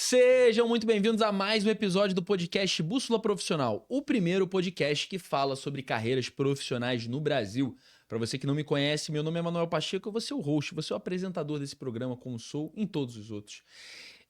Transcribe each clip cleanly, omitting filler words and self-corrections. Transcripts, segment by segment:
Sejam muito bem-vindos a mais um episódio do podcast Bússola Profissional, o primeiro podcast que fala sobre carreiras profissionais no Brasil. Para você que não me conhece, meu nome é Manuel Pacheco, eu vou ser o host, vou ser o apresentador desse programa, como sou em todos os outros.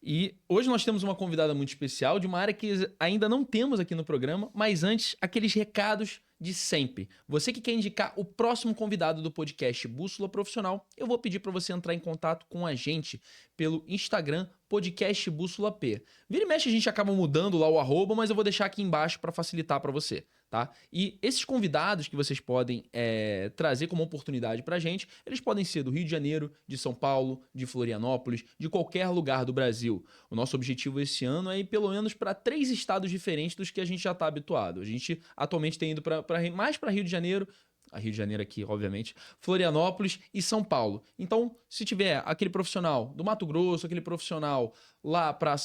E hoje nós temos uma convidada muito especial de uma área que ainda não temos aqui no programa, mas antes, aqueles recados de sempre. Você que quer indicar o próximo convidado do podcast Bússola Profissional, eu vou pedir para você entrar em contato com a gente pelo Instagram Podcast Bússola P. Vira e mexe a gente acaba mudando lá o arroba, mas eu vou deixar aqui embaixo para facilitar para você, tá? E esses convidados que vocês podem trazer como oportunidade pra gente, eles podem ser do Rio de Janeiro, de São Paulo, de Florianópolis, de qualquer lugar do Brasil. O nosso objetivo esse ano é ir pelo menos para 3 estados diferentes dos que a gente já está habituado. A gente atualmente tem ido mais para Rio de Janeiro, a Rio de Janeiro aqui, obviamente, Florianópolis e São Paulo. Então, se tiver aquele profissional do Mato Grosso, aquele profissional lá para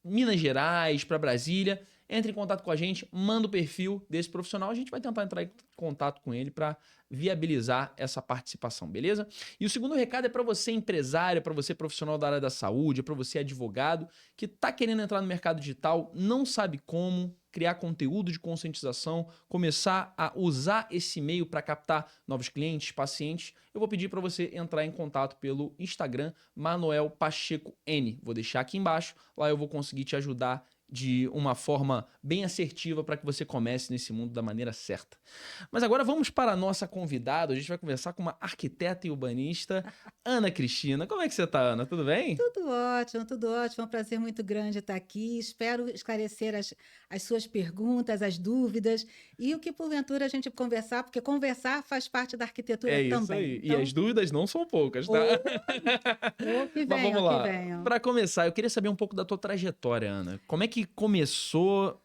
Minas Gerais, para Brasília, entre em contato com a gente, manda o perfil desse profissional, a gente vai tentar entrar em contato com ele para viabilizar essa participação, beleza? E o segundo recado é para você empresário, para você profissional da área da saúde, para você advogado que está querendo entrar no mercado digital, não sabe como criar conteúdo de conscientização, começar a usar esse meio para captar novos clientes, pacientes, eu vou pedir para você entrar em contato pelo Instagram Manuel Pacheco N. Vou deixar aqui embaixo, lá eu vou conseguir te ajudar de uma forma bem assertiva para que você comece nesse mundo da maneira certa. Mas agora vamos para a nossa convidada. A gente vai conversar com uma arquiteta e urbanista, Ana Cristina. Como é que você está, Ana? Tudo bem? Tudo ótimo, tudo ótimo. É um prazer muito grande estar aqui. Espero esclarecer as suas perguntas, as dúvidas e o que porventura a gente conversar, porque conversar faz parte da arquitetura É isso também. aí. E Então, as dúvidas não são poucas, tá? ou que Mas vamos venham, que lá. venham. Para começar, eu queria saber um pouco da tua trajetória, Ana. Como é que começou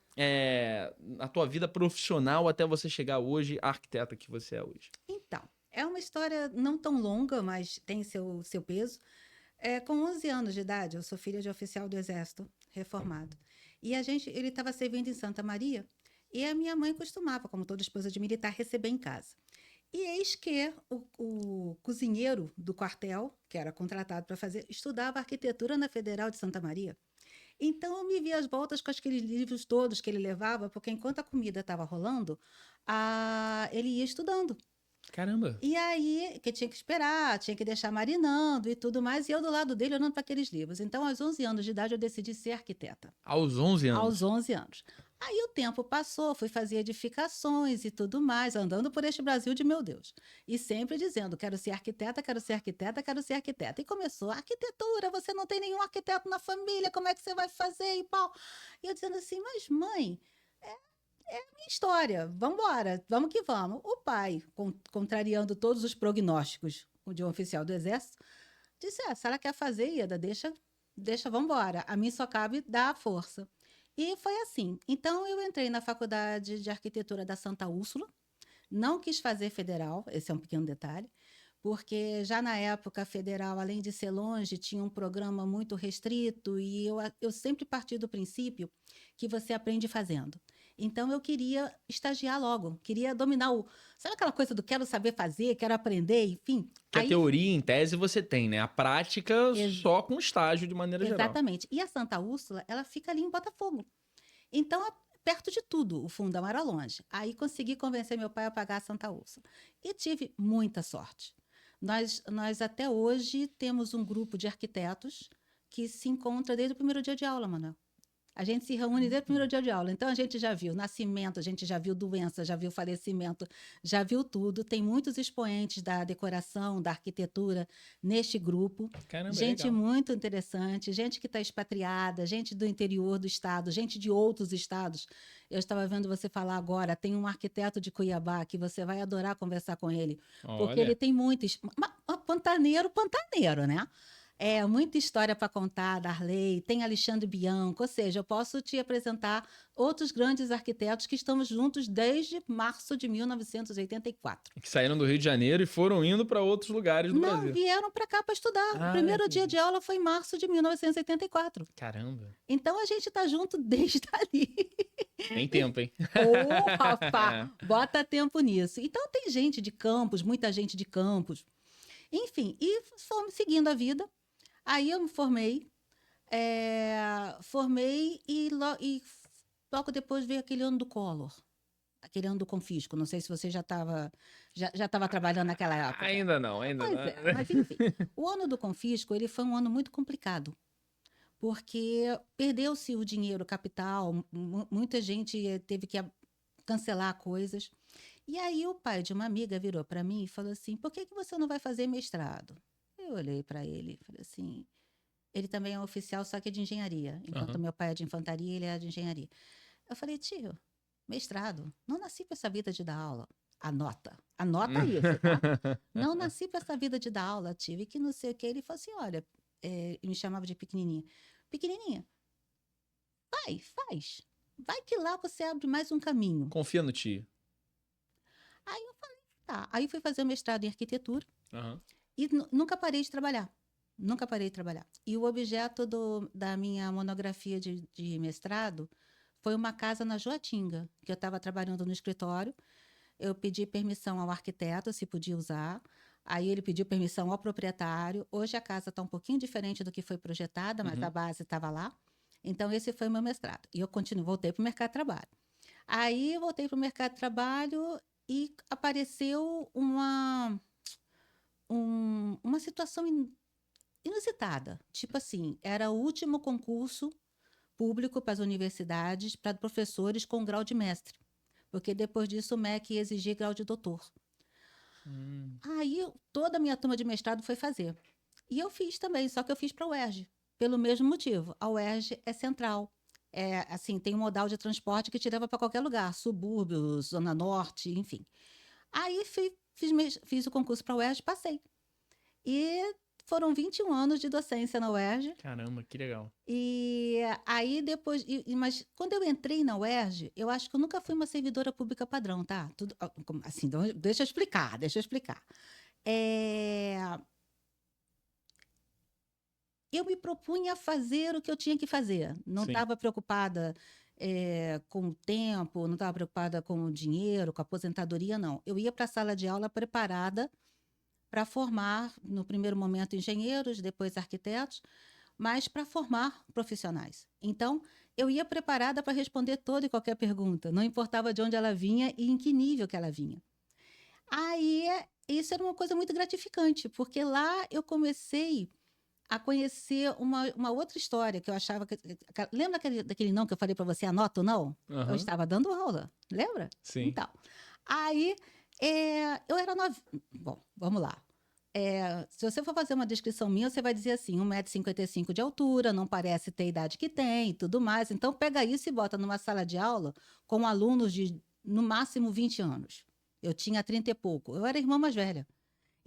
a tua vida profissional até você chegar hoje, a arquiteta que você é hoje? Então, é uma história não tão longa, mas tem seu peso. Com 11 anos de idade, eu sou filha de oficial do Exército, reformado. E ele estava servindo em Santa Maria, e a minha mãe costumava, como toda esposa de militar, receber em casa. E eis que o cozinheiro do quartel, que era contratado para fazer, estudava arquitetura na Federal de Santa Maria. Então eu me vi às voltas com aqueles livros todos que ele levava, porque enquanto a comida estava rolando, ele ia estudando. Caramba. E aí, que tinha que esperar, tinha que deixar marinando e tudo mais, e eu do lado dele olhando para aqueles livros. Então, aos 11 anos de idade, eu decidi ser arquiteta. Aos 11 Aos anos. 11 anos. Aí o tempo passou, fui fazer edificações e tudo mais, andando por este Brasil de meu Deus. E sempre dizendo, quero ser arquiteta, quero ser arquiteta, quero ser arquiteta. E começou, arquitetura, você não tem nenhum arquiteto na família, como é que você vai fazer e pau? E eu dizendo assim, mas mãe, minha história, vamos embora, vamos que vamos. O pai, contrariando todos os prognósticos de um oficial do Exército, disse, se ela quer fazer, Ieda, deixa, vamos embora. A mim só cabe dar a força. E foi assim. Então, eu entrei na Faculdade de Arquitetura da Santa Úrsula, não quis fazer federal, esse é um pequeno detalhe, porque já na época a federal, além de ser longe, tinha um programa muito restrito e eu sempre parti do princípio que você aprende fazendo. Então, eu queria estagiar logo, queria dominar Sabe aquela coisa do quero saber fazer, quero aprender, enfim? Que a teoria, em tese, você tem, né? A prática só com estágio, de maneira geral. Exatamente. E a Santa Úrsula, ela fica ali em Botafogo. Então, perto de tudo, o fundão era longe. Aí consegui convencer meu pai a pagar a Santa Úrsula. E tive muita sorte. Nós até hoje temos um grupo de arquitetos que se encontra desde o primeiro dia de aula, Manuel. A gente se reúne desde o primeiro dia de aula. Então, a gente já viu nascimento, a gente já viu doença, já viu falecimento, já viu tudo. Tem muitos expoentes da decoração, da arquitetura neste grupo. Caramba, Gente legal. muito interessante, gente que está expatriada, gente do interior do estado, gente de outros estados. Eu estava vendo você falar agora, tem um arquiteto de Cuiabá que você vai adorar conversar com ele, porque ele tem muitos... Pantaneiro, né? Muita história para contar, Darley, tem Alexandre Bianco, ou seja, eu posso te apresentar outros grandes arquitetos que estamos juntos desde março de 1984. Que saíram do Rio de Janeiro e foram indo para outros lugares do Brasil. Não, vieram para cá para estudar. O primeiro dia de aula foi em março de 1984. Caramba. Então, a gente está junto desde ali. Tem tempo, hein? Rapaz, bota tempo nisso. Então, tem gente de Campos, muita gente de Campos. Enfim, e fomos seguindo a vida. Aí eu me formei, Formei e logo depois veio aquele ano do Collor, aquele ano do confisco. Não sei se você já tava trabalhando naquela época. Ainda não, ainda Pois não. é, mas enfim. O ano do confisco, ele foi um ano muito complicado, porque perdeu-se o dinheiro, o capital, muita gente teve que cancelar coisas. E aí o pai de uma amiga virou para mim e falou assim: "Por que que você não vai fazer mestrado?" Eu olhei para ele e falei assim: ele também é oficial, só que é de engenharia. Enquanto Aham. meu pai é de infantaria, ele é de engenharia. Eu falei: "Tio, mestrado, não nasci para essa vida de dar aula. Anota isso, tá? Não nasci para essa vida de dar aula, tive que não sei o que." Ele falou assim: "Olha," ele me chamava de pequenininha. "Pequenininha, vai, faz. Vai que lá você abre mais um caminho." Confia no tio. Aí eu falei: "Tá." Aí fui fazer o mestrado em arquitetura Aham. e nunca parei de trabalhar. Nunca parei de trabalhar. E o objeto da minha monografia de mestrado foi uma casa na Joatinga, que eu estava trabalhando no escritório. Eu pedi permissão ao arquiteto se podia usar. Aí ele pediu permissão ao proprietário. Hoje a casa está um pouquinho diferente do que foi projetada, mas a Uhum. base estava lá. Então, esse foi o meu mestrado. E eu voltei para o mercado de trabalho. Aí, eu voltei para o mercado de trabalho e apareceu uma situação inusitada. Tipo assim, era o último concurso público para as universidades, para professores com grau de mestre. Porque depois disso o MEC ia exigir grau de doutor. Hum. Aí toda a minha turma de mestrado foi fazer. E eu fiz também, só que eu fiz para a UERJ, pelo mesmo motivo. A UERJ é central. É, assim, tem um modal de transporte que te leva para qualquer lugar, subúrbios, Zona Norte, enfim. Aí fiz o concurso para a UERJ, passei. E foram 21 anos de docência na UERJ. Caramba, que legal. E aí depois, mas quando eu entrei na UERJ, eu acho que eu nunca fui uma servidora pública padrão, tá? Tudo, assim, então, deixa eu explicar. É, eu me propunha a fazer o que eu tinha que fazer. Não Sim. estava preocupada com o tempo, não estava preocupada com o dinheiro, com a aposentadoria, não. Eu ia para a sala de aula preparada para formar, no primeiro momento, engenheiros, depois arquitetos, mas para formar profissionais. Então, eu ia preparada para responder toda e qualquer pergunta, não importava de onde ela vinha e em que nível que ela vinha. Aí, isso era uma coisa muito gratificante, porque lá eu comecei a conhecer uma outra história que eu achava lembra daquele não que eu falei para você, anota ou não? Eu Aham. estava dando aula, lembra? Sim. Então, aí eu era nova. Bom, vamos lá. Se você for fazer uma descrição minha, você vai dizer assim, 1,55 m de altura, não parece ter a idade que tem e tudo mais. Então, pega isso e bota numa sala de aula com alunos de, no máximo, 20 anos. Eu tinha 30 e pouco. Eu era a irmã mais velha.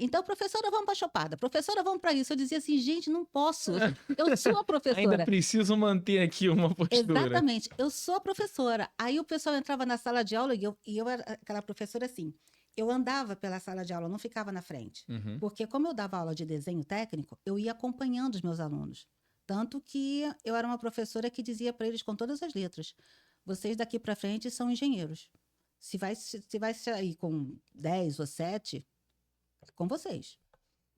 Então, professora, vamos para a chopada. Professora, vamos para isso. Eu dizia assim, gente, não posso. Eu sou a Ainda professora. preciso manter aqui uma postura. Exatamente, eu sou a professora. Aí o pessoal entrava na sala de aula e eu era aquela professora assim. Eu andava pela sala de aula, eu não ficava na frente. Uhum. Porque como eu dava aula de desenho técnico, eu ia acompanhando os meus alunos. Tanto que eu era uma professora que dizia para eles com todas as letras: vocês daqui para frente são engenheiros. Se vai sair com 10 ou 7, com vocês.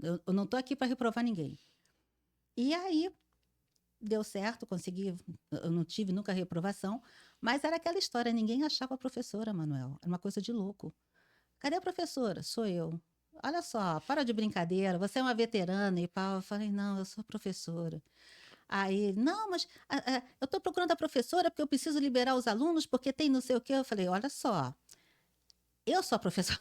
Eu não estou aqui para reprovar ninguém. E aí deu certo, consegui, eu não tive nunca reprovação, mas era aquela história, ninguém achava a professora, Manuel. Era uma coisa de louco. Cadê a professora? Sou eu. Olha só, para de brincadeira, você é uma veterana e pau. Eu falei, não, eu sou professora. Aí, não, mas eu estou procurando a professora porque eu preciso liberar os alunos, porque tem não sei o quê. Eu falei, olha só, eu sou a professora.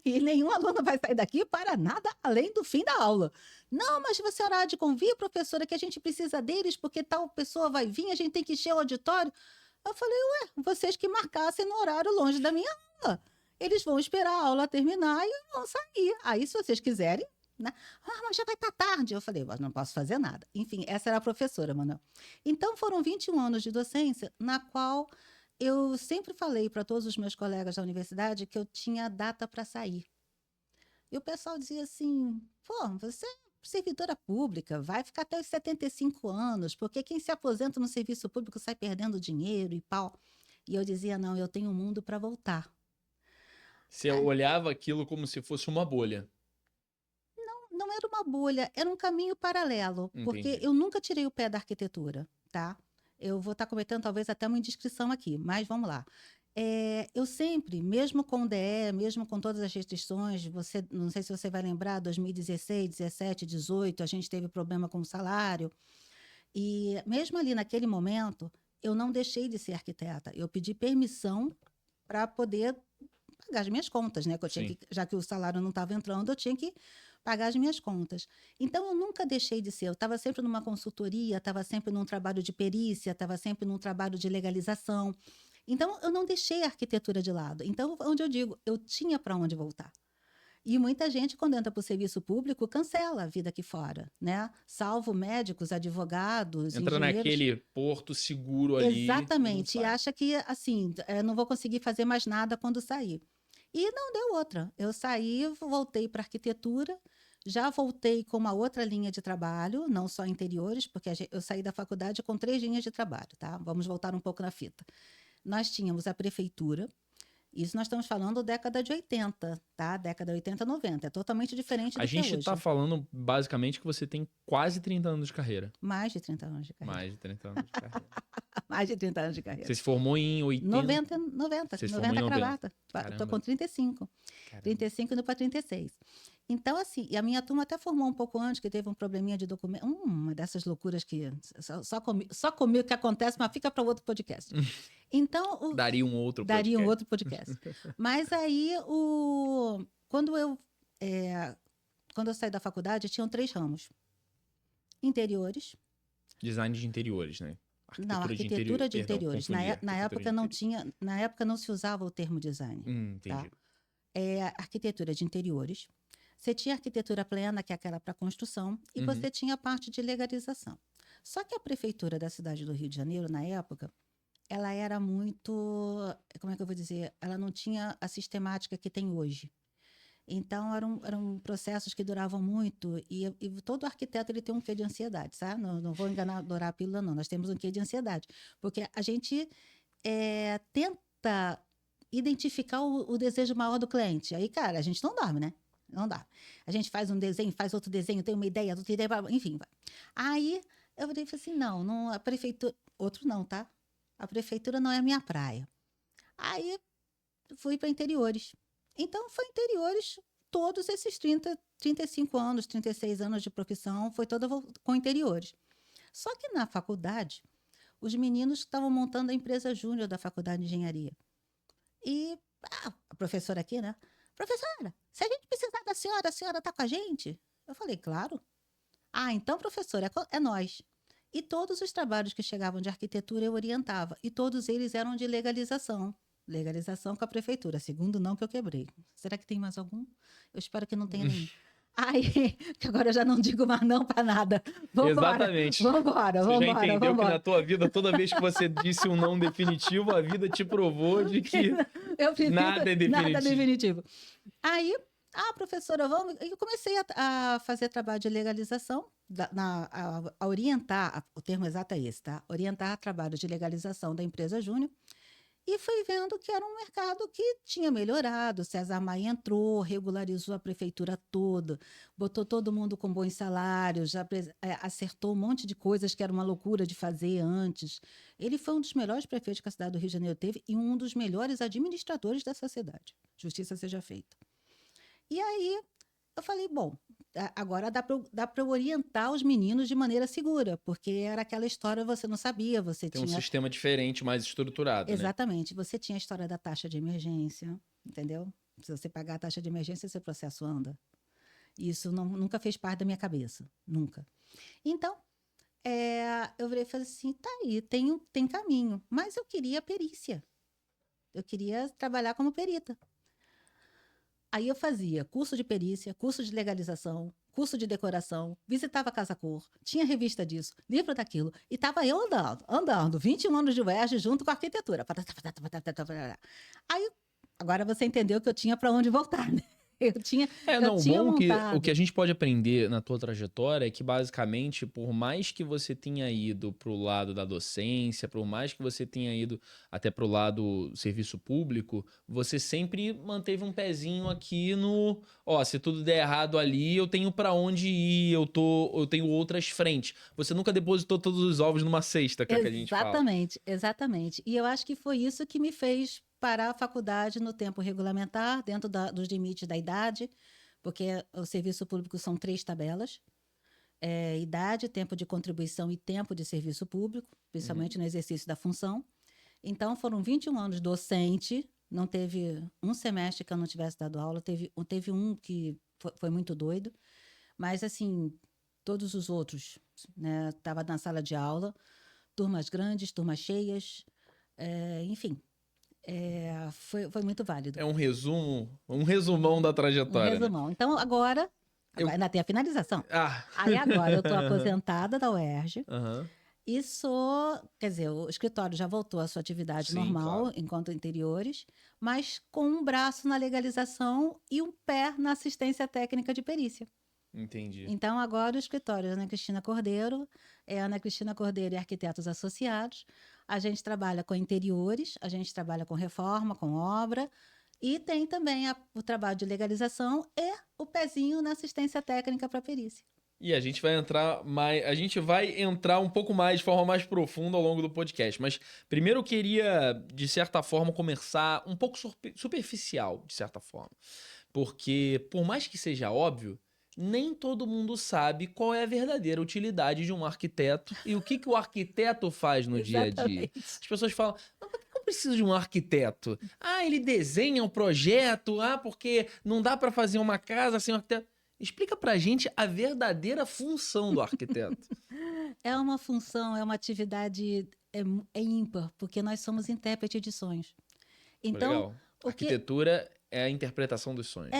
E nenhum aluno vai sair daqui para nada além do fim da aula. Não, mas você hora de convir, professora, que a gente precisa deles, porque tal pessoa vai vir, a gente tem que encher o auditório. Eu falei, ué, vocês que marcassem no horário longe da minha aula. Eles vão esperar a aula terminar e vão sair. Aí, se vocês quiserem, né? Ah, mas já vai estar tarde. Eu falei, mas não posso fazer nada. Enfim, essa era a professora, Manuel. Então, foram 21 anos de docência, na qual eu sempre falei para todos os meus colegas da universidade que eu tinha data para sair. E o pessoal dizia assim: pô, você é servidora pública, vai ficar até os 75 anos, porque quem se aposenta no serviço público sai perdendo dinheiro e pau. E eu dizia: não, eu tenho um mundo para voltar. Você olhava aquilo como se fosse uma bolha. Não era uma bolha, era um caminho paralelo, porque Entendi. eu nunca tirei o pé da arquitetura, tá? Eu vou estar cometendo talvez até uma indiscrição aqui, mas vamos lá. Eu sempre, mesmo com o DE, mesmo com todas as restrições, você, não sei se você vai lembrar, 2016, 17, 18, a gente teve problema com o salário. E mesmo ali naquele momento, eu não deixei de ser arquiteta. Eu pedi permissão para poder pagar as minhas contas, né? Que eu tinha Sim. já que o salário não estava entrando, eu tinha que pagar as minhas contas. Então, eu nunca deixei de ser. Eu estava sempre numa consultoria, estava sempre num trabalho de perícia, estava sempre num trabalho de legalização. Então, eu não deixei a arquitetura de lado. Então, onde eu digo, eu tinha para onde voltar. E muita gente, quando entra para o serviço público, cancela a vida aqui fora, né? Salvo médicos, advogados, Entra engenheiros. naquele porto seguro ali. Exatamente. E Não sai. acha que, assim, não vou conseguir fazer mais nada quando sair. E não deu outra. Eu saí, voltei para arquitetura, já voltei com uma outra linha de trabalho, não só interiores, porque eu saí da faculdade com 3 linhas de trabalho, tá? Vamos voltar um pouco na fita. Nós tínhamos a prefeitura, isso nós estamos falando década de 80, tá? Década de 80, 90. É totalmente diferente A do que é gente hoje. tá falando basicamente que você tem quase 30 anos de carreira. Mais de 30 anos de carreira. Mais de 30 anos de carreira. Mais de 30 anos de carreira. Você se formou em 80? 90 Você se formou em 90. cravata. Estou Caramba. com 35. Caramba. 35 indo para 36. Então, assim, e a minha turma até formou um pouco antes, que teve um probleminha de documento. Uma dessas loucuras que só comigo que acontece, mas fica para outro podcast. Então, Daria um outro daria um podcast. outro podcast. Mas aí, quando eu saí da faculdade, tinham 3 ramos. Interiores. Design de interiores, né? Não, arquitetura de interiores. Na época não tinha, na época não se usava o termo design. Entendi. Arquitetura de interiores. Você tinha arquitetura plena, que é aquela para construção, e você tinha a parte de legalização. Só que a prefeitura da cidade do Rio de Janeiro, na época, ela era muito, como é que eu vou dizer? Ela não tinha a sistemática que tem hoje. Então, eram processos que duravam muito, e todo arquiteto ele tem um quê de ansiedade, sabe? Não vou dourar a pílula, não. Nós temos um quê de ansiedade, porque a gente tenta identificar o desejo maior do cliente. Aí, cara, a gente não dorme, né? Não dá. A gente faz um desenho, faz outro desenho, tem uma ideia, outra ideia, enfim. Vai. Aí, eu falei assim, não, a prefeitura... Outro não, tá? A prefeitura não é a minha praia. Aí, fui para interiores. Então, foi interiores, todos esses 35 anos, 36 anos de profissão, foi toda com interiores. Só que na faculdade, os meninos estavam montando a empresa júnior da faculdade de engenharia. E a professora aqui, né? Professora, se a gente precisar da senhora, a senhora está com a gente? Eu falei, claro. Então, professora, é nós. E todos os trabalhos que chegavam de arquitetura eu orientava. E todos eles eram de legalização. Legalização com a prefeitura. Segundo não que eu quebrei. Será que tem mais algum? Eu espero que não tenha nenhum. Que agora eu já não digo mais não para nada. Exatamente. Vambora. Você já entendeu que na tua vida, toda vez que você disse um não definitivo, a vida te provou de que nada é definitivo. Nada definitivo. Aí, professora, vamos... Eu comecei a fazer trabalho de legalização, a orientar, o termo exato é esse, tá? Orientar trabalho de legalização da empresa júnior. E fui vendo que era um mercado que tinha melhorado. César Maia entrou, regularizou a prefeitura toda, botou todo mundo com bons salários, já acertou um monte de coisas que era uma loucura de fazer antes. Ele foi um dos melhores prefeitos que a cidade do Rio de Janeiro teve e um dos melhores administradores dessa cidade. Justiça seja feita. E aí eu falei, bom, agora dá para orientar os meninos de maneira segura, porque era aquela história, você não sabia, você Tem tinha... um sistema diferente, mais estruturado, Exatamente. Você tinha a história da taxa de emergência, entendeu? Se você pagar a taxa de emergência, seu processo anda. Isso nunca fez parte da minha cabeça, nunca. Então, eu falei assim, tá aí, tem caminho, mas eu queria perícia. Eu queria trabalhar como perita. Aí eu fazia curso de perícia, curso de legalização, curso de decoração, visitava a Casa Cor, tinha revista disso, livro daquilo, e estava eu andando, 21 anos de UERJ junto com a arquitetura. Aí, agora você entendeu que eu tinha para onde voltar, né? Eu tinha, eu Não, o tinha bom que o montado. que a gente pode aprender na tua trajetória é que, basicamente, por mais que você tenha ido pro lado da docência, por mais que você tenha ido até pro lado serviço público, você sempre manteve um pezinho aqui no, ó, se tudo der errado ali, eu tenho pra onde ir, eu tenho outras frentes. Você nunca depositou todos os ovos numa cesta, que é o que a gente fala. Exatamente, exatamente. E eu acho que foi isso que me fez parar a faculdade no tempo regulamentar, dentro dos limites da idade, porque o serviço público são 3 tabelas: idade, tempo de contribuição e tempo de serviço público, principalmente no exercício da função. Então, foram 21 anos docente, não teve um semestre que eu não tivesse dado aula, teve um que foi muito doido, mas, assim, todos os outros, né, estava na sala de aula, turmas grandes, turmas cheias, enfim, foi muito válido. É um resumo, um resumão da Um trajetória, né? resumão. Então, agora Eu- ainda tem a finalização. Ah, Aí agora eu estou aposentada da UERJ aham. e sou, quer dizer, o escritório já voltou à sua atividade Sim, normal, claro. enquanto interiores, mas com um braço na legalização e um pé na assistência técnica de perícia. Entendi. Então, agora o escritório é Ana Cristina Cordeiro, é Ana Cristina Cordeiro e Arquitetos Associados. A gente trabalha com interiores, a gente trabalha com reforma, com obra, e tem também o trabalho de legalização e o pezinho na assistência técnica para perícia. E a gente vai entrar um pouco mais, de forma mais profunda ao longo do podcast. Mas primeiro eu queria, de certa forma, começar um pouco superficial, de certa forma. Porque, por mais que seja óbvio, nem todo mundo sabe qual é a verdadeira utilidade de um arquiteto e o que o arquiteto faz no dia a dia. Exatamente. As pessoas falam, mas por que eu preciso de um arquiteto? Ah, ele desenha um projeto, porque não dá para fazer uma casa sem um arquiteto. Explica pra gente a verdadeira função do arquiteto. É uma função, é uma atividade ímpar, porque nós somos intérprete de sonhos. Então, Legal. Arquitetura é a interpretação dos sonhos.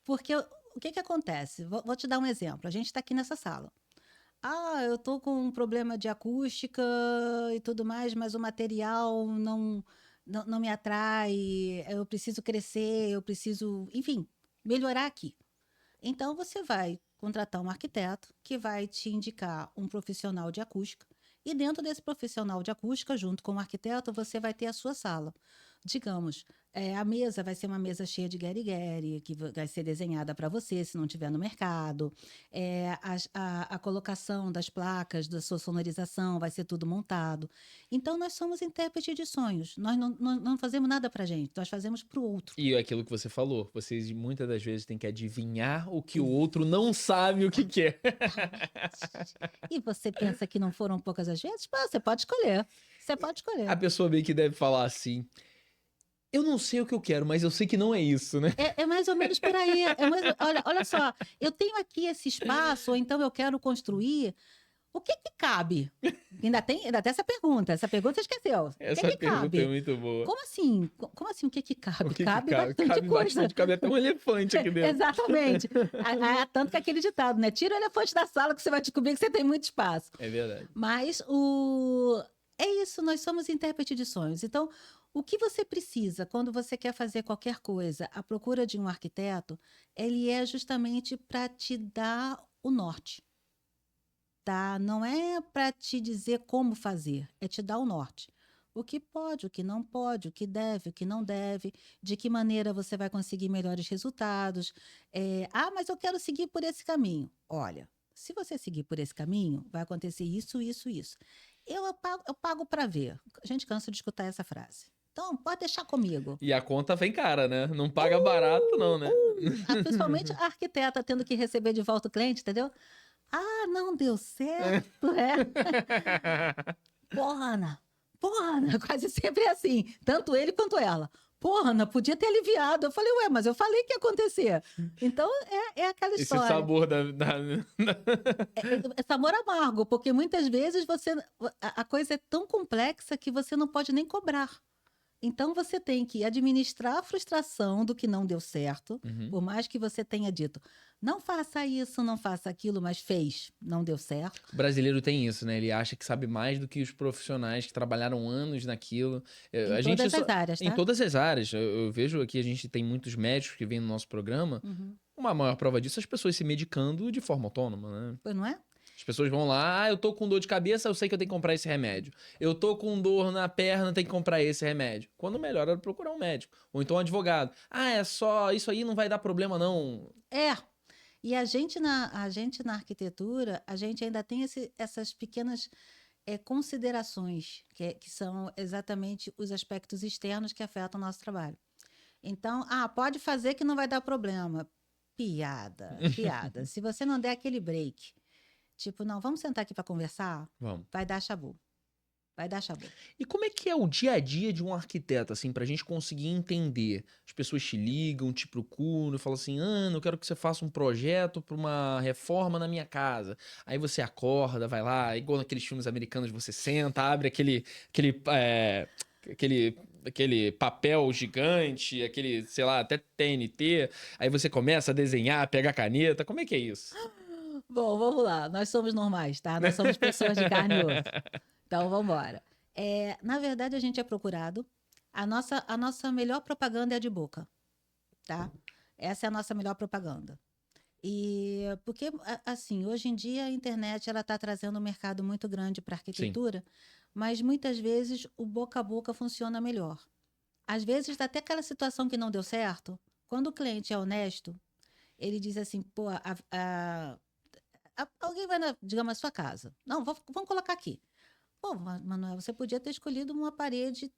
Porque o que acontece? Vou te dar um exemplo. A gente está aqui nessa sala. Ah, eu estou com um problema de acústica e tudo mais, mas o material não me atrai, eu preciso crescer, eu preciso, enfim, melhorar aqui. Então, você vai contratar um arquiteto que vai te indicar um profissional de acústica, e dentro desse profissional de acústica, junto com o arquiteto, você vai ter a sua sala. Digamos, a mesa vai ser uma mesa cheia de gueri-gueri, que vai ser desenhada para você, se não tiver no mercado. A colocação das placas, da sua sonorização, vai ser tudo montado. Então, nós somos intérprete de sonhos. Nós não fazemos nada para a gente, nós fazemos para o outro. E é aquilo que você falou. Vocês, muitas das vezes, têm que adivinhar o que o outro não sabe o que quer. E você pensa que não foram poucas as vezes? Pô, você pode escolher. Você pode escolher. A pessoa bem que deve falar assim... Eu não sei o que eu quero, mas eu sei que não é isso, né? É mais ou menos por aí. Olha só, eu tenho aqui esse espaço, ou então eu quero construir. O que cabe? Ainda tem essa pergunta. Essa pergunta você esqueceu. Essa o que pergunta cabe? é muito boa. Como assim? Como assim o que cabe? O que Cabe cabe? bastante Cabe coisa. bastante, cabe até um elefante aqui dentro. Exatamente. Tanto que aquele ditado, né? Tira o elefante da sala que você vai descobrir que você tem muito espaço. É verdade. Mas é isso, nós somos intérprete de sonhos. Então, o que você precisa quando você quer fazer qualquer coisa à procura de um arquiteto, ele é justamente para te dar o norte. Tá? Não é para te dizer como fazer, é te dar o norte. O que pode, o que não pode, o que deve, o que não deve, de que maneira você vai conseguir melhores resultados. Mas eu quero seguir por esse caminho. Olha, se você seguir por esse caminho, vai acontecer isso, isso, isso. Eu pago para ver. A gente cansa de escutar essa frase. Então, pode deixar comigo. E a conta vem cara, né? Não paga barato, não, né? Principalmente a arquiteta tendo que receber de volta o cliente, entendeu? Ah, não deu certo, Porra, Ana, quase sempre é assim. Tanto ele quanto ela. Porra, Ana, podia ter aliviado. Eu falei, mas eu falei que ia acontecer. Então, é aquela história. Esse sabor É sabor amargo, porque muitas vezes a coisa é tão complexa que você não pode nem cobrar. Então você tem que administrar a frustração do que não deu certo, Uhum. por mais que você tenha dito, não faça isso, não faça aquilo, mas fez, não deu certo. O brasileiro tem isso, né? Ele acha que sabe mais do que os profissionais que trabalharam anos naquilo. Em A gente todas só... as áreas, Em tá? todas as áreas. Eu vejo aqui, a gente tem muitos médicos que vêm no nosso programa. Uhum. Uma maior prova disso é as pessoas se medicando de forma autônoma, né? Pois não é? As pessoas vão lá, eu tô com dor de cabeça, eu sei que eu tenho que comprar esse remédio. Eu tô com dor na perna, tenho que comprar esse remédio. Quando melhor era procurar um médico. Ou então um advogado. É só, isso aí não vai dar problema não. É. E a gente na arquitetura, a gente ainda tem essas pequenas considerações, que são exatamente os aspectos externos que afetam o nosso trabalho. Então, pode fazer que não vai dar problema. Piada, piada. Se você não der aquele break, tipo, não, vamos sentar aqui para conversar, Vamos. vai dar chabu. Vai dar chabu. E como é que é o dia a dia de um arquiteto, assim, pra gente conseguir entender? As pessoas te ligam, te procuram, falam assim, Ana, eu quero que você faça um projeto pra uma reforma na minha casa. Aí você acorda, vai lá, igual naqueles filmes americanos, você senta, abre aquele papel gigante, aquele, sei lá, até TNT, aí você começa a desenhar, pega a caneta, como é que é isso? Bom, vamos lá. Nós somos normais, tá? Nós somos pessoas de carne e osso. Então, vamos embora. Na verdade, a gente é procurado. A nossa melhor propaganda é a de boca, tá? Essa é a nossa melhor propaganda. E porque, assim, hoje em dia a internet ela está trazendo um mercado muito grande para a Sim, arquitetura, mas muitas vezes o boca a boca funciona melhor. Às vezes, dá até aquela situação que não deu certo, quando o cliente é honesto, ele diz assim, pô, alguém vai, digamos, na sua casa. Não, vamos colocar aqui. Pô, Manuel, você podia ter escolhido uma parede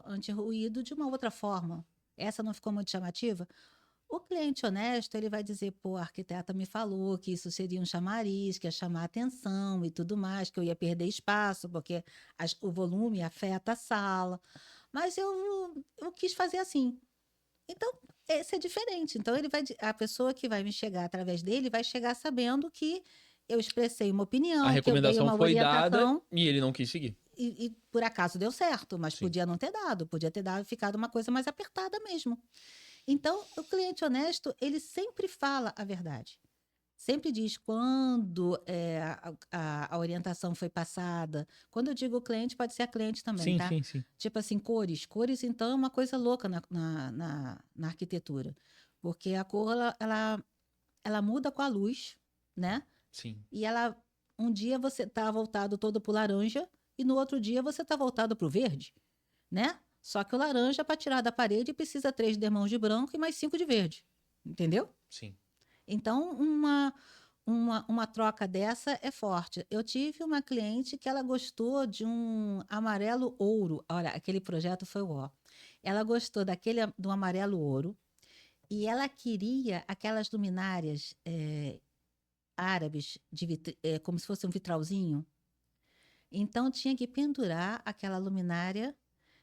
anti-ruído de uma outra forma. Essa não ficou muito chamativa? O cliente honesto, ele vai dizer, pô, a arquiteta me falou que isso seria um chamariz, que ia chamar atenção e tudo mais, que eu ia perder espaço, porque o volume afeta a sala. Mas eu quis fazer assim. Então, esse é diferente. Então, a pessoa que vai me chegar através dele vai chegar sabendo que eu expressei uma a opinião, que eu dei recomendação uma foi dada orientação e ele não quis seguir. e por acaso deu certo, mas Sim. podia não ter dado, podia ter dado, ficado uma coisa mais apertada mesmo. Então, o cliente honesto, ele sempre fala a verdade. Sempre diz quando a orientação foi passada. Quando eu digo cliente, pode ser a cliente também, Sim, tá? sim, sim. Tipo assim, cores. Cores, então, é uma coisa louca na arquitetura. Porque a cor, ela muda com a luz, né? Sim. E um dia você está voltado todo para o laranja e no outro dia você está voltado para o verde, né? Só que o laranja, para tirar da parede, precisa 3 demãos de branco e mais 5 de verde. Entendeu? Sim. Então, uma troca dessa é forte. Eu tive uma cliente que ela gostou de um amarelo ouro. Olha, aquele projeto foi o ó. Ela gostou do amarelo ouro e ela queria aquelas luminárias árabes, como se fosse um vitralzinho. Então, tinha que pendurar aquela luminária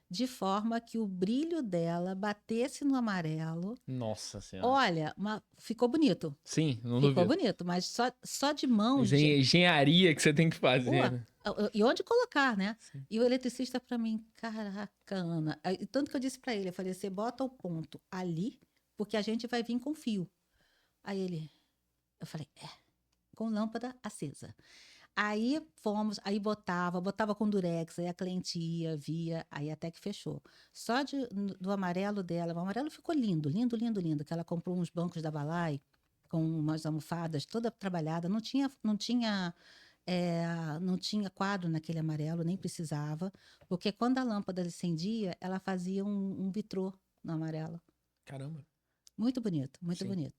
de forma que o brilho dela batesse no amarelo. Nossa Senhora. Olha, ficou bonito. Sim, não Ficou duvido. bonito, mas só de mãos. Engenharia que você tem que Pô, fazer, né? e onde colocar, né? Sim. E o eletricista para mim, caraca, Ana. Tanto que eu disse para ele, eu falei, você bota o ponto ali, porque a gente vai vir com fio. Eu falei, com lâmpada acesa. Aí aí botava com durex, aí a cliente ia, via, aí até que fechou. Só do amarelo dela, o amarelo ficou lindo, lindo, lindo, lindo, que ela comprou uns bancos da Balay com umas almofadas toda trabalhada, não tinha quadro naquele amarelo, nem precisava, porque quando a lâmpada acendia, ela fazia um vitrô no amarelo. Caramba. Muito bonito, muito Sim. bonito.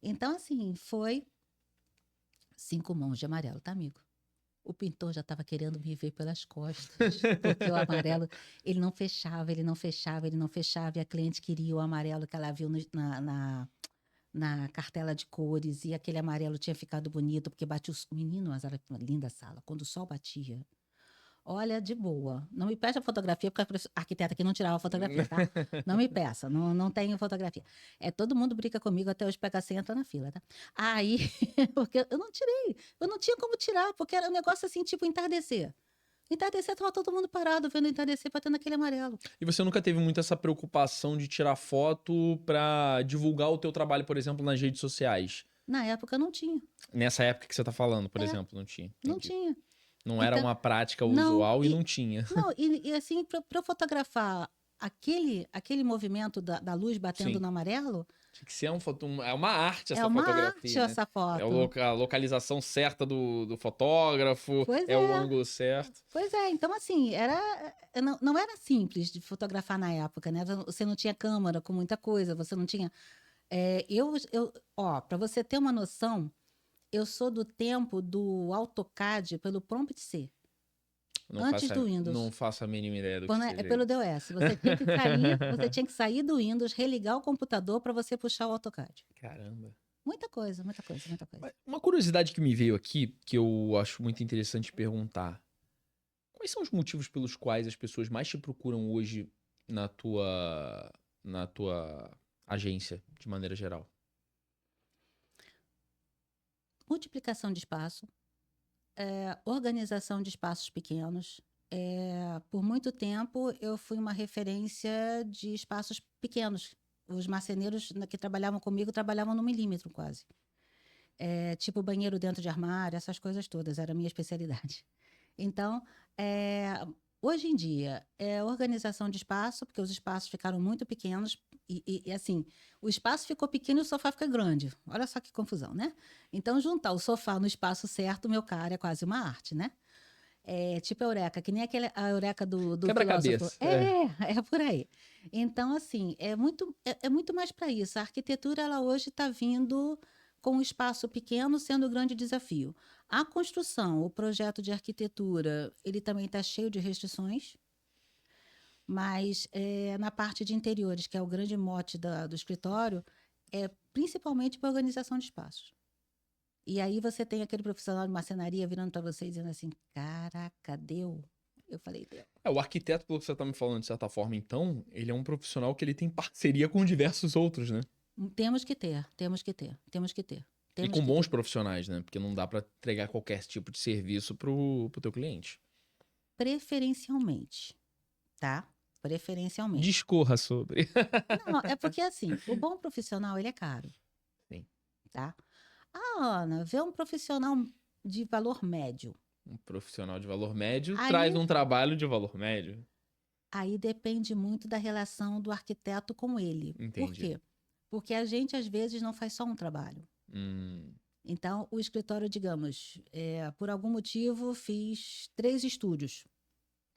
Então, assim, foi 5 mãos de amarelo, tá, amigo? O pintor já estava querendo me ver pelas costas, porque o amarelo, ele não fechava, ele não fechava, ele não fechava, e a cliente queria o amarelo que ela viu na cartela de cores, e aquele amarelo tinha ficado bonito, porque batia menino, mas era uma linda sala, quando o sol batia. Olha, de boa. Não me peça fotografia, porque a arquiteta aqui não tirava fotografia, tá? Não me peça, não tenho fotografia. Todo mundo brinca comigo, até hoje pega a senha, entra na fila, tá? Aí, porque eu não tirei, eu não tinha como tirar, porque era um negócio assim, tipo entardecer. Entardecer, tava todo mundo parado vendo entardecer batendo aquele amarelo. E você nunca teve muito essa preocupação de tirar foto pra divulgar o teu trabalho, por exemplo, nas redes sociais? Na época não tinha. Nessa época que você tá falando, por É, exemplo, não tinha. não Entendi. tinha. Não era Então, uma prática não, usual e não tinha. não, e assim, para eu fotografar aquele movimento da luz batendo Sim. no amarelo, Tinha que ser é uma arte é essa uma arte fotografia, né? essa É foto. a localização certa do fotógrafo, Pois é o é, ângulo certo. pois é. Então, assim, não era simples de fotografar na época, né? Você não tinha câmera com muita coisa, você não tinha. Ó, para você ter uma noção, eu sou do tempo do AutoCAD pelo Prompt C, antes do Não Windows. faço a mínima ideia do que Quando é seja pelo isso. DOS. Você tinha que sair do Windows, religar o computador para você puxar o AutoCAD. Caramba. Muita coisa, muita coisa, muita coisa. Mas uma curiosidade que me veio aqui, que eu acho muito interessante perguntar. Quais são os motivos pelos quais as pessoas mais te procuram hoje na tua agência, de maneira geral? Multiplicação de espaço, organização de espaços pequenos. Por muito tempo, eu fui uma referência de espaços pequenos. Os marceneiros que trabalhavam comigo trabalhavam no milímetro quase. Tipo banheiro dentro de armário, essas coisas todas, era a minha especialidade. Então, hoje em dia, é organização de espaço, porque os espaços ficaram muito pequenos, e assim, o espaço ficou pequeno e o sofá fica grande. Olha só que confusão, né? Então, juntar o sofá no espaço certo, meu cara, é quase uma arte, né? Tipo a Eureka, que nem a Eureka do filósofo. Quebra-cabeça. É por aí. Então, assim, é muito mais para isso. A arquitetura, ela hoje está vindo com um espaço pequeno sendo o grande desafio. A construção, o projeto de arquitetura, ele também está cheio de restrições, mas na parte de interiores, que é o grande mote do escritório, é principalmente para organização de espaços. E aí você tem aquele profissional de marcenaria virando para você e dizendo assim, caraca, deu? Eu falei, deu. O arquiteto, pelo que você tá me falando, de certa forma, então, ele é um profissional que ele tem parceria com diversos outros, né? Temos que ter, temos que ter, temos que ter. E Temos com que bons ter. profissionais, né? Porque não dá pra entregar qualquer tipo de serviço pro teu cliente. Preferencialmente, tá? Preferencialmente. Discorra sobre. Não, é porque assim, o bom profissional, ele é caro, Sim. tá? Ah, Ana, vê um profissional de valor médio. Um profissional de valor médio traz Aí, um trabalho de valor médio. aí depende muito da relação do arquiteto com ele. Por Entendi. quê? Porque a gente, às vezes, não faz só um trabalho. Hum, Então, o escritório, digamos, por algum motivo, fiz 3 estúdios,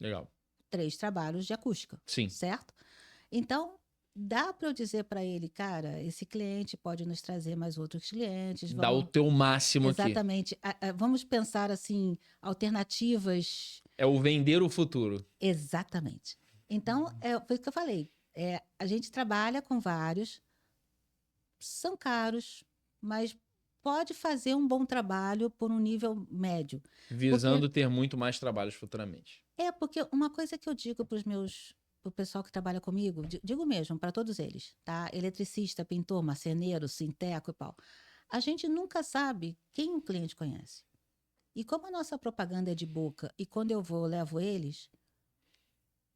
legal. 3 trabalhos de acústica, Sim. certo? Então, dá para eu dizer para ele, cara, esse cliente pode nos trazer mais outros clientes. Dá o teu máximo aqui. Exatamente. Vamos pensar assim, alternativas. É o vender o futuro. Exatamente. Então, foi o que eu falei. A gente trabalha com vários, são caros, mas pode fazer um bom trabalho por um nível médio. Visando ter muito mais trabalhos futuramente. Porque uma coisa que eu digo para o pessoal que trabalha comigo, digo mesmo, para todos eles, tá? Eletricista, pintor, marceneiro, sinteco e pau. A gente nunca sabe quem o cliente conhece. E como a nossa propaganda é de boca, e quando eu vou, eu levo eles,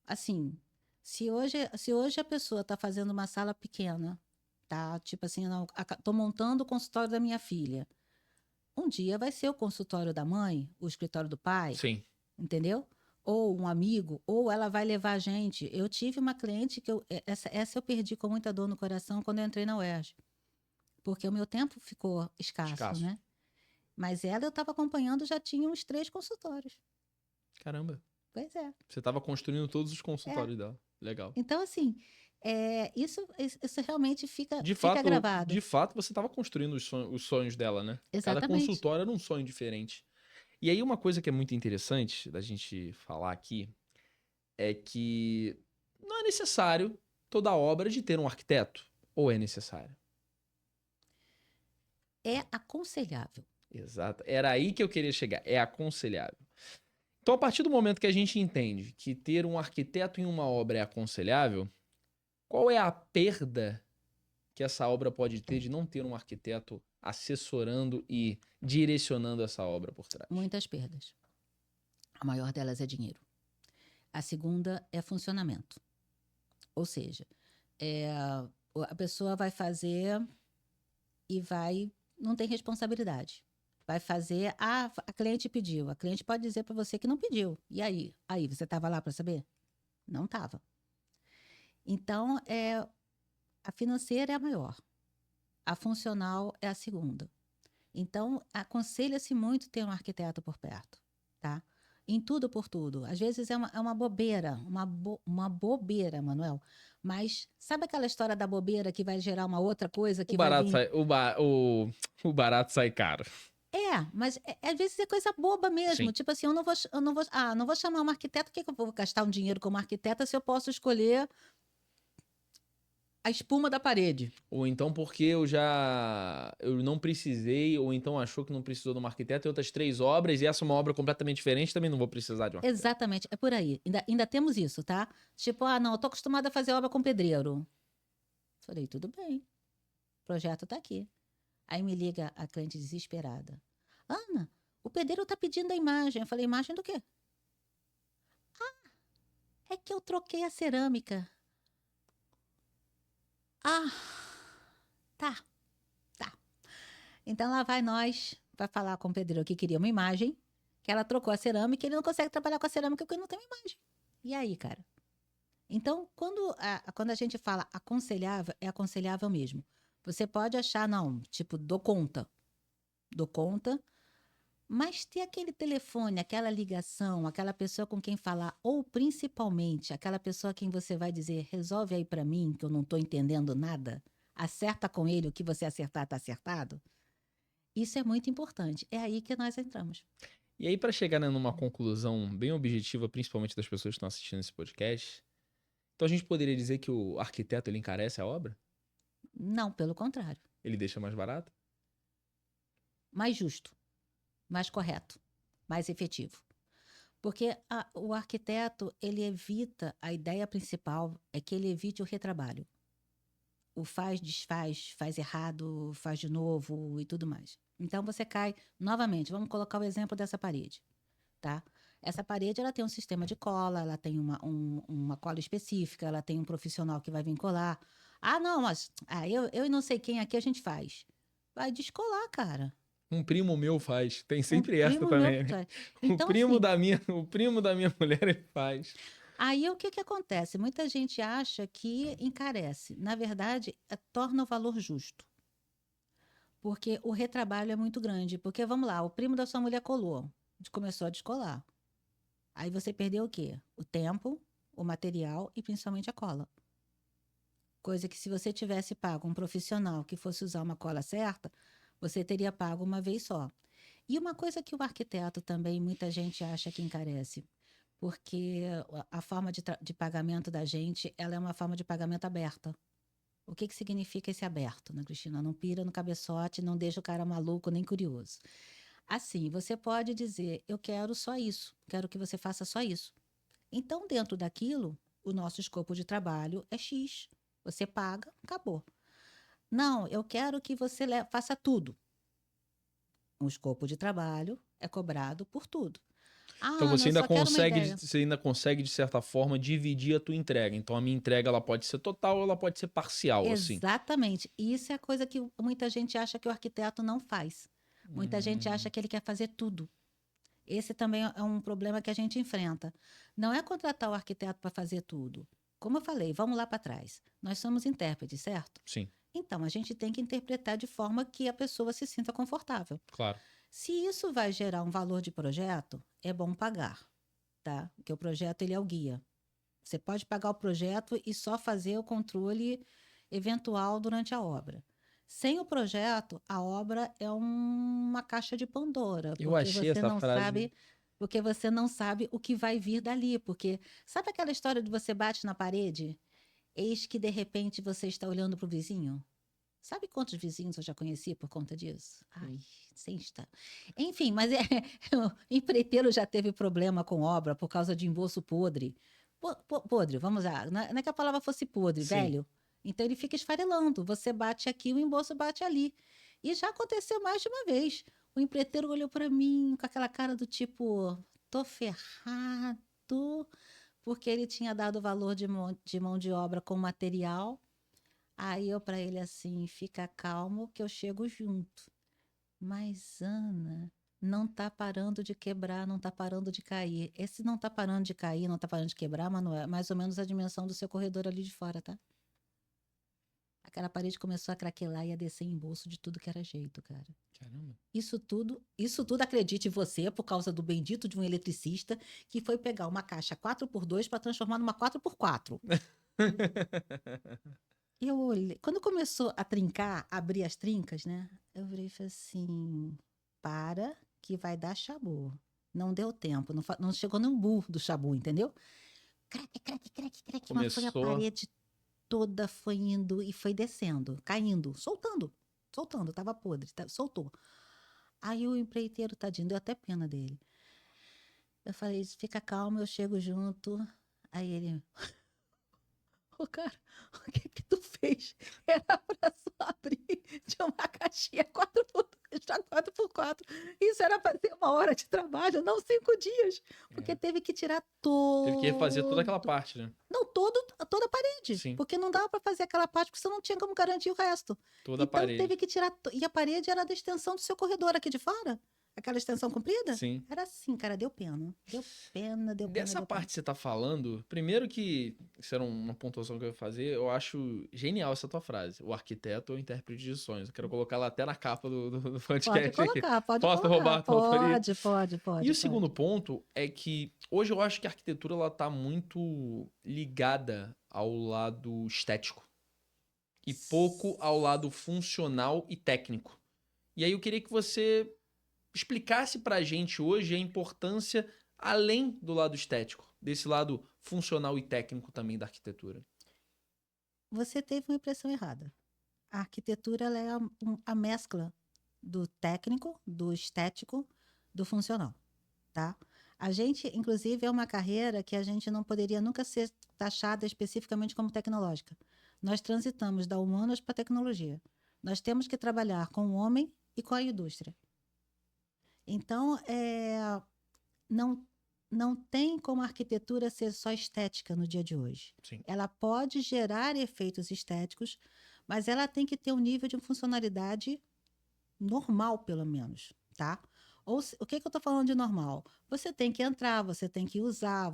assim, se hoje a pessoa está fazendo uma sala pequena, tá? Tipo assim, não, tô montando o consultório da minha filha. Um dia vai ser o consultório da mãe, o escritório do pai, Sim. entendeu? Ou um amigo, ou ela vai levar a gente. Eu tive uma cliente que essa eu perdi com muita dor no coração quando eu entrei na UERJ. Porque o meu tempo ficou escasso, né? Mas ela eu estava acompanhando, já tinha uns 3 consultórios. Caramba. Pois é. Você estava construindo todos os consultórios dela. Legal. Então, assim, isso realmente fica fato, gravado. De fato, você estava construindo os sonhos dela, né? Exatamente. Cada consultório era um sonho diferente. E aí, uma coisa que é muito interessante da gente falar aqui é que não é necessário toda obra de ter um arquiteto. Ou é necessário? É aconselhável. Exato. Era aí que eu queria chegar. É aconselhável. Então, a partir do momento que a gente entende que ter um arquiteto em uma obra é aconselhável, qual é a perda que essa obra pode ter de não ter um arquiteto assessorando e direcionando essa obra por trás? Muitas perdas. A maior delas é dinheiro. A segunda é funcionamento. Ou seja, a pessoa vai fazer e não tem responsabilidade. Vai fazer, a cliente pediu. A cliente pode dizer para você que não pediu. E aí? Aí, você estava lá para saber? Não estava. Então, a financeira é a maior. A funcional é a segunda. Então, aconselha-se muito ter um arquiteto por perto, tá? Em tudo por tudo. Às vezes é uma bobeira, uma bobeira, Manuel. Mas sabe aquela história da bobeira que vai gerar uma outra coisa O que vai barato vir? sai, o barato sai caro. Mas às vezes é coisa boba mesmo. Sim. Tipo assim, não vou chamar um arquiteto, por que eu vou gastar um dinheiro como arquiteta se eu posso escolher a espuma da parede? Ou então porque eu não precisei, ou então achou que não precisou de um arquiteto e outras 3 obras, e essa é uma obra completamente diferente, também não vou precisar de um arquiteto. Exatamente, é por aí. Ainda temos isso, tá? Tipo, não, eu tô acostumada a fazer obra com pedreiro. Falei, tudo bem, o projeto tá aqui. Aí me liga a cliente desesperada. Ana, o pedreiro tá pedindo a imagem. Eu falei, imagem do quê? É que eu troquei a cerâmica. Ah, tá. Então lá vai nós, vai falar com o pedreiro que queria uma imagem, que ela trocou a cerâmica e ele não consegue trabalhar com a cerâmica porque não tem uma imagem. E aí, cara? Então, quando a gente fala aconselhável, é aconselhável mesmo. Você pode achar, não, tipo, dou conta, mas ter aquele telefone, aquela ligação, aquela pessoa com quem falar, ou principalmente aquela pessoa a quem você vai dizer, resolve aí pra mim, que eu não tô entendendo nada, acerta com ele, o que você acertar tá acertado. Isso é muito importante. É aí que nós entramos. E aí, para chegar numa conclusão bem objetiva, principalmente das pessoas que estão assistindo esse podcast, então a gente poderia dizer que o arquiteto ele encarece a obra? Não, pelo contrário. Ele deixa mais barato? Mais justo, mais correto, mais efetivo. Porque o arquiteto, ele evita, a ideia principal é que ele evite o retrabalho. O faz, desfaz, faz errado, faz de novo e tudo mais. Então você cai novamente. Vamos colocar o exemplo dessa parede, tá? Essa parede ela tem um sistema de cola, ela tem uma cola específica, ela tem um profissional que vai vir colar. Não, mas eu e não sei quem aqui a gente faz. Vai descolar, cara. Um primo meu faz. Tem Um sempre essa primo meu também. faz. O Então, primo assim, da minha, o primo da minha mulher ele faz. aí o que que acontece? Muita gente acha que encarece. Na verdade, torna o valor justo. Porque o retrabalho é muito grande. Porque, vamos lá, o primo da sua mulher colou. Começou a descolar. Aí você perdeu o quê? O tempo, o material e principalmente a cola. Coisa que se você tivesse pago um profissional que fosse usar uma cola certa, você teria pago uma vez só. E uma coisa que o arquiteto também, muita gente acha que encarece, porque a forma de pagamento da gente, ela é uma forma de pagamento aberta. O que significa esse aberto, né, Cristina? Não pira no cabeçote, não deixa o cara maluco nem curioso. Assim, você pode dizer, eu quero só isso, quero que você faça só isso. Então, dentro daquilo, o nosso escopo de trabalho é X. Você paga, acabou. Não, eu quero que você faça tudo. O escopo de trabalho é cobrado por tudo. Então Ana, eu só quero uma ideia. você ainda consegue de certa forma dividir a tua entrega. Então a minha entrega ela pode ser total ou ela pode ser parcial, assim. Exatamente. Isso é a coisa que muita gente acha que o arquiteto não faz. Muita gente Hum, acha que ele quer fazer tudo. Esse também é um problema que a gente enfrenta. Não é contratar o arquiteto para fazer tudo. Como eu falei, vamos lá para trás. Nós somos intérpretes, certo? sim, Então, a gente tem que interpretar de forma que a pessoa se sinta confortável. claro. Se isso vai gerar um valor de projeto, é bom pagar, tá? Porque o projeto ele é o guia. Você pode pagar o projeto e só fazer o controle eventual durante a obra. Sem o projeto, a obra é uma caixa de Pandora, Eu achei essa frase. porque você não sabe o que vai vir dali, porque sabe aquela história de você bate na parede, eis que de repente você está olhando para o vizinho? Sabe quantos vizinhos eu já conheci por conta disso? Ai, sem estar. Enfim, mas o empreiteiro já teve problema com obra por causa de embolso podre. Podre, vamos lá. Não é que a palavra fosse podre, Sim. velho. Então ele fica esfarelando. Você bate aqui, o embolso bate ali. E já aconteceu mais de uma vez. O empreiteiro olhou para mim com aquela cara do tipo: tô ferrado, porque ele tinha dado valor de mão de obra com material. Aí eu para ele assim, fica calmo que eu chego junto. Mas Ana, não tá parando de quebrar, não tá parando de cair. Esse não tá parando de cair, não tá parando de quebrar, Manuel, é mais ou menos a dimensão do seu corredor ali de fora, tá? Aquela parede começou a craquelar e a descer em bolso de tudo que era jeito, cara. Caramba. Isso tudo, acredite você, por causa do bendito de um eletricista que foi pegar uma caixa 4x2 para transformar numa 4x4. Eu olhei, quando começou a trincar, abrir as trincas, né? Eu virei e falei assim: para que vai dar chabu. Não deu tempo, não chegou no burro do chabu, entendeu? Craque, craque, craque, craque, mas foi a Começou. parede toda foi indo e foi descendo, caindo, soltando, tava podre, soltou. Aí o empreiteiro, tadinho, deu até pena dele. Eu falei: fica calmo, eu chego junto. Aí ele: ô cara, o que que tu fez? Era pra só abrir de uma caixinha 4x4. Isso era pra ter 1 hora de trabalho, não 5 dias. Porque É. teve que tirar Teve que refazer toda aquela parte, né? Não, toda a parede. Sim. Porque não dava pra fazer aquela parte, porque você não tinha como garantir o resto. Toda a Então parede. teve que tirar. E a parede era da extensão do seu corredor aqui de fora. Aquela extensão comprida? Sim. Era assim, cara, deu pena. Deu pena. Dessa parte que você tá falando, primeiro que isso era uma pontuação que eu ia fazer, eu acho genial essa tua frase. O arquiteto ou intérprete de sonhos. Eu quero colocar ela até na capa do podcast Pode aqui. colocar, pode Posso colocar. roubar a tua autoria? Pode. E o segundo ponto é que hoje eu acho que a arquitetura ela tá muito ligada ao lado estético e pouco ao lado funcional e técnico. E aí eu queria que você explicasse pra gente hoje a importância além do lado estético, desse lado funcional e técnico também da arquitetura. Você teve uma impressão errada. A arquitetura ela é a mescla do técnico, do estético, do funcional, tá? A gente, inclusive, é uma carreira que a gente não poderia nunca ser taxada especificamente como tecnológica. Nós transitamos da humanas para a tecnologia. Nós temos que trabalhar com o homem e com a indústria. Então, não tem como a arquitetura ser só estética no dia de hoje. Sim. Ela pode gerar efeitos estéticos, mas ela tem que ter um nível de funcionalidade normal, pelo menos, tá? O que eu estou falando de normal? Você tem que entrar, você tem que usar,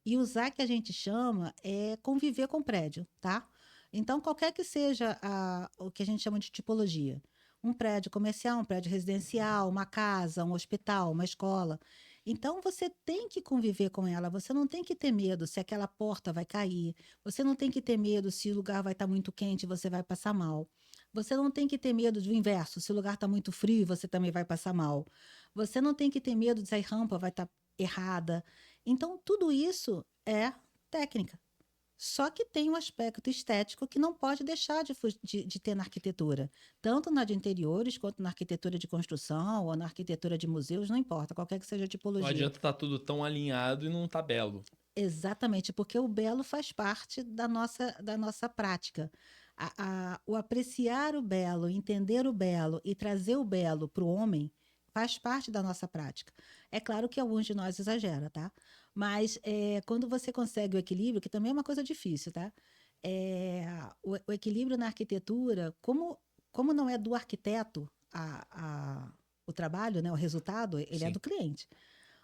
E usar que a gente chama é conviver com o prédio, tá? Então, qualquer que seja o que a gente chama de tipologia, um prédio comercial, um prédio residencial, uma casa, um hospital, uma escola. Então, você tem que conviver com ela, você não tem que ter medo se aquela porta vai cair, você não tem que ter medo se o lugar vai estar muito quente e você vai passar mal. Você não tem que ter medo do inverso, se o lugar está muito frio, você também vai passar mal. Você não tem que ter medo de se a rampa vai estar errada. Então, tudo isso é técnica. Só que tem um aspecto estético que não pode deixar de ter na arquitetura. Tanto na de interiores, quanto na arquitetura de construção, ou na arquitetura de museus, não importa, qualquer que seja a tipologia. Não adianta estar tudo tão alinhado e não tá belo. Exatamente, porque o belo faz parte da nossa prática. O apreciar o belo, entender o belo e trazer o belo para o homem faz parte da nossa prática. É claro que alguns de nós exageram, tá? Mas quando você consegue o equilíbrio, que também é uma coisa difícil, tá? O equilíbrio na arquitetura, como não é do arquiteto o trabalho, né, o resultado, ele é Sim. do cliente.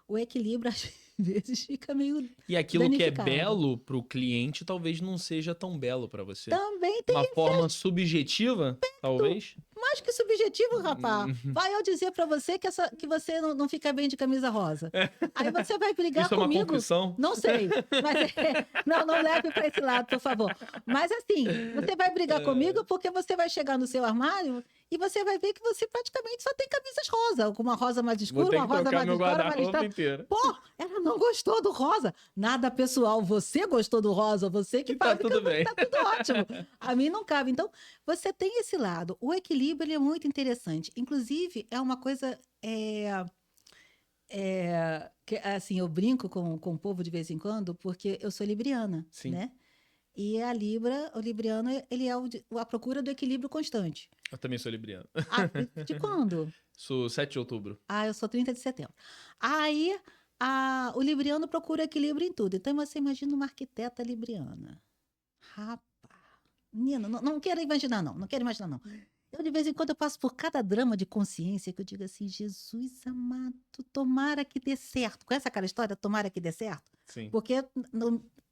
O equilíbrio, às vezes, fica meio E aquilo que é danificado. belo pro cliente talvez não seja tão belo pra você. Também tem Uma forma subjetiva, talvez. mais que subjetivo, rapaz. Vai eu dizer pra você que você não fica bem de camisa rosa. Aí você vai brigar Isso é uma comigo. confissão? Não sei. Mas não leve pra esse lado, por favor. Mas assim, você vai brigar comigo porque você vai chegar no seu armário e você vai ver que você praticamente só tem camisas rosa. Com uma rosa mais Vou escura, ter uma que rosa trocar mais meu escura, mais guarda-roupa listrada. inteiro. Pô, ela não gostou do rosa. Nada pessoal, você gostou do rosa, você que E tá faz, tudo bem. tá tudo ótimo. A mim não cabe. Então, você tem esse lado. O equilíbrio ele é muito interessante. Inclusive, é uma coisa que, assim, eu brinco com o povo de vez em quando, porque eu sou libriana, Sim. né? E o libriano, ele é a procura do equilíbrio constante. Eu também sou libriano. De quando? Sou 7 de outubro. Eu sou 30 de setembro. Aí, O libriano procura equilíbrio em tudo. Então, você imagina uma arquiteta libriana. Rapaz, menina, não quero imaginar, não. Não quero imaginar, não. Eu, de vez em quando, eu passo por cada drama de consciência que eu digo assim, Jesus amado, tomara que dê certo. Com essa cara história, tomara que dê certo. Sim, Porque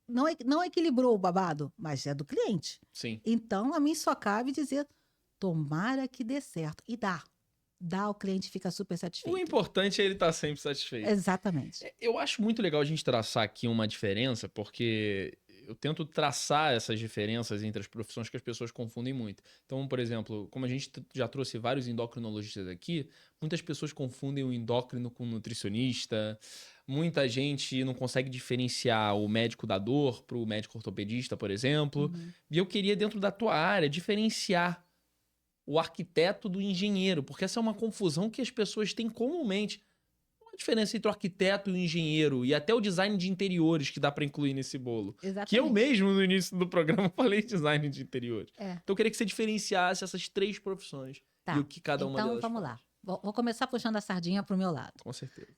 não equilibrou o babado, mas é do cliente. sim. Então, a mim só cabe dizer, tomara que dê certo. E dá. Dá, o cliente fica super O satisfeito. importante é ele estar sempre satisfeito. Exatamente. Eu acho muito legal a gente traçar aqui uma diferença, porque eu tento traçar essas diferenças entre as profissões que as pessoas confundem muito. Então, por exemplo, como a gente já trouxe vários endocrinologistas aqui, muitas pessoas confundem o endócrino com o nutricionista, muita gente não consegue diferenciar o médico da dor para o médico ortopedista, por exemplo. Uhum. E eu queria, dentro da tua área, diferenciar o arquiteto do engenheiro, porque essa é uma confusão que as pessoas têm comumente. Qual a diferença entre o arquiteto e o engenheiro e até o design de interiores que dá para incluir nesse bolo? Que eu Exatamente. mesmo, no início do programa, falei design de interiores. É. Então eu queria que você diferenciasse essas três profissões e Tá. o que cada uma Então, delas vamos faz. lá. Vou começar puxando a sardinha para o meu lado. Com certeza.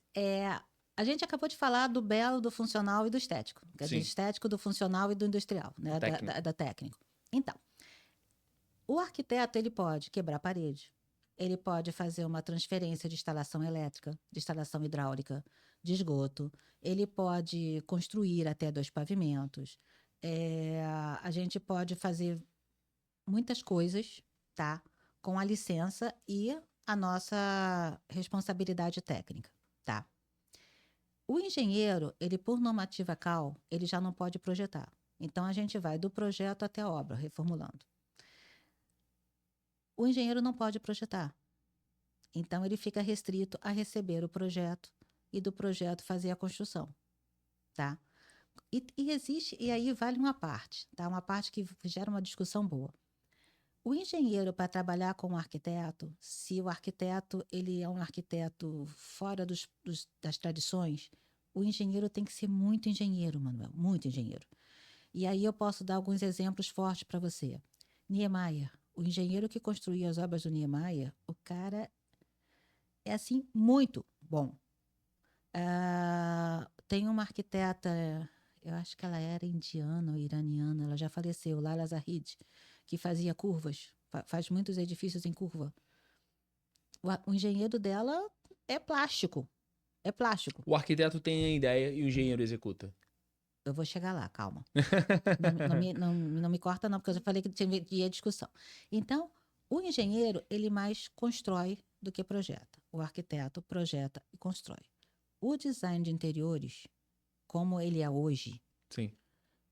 A gente acabou de falar do belo, do funcional e do estético. Quer dizer, Sim. estético, do funcional e do industrial, né? Técnico. Da técnico. Então, o arquiteto, ele pode quebrar a parede, ele pode fazer uma transferência de instalação elétrica, de instalação hidráulica, de esgoto, ele pode construir até 2 pavimentos, a gente pode fazer muitas coisas, tá? Com a licença e a nossa responsabilidade técnica, tá? O engenheiro, ele por normativa CAL, ele já não pode projetar. Então, a gente vai do projeto até a obra, reformulando. O engenheiro não pode projetar. Então, ele fica restrito a receber o projeto e do projeto fazer a construção, tá? E existe, e aí vale uma parte, tá? Uma parte que gera uma discussão boa. O engenheiro, para trabalhar com o arquiteto, se o arquiteto ele é um arquiteto fora das tradições, o engenheiro tem que ser muito engenheiro, Manuel, muito engenheiro. E aí eu posso dar alguns exemplos fortes para você. Niemeyer, o engenheiro que construía as obras do Niemeyer, o cara é assim muito bom. Tem uma arquiteta, eu acho que ela era indiana ou iraniana, ela já faleceu, Lala Zahid, que fazia curvas, faz muitos edifícios em curva. O engenheiro dela é plástico. É plástico. O arquiteto tem a ideia e o engenheiro executa. Eu vou chegar lá, calma. Não me corta, não, porque eu já falei que tinha discussão. Então, o engenheiro, ele mais constrói do que projeta. O arquiteto projeta e constrói. O design de interiores, como ele é hoje, Sim.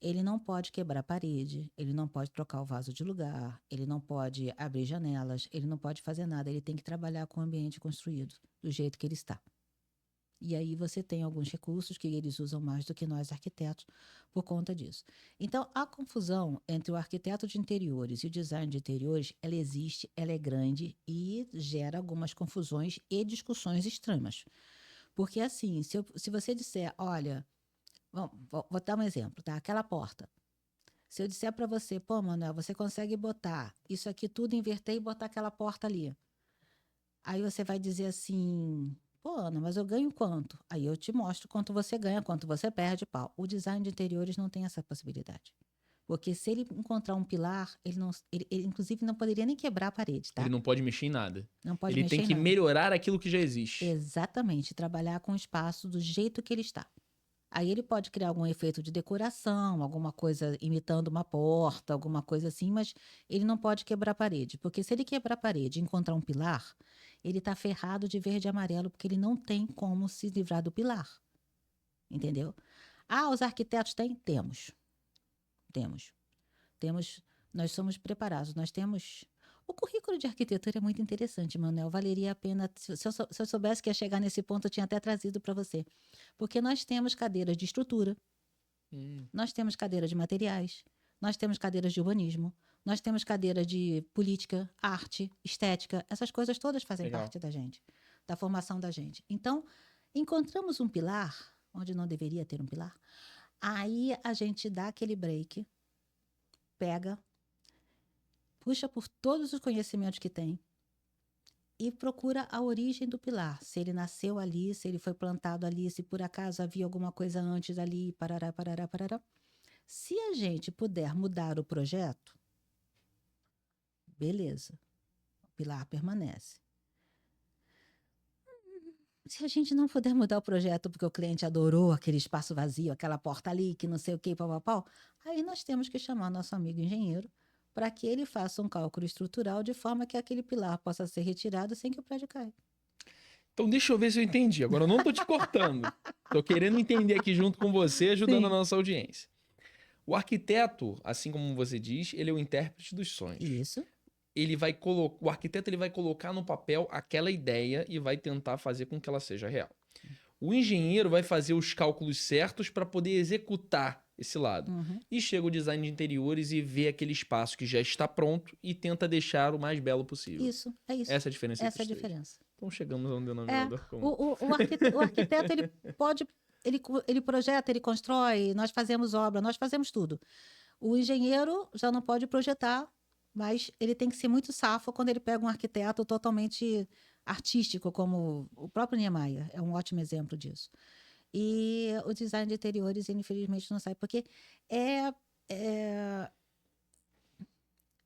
ele não pode quebrar parede, ele não pode trocar o vaso de lugar, ele não pode abrir janelas, ele não pode fazer nada. Ele tem que trabalhar com o ambiente construído, do jeito que ele está. E aí você tem alguns recursos que eles usam mais do que nós arquitetos por conta disso. Então, a confusão entre o arquiteto de interiores e o design de interiores, ela existe, ela é grande e gera algumas confusões e discussões extremas. Porque assim, se você disser, olha, vou dar um exemplo, tá? Aquela porta. Se eu disser para você, pô, Manuel, você consegue botar isso aqui tudo, inverter e botar aquela porta ali. Aí você vai dizer assim, pô, Ana, mas eu ganho quanto? Aí eu te mostro quanto você ganha, quanto você perde, pau. O design de interiores não tem essa possibilidade. Porque se ele encontrar um pilar, ele inclusive não poderia nem quebrar a parede, tá? Ele não pode mexer em nada. Não pode Ele mexer tem em que nada. melhorar aquilo que já existe. Exatamente, trabalhar com o espaço do jeito que ele está. Aí ele pode criar algum efeito de decoração, alguma coisa imitando uma porta, alguma coisa assim, mas ele não pode quebrar a parede. Porque se ele quebrar a parede e encontrar um pilar, ele está ferrado de verde e amarelo, porque ele não tem como se livrar do pilar. Entendeu? Os arquitetos têm? Temos. Temos. Nós somos preparados. Nós temos. O currículo de arquitetura é muito interessante, Manuel. Valeria a pena. Se eu soubesse que ia chegar nesse ponto, eu tinha até trazido para você. Porque nós temos cadeiras de estrutura, nós temos cadeiras de materiais, nós temos cadeiras de urbanismo, nós temos cadeiras de política, arte, estética. Essas coisas todas fazem Legal. parte da gente, da formação da gente. Então, encontramos um pilar, onde não deveria ter um pilar, aí a gente dá aquele break, pega, puxa por todos os conhecimentos que tem e procura a origem do pilar. Se ele nasceu ali, se ele foi plantado ali, se por acaso havia alguma coisa antes ali, parará, parará, parará. Se a gente puder mudar o projeto, beleza, o pilar permanece. Se a gente não puder mudar o projeto porque o cliente adorou aquele espaço vazio, aquela porta ali, que não sei o que, pau, aí nós temos que chamar nosso amigo engenheiro para que ele faça um cálculo estrutural de forma que aquele pilar possa ser retirado sem que o prédio caia. Então deixa eu ver se eu entendi. Agora eu não tô te cortando. Tô querendo entender aqui junto com você, ajudando a Sim. nossa audiência. O arquiteto, assim como você diz, ele é o intérprete dos sonhos. Isso, O arquiteto ele vai colocar no papel aquela ideia e vai tentar fazer com que ela seja real. O engenheiro vai fazer os cálculos certos para poder executar esse lado. E chega o design de interiores e vê aquele espaço que já está pronto e tenta deixar o mais belo possível. isso, é isso. Essa é a diferença Essa é a entre os três. diferença. Então chegamos a um É, denominador comum. o arquiteto, ele pode, ele projeta, ele constrói, nós fazemos obra, nós fazemos tudo. O engenheiro já não pode projetar, mas ele tem que ser muito safo quando ele pega um arquiteto totalmente artístico, como o próprio Niemeyer, é um ótimo exemplo disso. E o design de interiores, infelizmente, não sai, porque é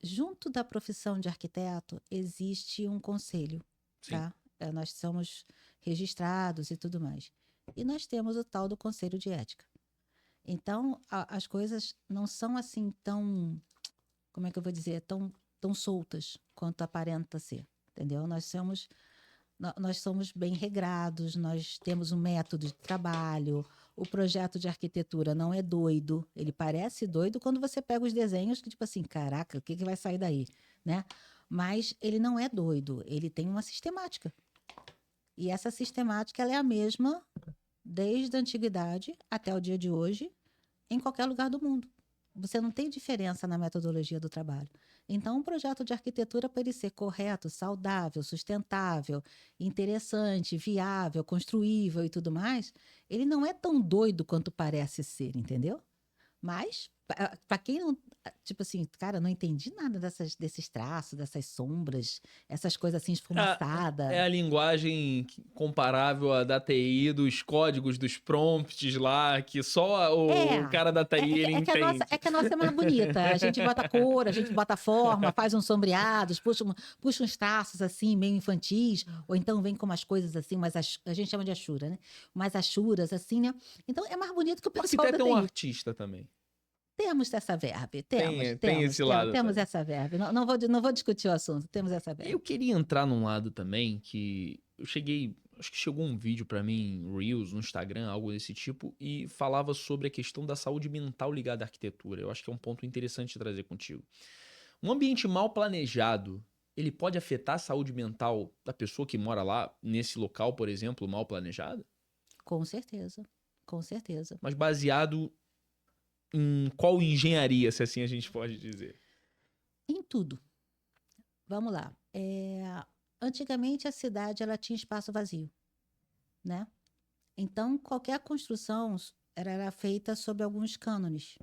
junto da profissão de arquiteto existe um conselho, Sim. tá? Nós somos registrados e tudo mais. E nós temos o tal do conselho de ética. Então, as coisas não são assim tão, como é que eu vou dizer, tão soltas quanto aparenta ser, entendeu? Nós somos bem regrados, nós temos um método de trabalho, o projeto de arquitetura não é doido, ele parece doido quando você pega os desenhos que tipo assim, caraca, o que vai sair daí, né? Mas ele não é doido, ele tem uma sistemática. E essa sistemática ela é a mesma desde a antiguidade até o dia de hoje, em qualquer lugar do mundo. Você não tem diferença na metodologia do trabalho. Então, um projeto de arquitetura, para ele ser correto, saudável, sustentável, interessante, viável, construível e tudo mais, ele não é tão doido quanto parece ser, entendeu? Mas, para quem não. Tipo assim, cara, não entendi nada desses traços, dessas sombras, essas coisas assim esfumaçadas. É a linguagem comparável à da TI, dos códigos, dos prompts lá, que só o cara da TI ele entende. É que a nossa é mais bonita. A gente bota cor, a gente bota forma, faz uns sombreados, puxa uns traços assim, meio infantis, ou então vem com umas coisas assim, a gente chama de achura, né? Umas achuras assim, né? Então é mais bonito que o O pessoal arquiteto da é um TI. artista também. Temos essa verve, Tem esse lado temos também. essa verve. Não vou discutir o assunto, temos essa verve. Eu queria entrar num lado também que acho que chegou um vídeo pra mim, Reels, no Instagram, algo desse tipo, e falava sobre a questão da saúde mental ligada à arquitetura. Eu acho que é um ponto interessante de trazer contigo. Um ambiente mal planejado, ele pode afetar a saúde mental da pessoa que mora lá, nesse local, por exemplo, mal planejado? Com certeza, com certeza. Mas baseado em qual engenharia, se assim a gente pode dizer? Em tudo. Vamos lá. Antigamente a cidade ela tinha espaço vazio, né? Então qualquer construção era feita sob alguns cânones: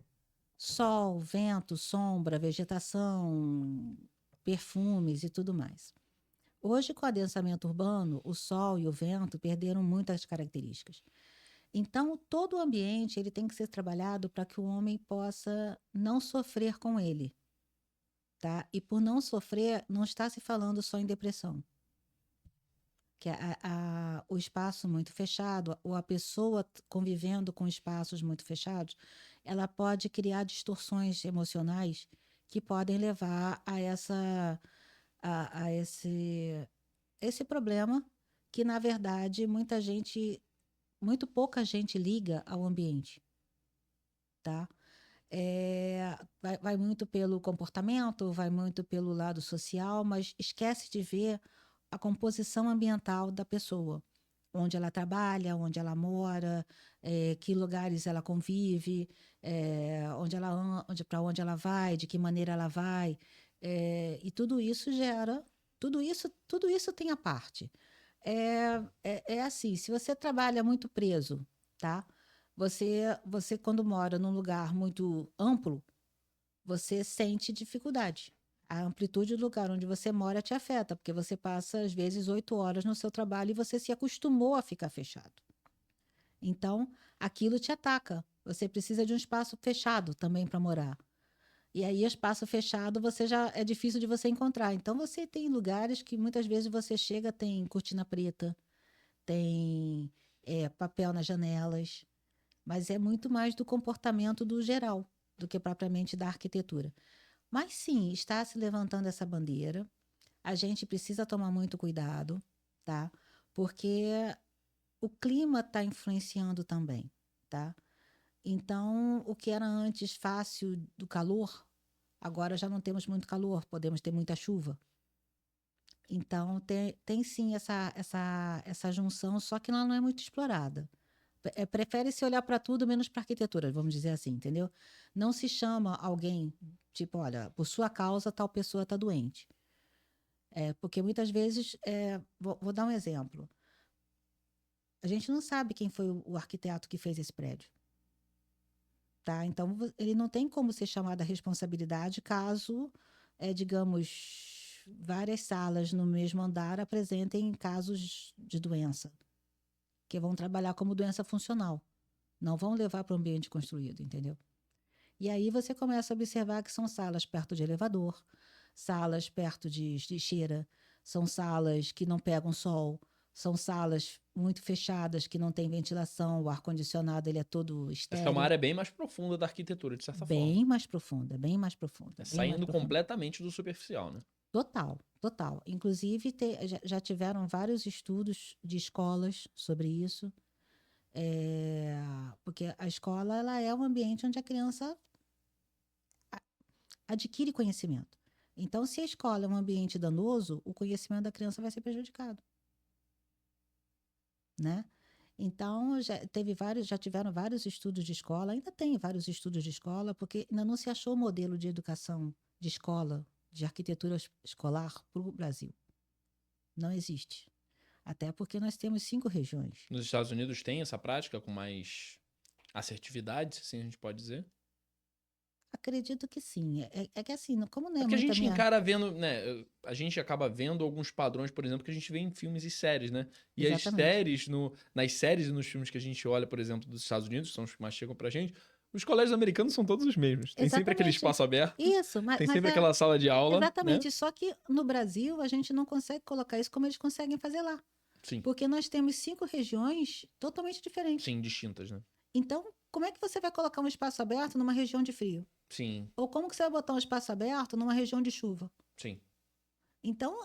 sol, vento, sombra, vegetação, perfumes e tudo mais. Hoje, com o adensamento urbano, o sol e o vento perderam muitas características. Então, todo o ambiente ele tem que ser trabalhado para que o homem possa não sofrer com ele, tá? E por não sofrer, não está se falando só em depressão, que o espaço muito fechado, ou a pessoa convivendo com espaços muito fechados, ela pode criar distorções emocionais que podem levar a esse problema que, na verdade, muito pouca gente liga ao ambiente, tá? Vai muito pelo comportamento, vai muito pelo lado social, mas esquece de ver a composição ambiental da pessoa, onde ela trabalha, onde ela mora, que lugares ela convive, para onde ela vai, de que maneira ela vai, e tudo isso tudo isso tem a parte. É assim, se você trabalha muito preso, tá? Você quando mora num lugar muito amplo, você sente dificuldade. A amplitude do lugar onde você mora te afeta, porque você passa, às vezes, 8 horas no seu trabalho e você se acostumou a ficar fechado. Então, aquilo te ataca. Você precisa de um espaço fechado também para morar. E aí, espaço fechado, você já é difícil de você encontrar. Então, você tem lugares que muitas vezes você chega, tem cortina preta, tem papel nas janelas, mas é muito mais do comportamento do geral do que propriamente da arquitetura. Mas sim, está se levantando essa bandeira. A gente precisa tomar muito cuidado, tá? Porque o clima está influenciando também, tá? Então, o que era antes fácil do calor, agora já não temos muito calor, podemos ter muita chuva. Então, tem sim essa junção, só que ela não é muito explorada. Prefere-se olhar para tudo menos para arquitetura, vamos dizer assim, entendeu? Não se chama alguém, tipo, olha, por sua causa tal pessoa está doente. Porque muitas vezes, vou dar um exemplo. A gente não sabe quem foi o arquiteto que fez esse prédio. Tá? Então, ele não tem como ser chamado à responsabilidade caso, digamos, várias salas no mesmo andar apresentem casos de doença, que vão trabalhar como doença funcional. Não vão levar para o ambiente construído, entendeu? E aí você começa a observar que são salas perto de elevador, salas perto de lixeira, são salas que não pegam sol, são salas muito fechadas que não tem ventilação, o ar-condicionado ele é todo Essa é uma estéril. área bem mais profunda da arquitetura, de certa forma. Bem mais profunda, bem mais profunda. É bem mais saindo profunda. completamente do superficial, né? Total, total. Inclusive, já tiveram vários estudos de escolas sobre isso, porque a escola ela é um ambiente onde a criança adquire conhecimento. Então, se a escola é um ambiente danoso, o conhecimento da criança vai ser prejudicado, né? Então, já tiveram vários estudos de escola, ainda tem vários estudos de escola, porque ainda não se achou o modelo de educação de escola, de arquitetura escolar para o Brasil. Não existe. Até porque nós temos 5 regiões. Nos Estados Unidos tem essa prática com mais assertividade, se assim a gente pode dizer? Acredito que sim. É que assim, como não É é porque a muito a gente minha... encara vendo, né? A gente acaba vendo alguns padrões, por exemplo, que a gente vê em filmes e séries, né? E as Exatamente. séries, nas séries e nos filmes que a gente olha, por exemplo, dos Estados Unidos, que são os que mais chegam pra gente, os colégios americanos são todos os mesmos. Tem sempre aquele Exatamente. espaço aberto, Isso, tem mas sempre aquela sala de aula, né? exatamente. Só que no Brasil a gente não consegue colocar isso como eles conseguem fazer lá. Sim, Porque nós temos 5 regiões totalmente diferentes. sim, distintas, né? Então, como é que você vai colocar um espaço aberto numa região de frio? Sim, Ou como que você vai botar um espaço aberto numa região de chuva? sim, Então,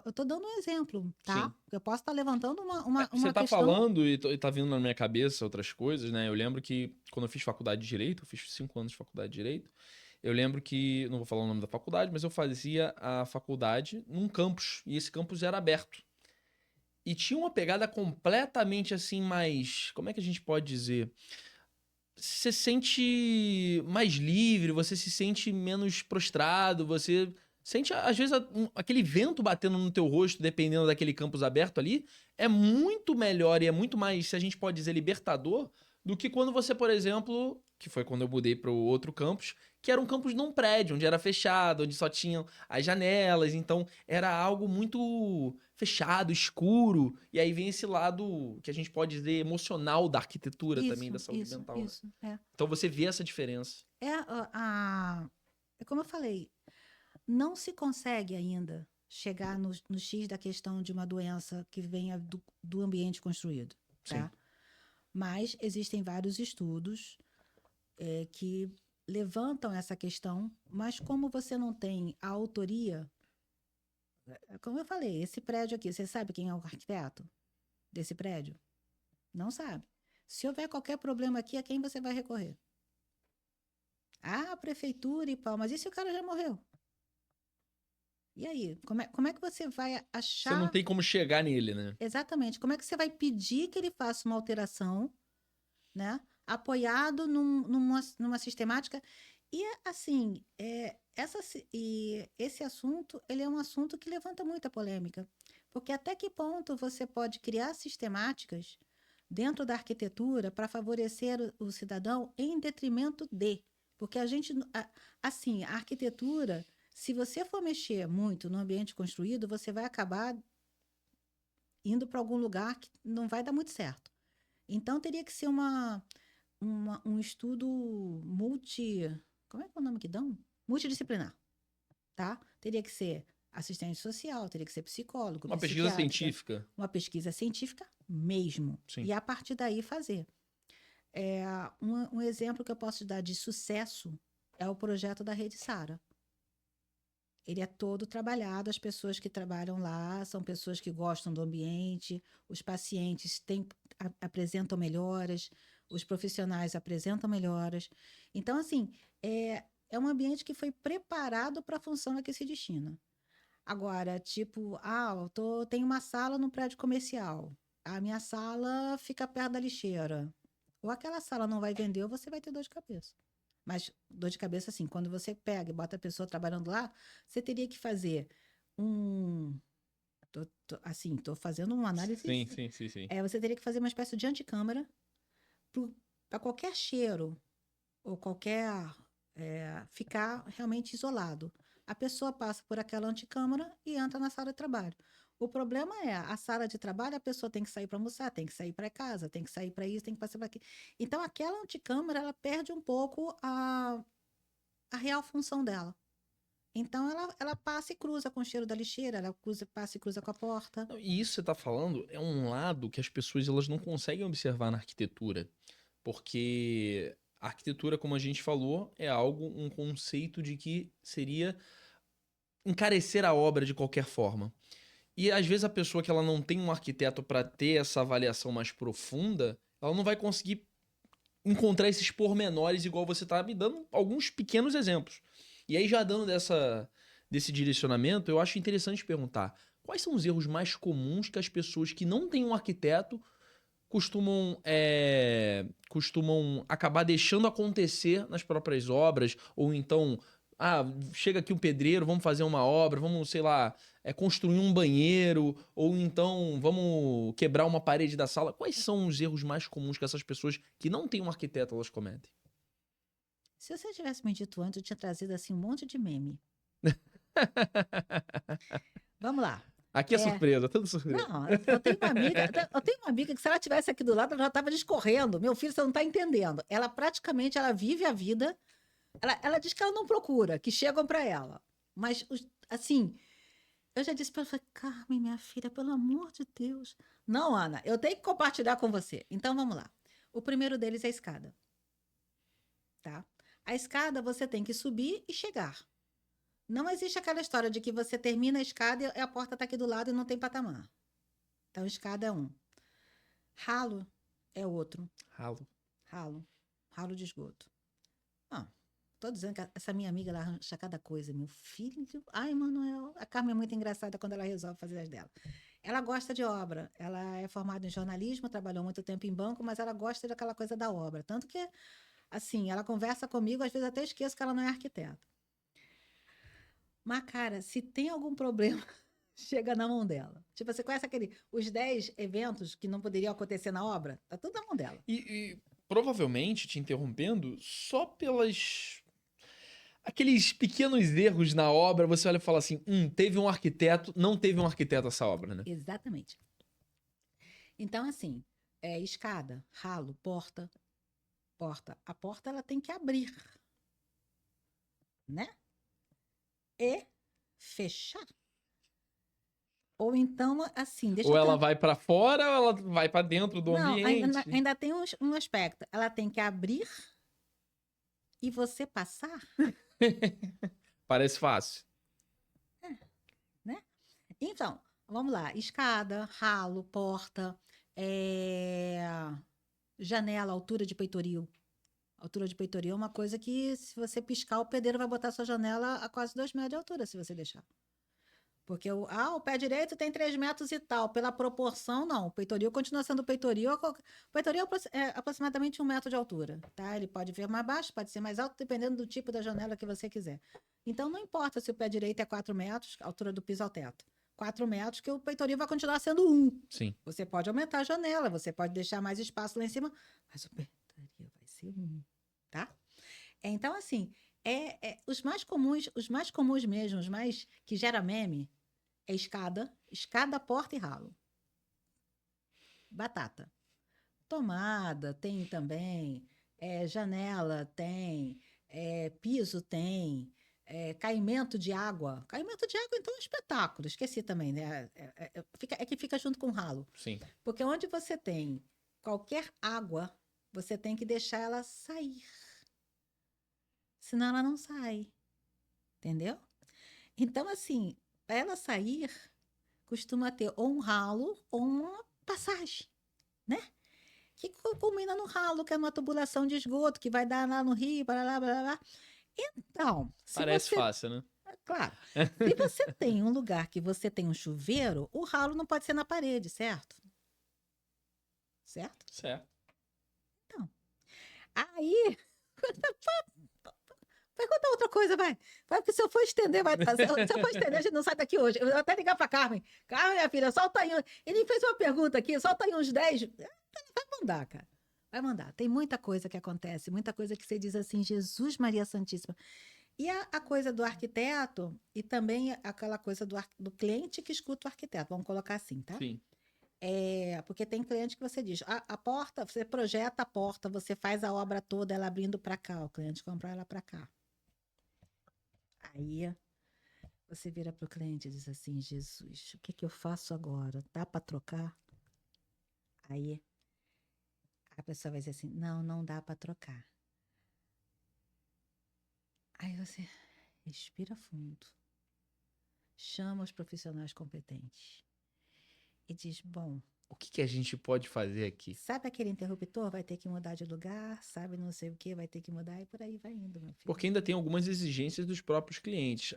eu estou dando um exemplo, tá? sim. Eu posso estar levantando uma, É, uma, você uma tá questão. falando e tá vindo na minha cabeça outras coisas, né? Eu lembro que quando eu fiz faculdade de Direito, eu fiz 5 anos de faculdade de Direito, eu lembro que, não vou falar o nome da faculdade, mas eu fazia a faculdade num campus, e esse campus era aberto. E tinha uma pegada completamente assim, mais. Como é que a gente pode dizer? Você se sente mais livre, você se sente menos prostrado, você sente, às vezes, aquele vento batendo no teu rosto, dependendo daquele campus aberto ali, é muito melhor e é muito mais, se a gente pode dizer, libertador, do que quando você, por exemplo, que foi quando eu mudei para o outro campus, que era um campus num prédio, onde era fechado, onde só tinham as janelas, então era algo muito fechado, escuro, e aí vem esse lado que a gente pode dizer emocional da arquitetura também, da Isso, saúde mental, né? isso. Então você vê essa diferença. É como eu falei, não se consegue ainda chegar no X da questão de uma doença que venha do ambiente construído, Sim. tá? Mas existem vários estudos que levantam essa questão, mas como você não tem a autoria, como eu falei, esse prédio aqui, você sabe quem é o arquiteto desse prédio? Não sabe. Se houver qualquer problema aqui, a quem você vai recorrer? Ah, a prefeitura e pau, mas e se o cara já morreu? E aí, como é que você vai Você não achar tem como chegar nele, né? exatamente? Como é que você vai pedir que ele faça uma alteração, né? Apoiado numa sistemática? E assim, e esse assunto, ele é um assunto que levanta muita polêmica, porque até que ponto você pode criar sistemáticas dentro da arquitetura para favorecer o cidadão em detrimento de, porque assim, a arquitetura Se você for mexer muito no ambiente construído, você vai acabar indo para algum lugar que não vai dar muito certo. Então, teria que ser um estudo como é que é o nome que dão? Multidisciplinar, tá? Teria que ser assistente social, teria que ser psicólogo, Uma pesquisa psiquiatra, científica. uma pesquisa científica mesmo. Sim. E a partir daí fazer. Um exemplo que eu posso te dar de sucesso é o projeto da Rede Sara. Ele é todo trabalhado, as pessoas que trabalham lá são pessoas que gostam do ambiente, os pacientes apresentam melhoras, os profissionais apresentam melhoras. Então, assim, é um ambiente que foi preparado para a função a que se destina. Agora, tipo, tenho uma sala no prédio comercial, a minha sala fica perto da lixeira. Ou aquela sala não vai vender, ou você vai ter dor de cabeça. Mas dor de cabeça, assim, quando você pega e bota a pessoa trabalhando lá, você teria que fazer assim, tô fazendo uma análise. Sim. Você teria que fazer uma espécie de anticâmara para qualquer cheiro ou qualquer ficar realmente isolado. A pessoa passa por aquela anticâmara e entra na sala de trabalho. O problema é, a sala de trabalho, a pessoa tem que sair para almoçar, tem que sair para casa, tem que sair para isso, tem que passar para aquilo. Então, aquela anticâmara, ela perde um pouco a real função dela. Então, ela passa e cruza com o cheiro da lixeira, ela passa e cruza com a porta. E isso que você está falando é um lado que as pessoas elas não conseguem observar na arquitetura. Porque a arquitetura, como a gente falou, é um conceito de que seria encarecer a obra de qualquer forma. E às vezes a pessoa que ela não tem um arquiteto para ter essa avaliação mais profunda, ela não vai conseguir encontrar esses pormenores igual você tá me dando alguns pequenos exemplos. E aí já dando desse direcionamento, eu acho interessante perguntar, quais são os erros mais comuns que as pessoas que não têm um arquiteto costumam acabar deixando acontecer nas próprias obras, ou então, chega aqui um pedreiro, vamos fazer uma obra, vamos, sei lá, construir um banheiro, ou então vamos quebrar uma parede da sala. Quais são os erros mais comuns que essas pessoas que não têm um arquiteto elas cometem? Se você tivesse me dito antes, eu tinha trazido assim um monte de meme. Vamos lá. Aqui é surpresa, tudo surpresa. Não, eu tenho uma amiga que se ela estivesse aqui do lado, ela já estava discorrendo. Meu filho, você não está entendendo. Ela praticamente, ela vive a vida. Ela diz que ela não procura, que chegam para ela. Mas, assim, eu já disse para ela, Carmen, minha filha, pelo amor de Deus. Não, Ana, eu tenho que compartilhar com você. Então, vamos lá. O primeiro deles é a escada. Tá? A escada você tem que subir e chegar. Não existe aquela história de que você termina a escada e a porta está aqui do lado e não tem patamar. Então, escada é um. Ralo é outro. Ralo de esgoto. Tô dizendo que essa minha amiga, ela acha cada coisa. Meu filho... Ai, Manuel, a Carmen é muito engraçada quando ela resolve fazer as dela. Ela gosta de obra. Ela é formada em jornalismo, trabalhou muito tempo em banco, mas ela gosta daquela coisa da obra. Tanto que, assim, ela conversa comigo, às vezes até esqueço que ela não é arquiteta. Mas, cara, se tem algum problema, chega na mão dela. Tipo, você conhece os 10 eventos que não poderiam acontecer na obra? Tá tudo na mão dela. E provavelmente, te interrompendo, só aqueles pequenos erros na obra, você olha e fala assim, teve um arquiteto, não teve um arquiteto essa obra, né? Exatamente. Então, assim, escada, ralo, porta. A porta, ela tem que abrir, né? E fechar. Ou então, assim, ou ela vai para fora ou ela vai para dentro do ambiente. Ainda tem um aspecto. Ela tem que abrir e você passar. Parece fácil. Né? Então, vamos lá. Escada, ralo, porta, janela, altura de peitoril. Altura de peitoril é uma coisa que, se você piscar, o pedreiro vai botar sua janela a quase 2 metros de altura, se você deixar. Porque o pé direito tem 3 metros e tal. Pela proporção, não. O peitoril continua sendo peitoril. O peitoril é aproximadamente 1 metro de altura. Tá? Ele pode vir mais baixo, pode ser mais alto, dependendo do tipo da janela que você quiser. Então, não importa se o pé direito é 4 metros, a altura do piso ao teto. 4 metros, que o peitoril vai continuar sendo 1. Sim. Você pode aumentar a janela, você pode deixar mais espaço lá em cima, mas o peitoril vai ser 1. Tá? Então, assim, Os mais comuns mesmo, os mais que gera meme, é escada, porta e ralo. Batata. Tomada tem também, janela tem, piso tem, caimento de água. Caimento de água, então, é um espetáculo. Esqueci também, né? É que fica junto com o ralo. Sim. Porque onde você tem qualquer água, você tem que deixar ela sair. Senão ela não sai. Entendeu? Então, assim, para ela sair, costuma ter ou um ralo ou uma passagem, né? Que culmina no ralo, que é uma tubulação de esgoto, que vai dar lá no rio, blá, blá, blá, blá. Então, se Parece você... fácil, né? Claro, se você tem um lugar que você tem um chuveiro, o ralo não pode ser na parede, certo? Certo? Certo. Então, aí... Pergunta outra coisa, vai. Vai, porque se eu for estender, vai. Se eu for estender, a gente não sai daqui hoje. Eu vou até ligar para Carmen. Carmen, minha filha, solta aí. Ele fez uma pergunta aqui, solta aí uns 10. Vai mandar, cara. Vai mandar. Tem muita coisa que acontece, muita coisa que você diz assim, Jesus Maria Santíssima. E a coisa do arquiteto, e também aquela coisa do cliente que escuta o arquiteto. Vamos colocar assim, tá? Sim. Porque tem cliente que você diz, a porta, você projeta a porta, você faz a obra toda, ela abrindo para cá. O cliente compra ela para cá. Aí você vira para o cliente e diz assim, Jesus, o que que eu faço agora? Dá para trocar? Aí a pessoa vai dizer assim, não, não dá para trocar. Aí você respira fundo, chama os profissionais competentes e diz, bom, O que a gente pode fazer aqui? sabe aquele interruptor? Vai ter que mudar de lugar, sabe não sei o que, vai ter que mudar e por aí vai indo, meu filho. Porque ainda tem algumas exigências dos próprios clientes.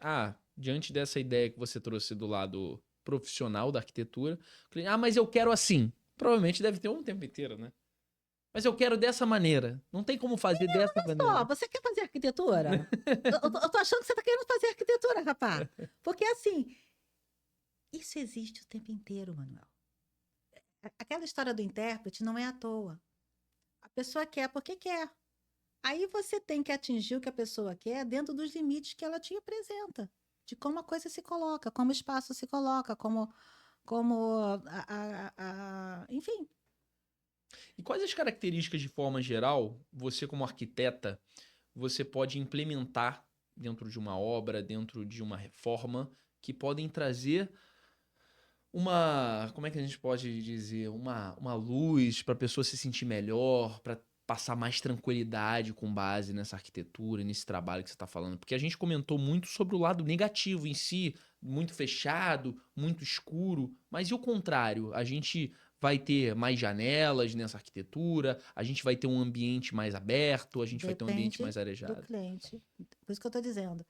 Diante dessa ideia que você trouxe do lado profissional da arquitetura, o cliente, mas eu quero assim. Provavelmente deve ter um tempo inteiro, né? Mas eu quero dessa maneira. Não tem como fazer dessa Ó, maneira. você quer fazer arquitetura? Eu tô achando que você tá querendo fazer arquitetura, rapaz. Porque assim, isso existe o tempo inteiro, Manuel. Aquela história do intérprete não é à toa. A pessoa quer porque quer. Aí você tem que atingir o que a pessoa quer dentro dos limites que ela te apresenta, de como a coisa se coloca, como o espaço se coloca, enfim. E quais as características de forma geral, você como arquiteta, você pode implementar dentro de uma obra, dentro de uma reforma, que podem trazer como é que a gente pode dizer, uma luz para a pessoa se sentir melhor, para passar mais tranquilidade com base nessa arquitetura, nesse trabalho que você está falando? Porque a gente comentou muito sobre o lado negativo em si, muito fechado, muito escuro, mas e o contrário? A gente vai ter mais janelas nessa arquitetura, a gente vai ter um ambiente mais aberto, a gente vai ter um ambiente mais Depende do arejado. cliente. Por isso que eu estou dizendo.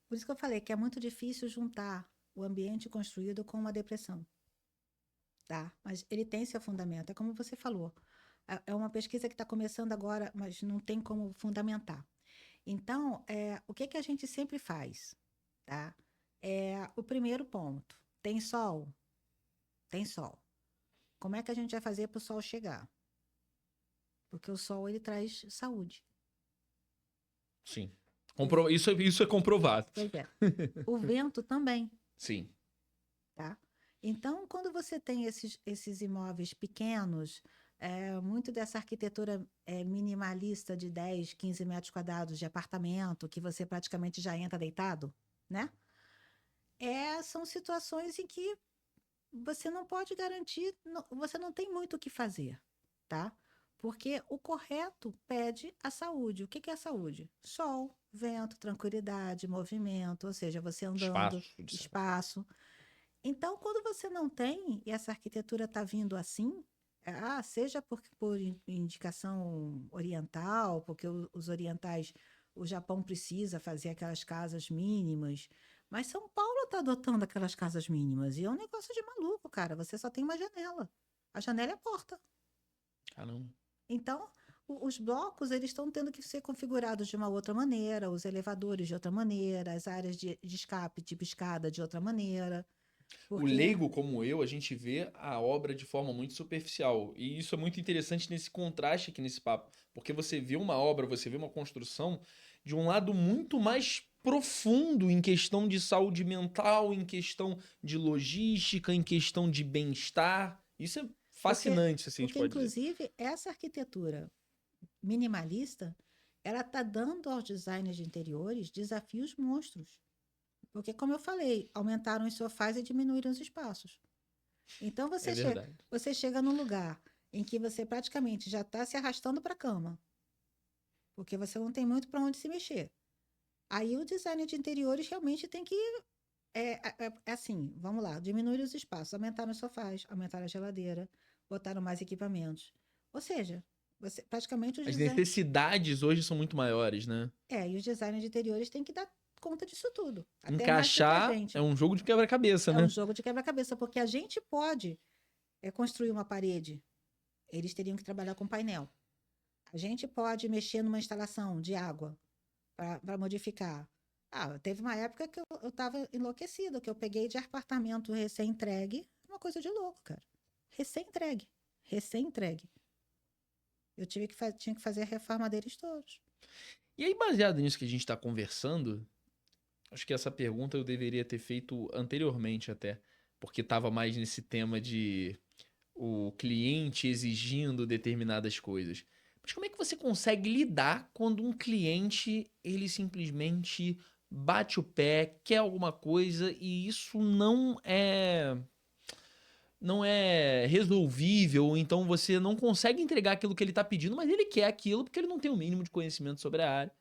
Por isso que eu falei que é muito difícil juntar o ambiente construído com uma depressão. Tá? Mas ele tem seu fundamento. É como você falou. É uma pesquisa que está começando agora, mas não tem como fundamentar. Então, o que a gente sempre faz? Tá? O primeiro ponto. Tem sol? Tem sol. Como é que a gente vai fazer para o sol chegar? Porque o sol, ele traz saúde. Sim. Isso é comprovado. Pois é. O vento também, Sim. tá? Então, quando você tem esses imóveis pequenos, muito dessa arquitetura minimalista de 10, 15 metros quadrados de apartamento, que você praticamente já entra deitado, né? São situações em que você não pode garantir, você não tem muito o que fazer, tá? Porque o correto pede a saúde. O que é a saúde? Sol, vento, tranquilidade, movimento, ou seja, você andando, espaço. Então, quando você não tem, e essa arquitetura está vindo assim, seja por indicação oriental, porque os orientais, o Japão precisa fazer aquelas casas mínimas, mas São Paulo está adotando aquelas casas mínimas, e é um negócio de maluco, cara. Você só tem uma janela. A janela é a porta. Caramba. Então, os blocos, eles estão tendo que ser configurados de uma outra maneira, os elevadores de outra maneira, as áreas de escape, tipo escada, de outra maneira. O Porque leigo, como eu, a gente vê a obra de forma muito superficial. E isso é muito interessante nesse contraste aqui nesse papo. Porque você vê uma obra, você vê uma construção de um lado muito mais profundo em questão de saúde mental, em questão de logística, em questão de bem-estar. Isso é porque fascinante, assim, a gente porque pode dizer. inclusive essa arquitetura minimalista, ela está dando aos designers de interiores desafios monstros. Porque, como eu falei, aumentaram os sofás e diminuíram os espaços. Então, É verdade. você chega num lugar em que você praticamente já está se arrastando para a cama, porque você não tem muito para onde se mexer. Aí o designer de interiores realmente tem que. É assim, vamos lá, diminuir os espaços, aumentaram os sofás, aumentaram a geladeira, botaram mais equipamentos. Ou seja, praticamente os As designers. necessidades hoje são muito maiores, né? E os designers de interiores têm que dar conta disso tudo, até mais do que a Encaixar é gente. um jogo de quebra-cabeça, É um né? jogo de quebra-cabeça, porque a gente pode construir uma parede, eles teriam que trabalhar com painel. A gente pode mexer numa instalação de água para modificar. Ah, teve uma época que eu estava enlouquecida, que eu peguei de apartamento recém-entregue, uma coisa de louco, cara. Recém-entregue. Recém-entregue. Eu tinha que fazer a reforma deles todos. E aí, baseado nisso que a gente está conversando, acho que essa pergunta eu deveria ter feito anteriormente até, porque estava mais nesse tema de o cliente exigindo determinadas coisas. Mas como é que você consegue lidar quando um cliente ele simplesmente bate o pé, quer alguma coisa e isso não é resolvível, ou então você não consegue entregar aquilo que ele está pedindo, mas ele quer aquilo porque ele não tem o mínimo de conhecimento sobre a área.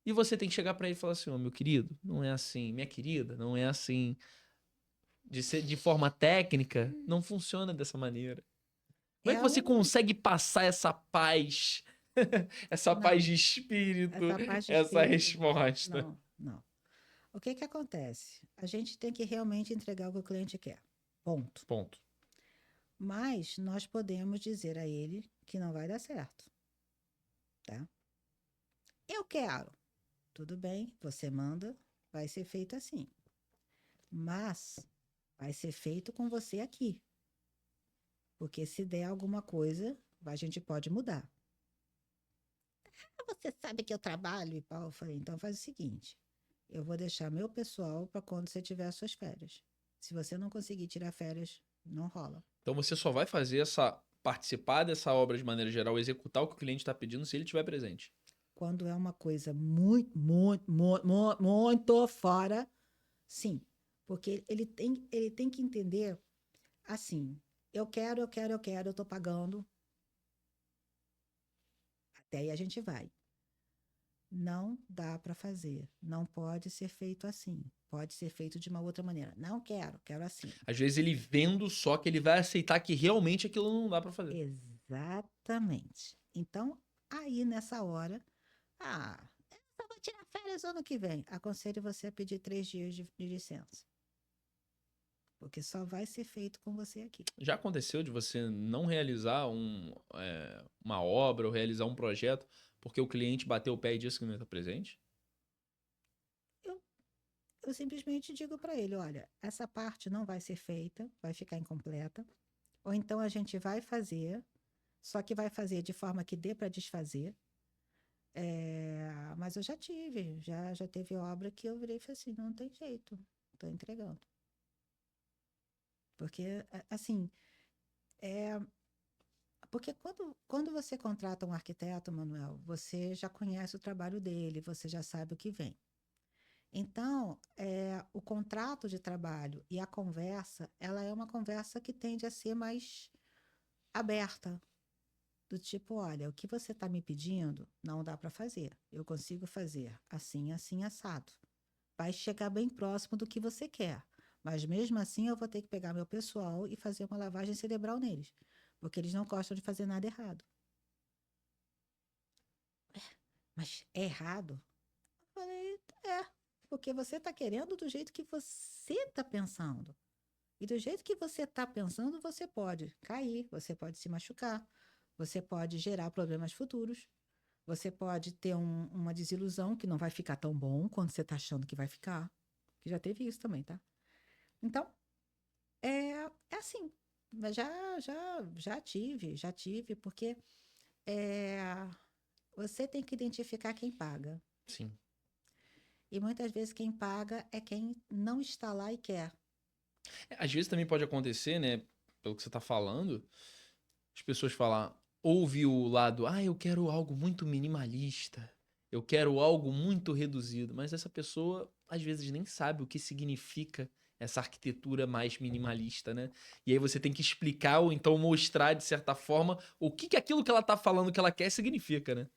E você tem que chegar para ele e falar assim: "Ô, meu querido, não é assim, minha querida, não é assim. De forma técnica, não funciona dessa maneira." Como é que É você um. consegue passar essa paz, essa paz Não, de espírito, essa parte de essa espírito. resposta? Não, não. O que que acontece? A gente tem que realmente entregar o que o cliente quer. Ponto. Ponto. Mas nós podemos dizer a ele que não vai dar certo, tá? Eu quero. Tudo bem, você manda, vai ser feito assim. Mas vai ser feito com você aqui. Porque se der alguma coisa, a gente pode mudar. Ah, você sabe que eu trabalho e pau. Eu falei, então faz o seguinte: eu vou deixar meu pessoal para quando você tiver as suas férias. Se você não conseguir tirar férias, não rola. Então você só vai fazer essa participar dessa obra de maneira geral, executar o que o cliente está pedindo se ele estiver presente. Quando é uma coisa muito, muito, muito, muito, muito fora, sim. Porque ele tem que entender assim: eu tô pagando, até aí a gente vai. Não dá para fazer. Não pode ser feito assim. Pode ser feito de uma outra maneira. Não quero, quero assim. Às vezes ele vendo só que ele vai aceitar que realmente aquilo não dá para fazer. Exatamente. Então, aí nessa hora, eu só vou tirar férias ano que vem. Aconselho você a pedir 3 dias de licença. Porque só vai ser feito com você aqui. Já aconteceu de você não realizar uma obra ou realizar um projeto porque o cliente bateu o pé e disse que não está presente? Eu, eu simplesmente digo para ele: olha, essa parte não vai ser feita, vai ficar incompleta. Ou então a gente vai fazer, só que vai fazer de forma que dê para desfazer. Mas eu já teve obra que eu virei e falei assim: não tem jeito, estou entregando. Porque, assim, é, porque quando você contrata um arquiteto, Manuel, você já conhece o trabalho dele, você já sabe o que vem. Então, o contrato de trabalho e a conversa, ela é uma conversa que tende a ser mais aberta, do tipo, olha, o que você está me pedindo não dá para fazer. Eu consigo fazer assim, assim, assado. Vai chegar bem próximo do que você quer. Mas mesmo assim, eu vou ter que pegar meu pessoal e fazer uma lavagem cerebral neles, porque eles não gostam de fazer nada errado. Mas é errado? Eu falei, porque você está querendo do jeito que você está pensando. E do jeito que você está pensando, você pode cair, você pode se machucar, você pode gerar problemas futuros, você pode ter uma desilusão que não vai ficar tão bom quanto você está achando que vai ficar. Que já teve isso também, tá? Então, É assim, mas já tive, porque é, você tem que identificar quem paga. Sim. E muitas vezes quem paga é quem não está lá e quer. Às vezes também pode acontecer, né? Pelo que você tá falando, as pessoas falam, ouve o lado, eu quero algo muito minimalista, eu quero algo muito reduzido, mas essa pessoa às vezes nem sabe o que significa essa arquitetura mais minimalista, né? E aí você tem que explicar ou então mostrar de certa forma o que aquilo que ela tá falando que ela quer significa, né?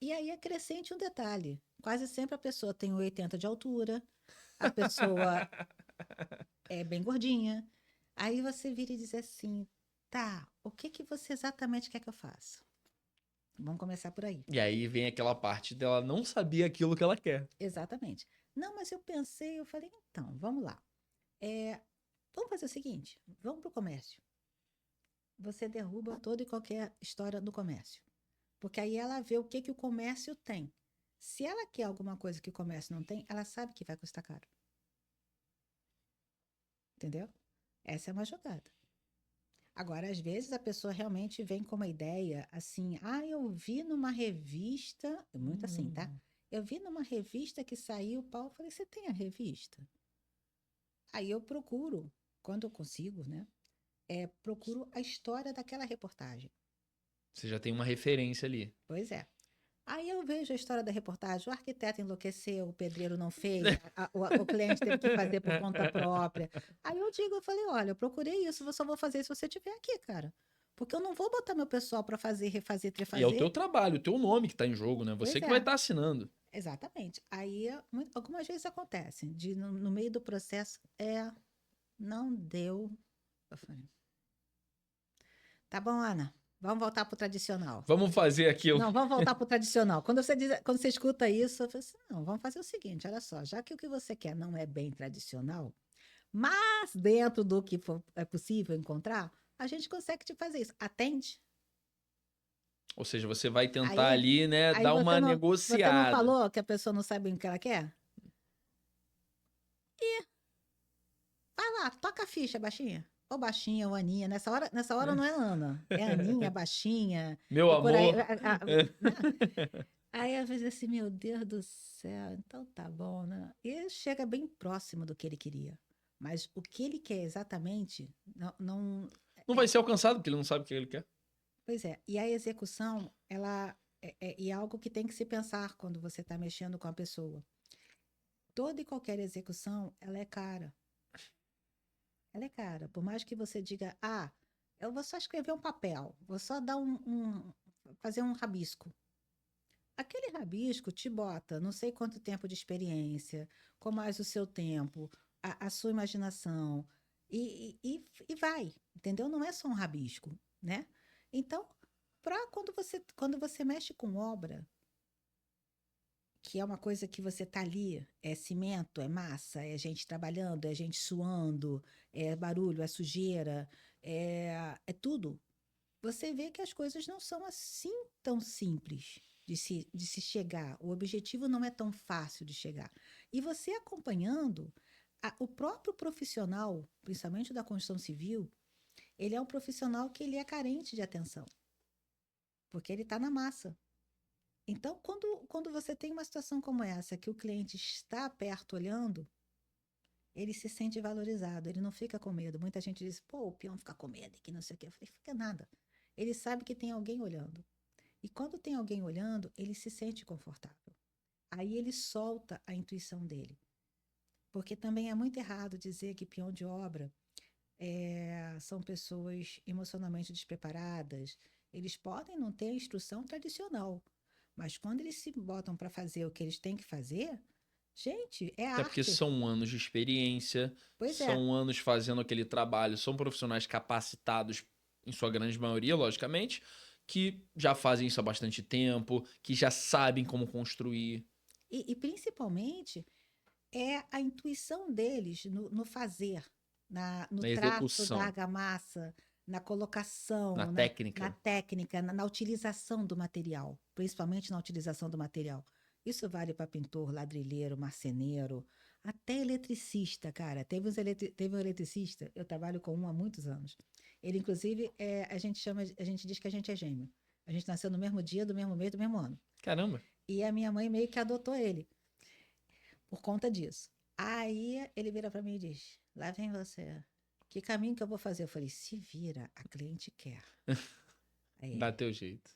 E aí acrescente um detalhe: quase sempre a pessoa tem 1,80 de altura, a pessoa é bem gordinha. Aí você vira e diz assim: tá, o que que você exatamente quer que eu faça? Vamos começar por aí. E aí vem aquela parte dela não saber aquilo que ela quer. Exatamente. Não, mas eu pensei, eu falei, então, vamos lá. É, vamos fazer o seguinte: vamos para o comércio. Você derruba toda e qualquer história do comércio. Porque aí ela vê o que que o comércio tem. Se ela quer alguma coisa que o comércio não tem, ela sabe que vai custar caro. Entendeu? Essa é uma jogada. Agora, às vezes, a pessoa realmente vem com uma ideia assim, eu vi numa revista, é muito assim, tá? Hum. Eu vi numa revista que saiu, Paulo, eu falei, você tem a revista? Aí eu procuro, quando eu consigo, né? Procuro a história daquela reportagem. Você já tem uma referência ali. Pois é. Aí eu vejo a história da reportagem, o arquiteto enlouqueceu, o pedreiro não fez, o cliente teve que fazer por conta própria. Aí eu falei, olha, eu procurei isso, eu só vou fazer se você estiver aqui, cara. Porque eu não vou botar meu pessoal para fazer, refazer, E é o teu trefazer. trabalho, o teu nome que tá em jogo, né? Pois Você que vai é, estar assinando. exatamente. Aí algumas vezes acontece, no meio do processo, não deu. Eu falei, tá bom, Ana, vamos voltar pro tradicional. Vamos fazer aquilo. Não, vamos voltar para o tradicional. Quando você escuta isso, eu falo assim, não, vamos fazer o seguinte, olha só, já que o que você quer não é bem tradicional, mas dentro do que é possível encontrar, a gente consegue te fazer isso. Atende. Ou seja, você vai tentar Aí, ali, né, aí dar uma você não negociada. falou que a pessoa não sabe o que ela quer? Vai lá, toca a ficha, baixinha. Ou baixinha, ou Aninha. Nessa hora não é Ana. É Aninha, baixinha. Meu E por aí. amor. Né? Aí eu falei assim, meu Deus do céu, então tá bom, né? E chega bem próximo do que ele queria. Mas o que ele quer exatamente, não. Não vai ser alcançado, porque ele não sabe o que ele quer. Pois é. E a execução, ela é algo que tem que se pensar quando você está mexendo com a pessoa. Toda e qualquer execução, ela é cara. Ela é cara. Por mais que você diga, eu vou só escrever um papel, vou só dar fazer um rabisco. Aquele rabisco te bota não sei quanto tempo de experiência, com mais o seu tempo, a sua imaginação, e vai, entendeu? Não é só um rabisco, né? Então, quando você mexe com obra, que é uma coisa que você tá ali, é cimento, é massa, é gente trabalhando, é gente suando, é barulho, é sujeira, é tudo. Você vê que as coisas não são assim tão simples de se chegar. O objetivo não é tão fácil de chegar. E você acompanhando, o próprio profissional, principalmente da construção civil, ele é um profissional que ele é carente de atenção, porque ele está na massa. Então, quando você tem uma situação como essa, que o cliente está perto olhando, ele se sente valorizado, ele não fica com medo. Muita gente diz, pô, o peão fica com medo, que não sei o quê. Eu falei, fica nada. Ele sabe que tem alguém olhando. E quando tem alguém olhando, ele se sente confortável. Aí ele solta a intuição dele. Porque também é muito errado dizer que peão de obra são pessoas emocionalmente despreparadas. Eles podem não ter a instrução tradicional, mas quando eles se botam para fazer o que eles têm que fazer, gente, é Até porque arte. são anos de experiência, Pois é. são anos fazendo aquele trabalho, são profissionais capacitados, em sua grande maioria, logicamente, que já fazem isso há bastante tempo, que já sabem como construir. E principalmente é a intuição deles no fazer, no Na traço da execução, argamassa, na na colocação, na técnica. técnica, na utilização do material, principalmente na utilização do material. Isso vale para pintor, ladrilheiro, marceneiro. Até eletricista, cara. Teve um eletricista, eu trabalho com um há muitos anos. Ele, inclusive, a gente diz que a gente é gêmeo. A gente nasceu no mesmo dia, do mesmo mês, do mesmo ano. Caramba. E a minha mãe meio que adotou ele por conta disso. Aí ele vira para mim e diz: lá vem você. Que caminho que eu vou fazer? Eu falei: se vira, a cliente quer. Aí Dá ele: teu jeito.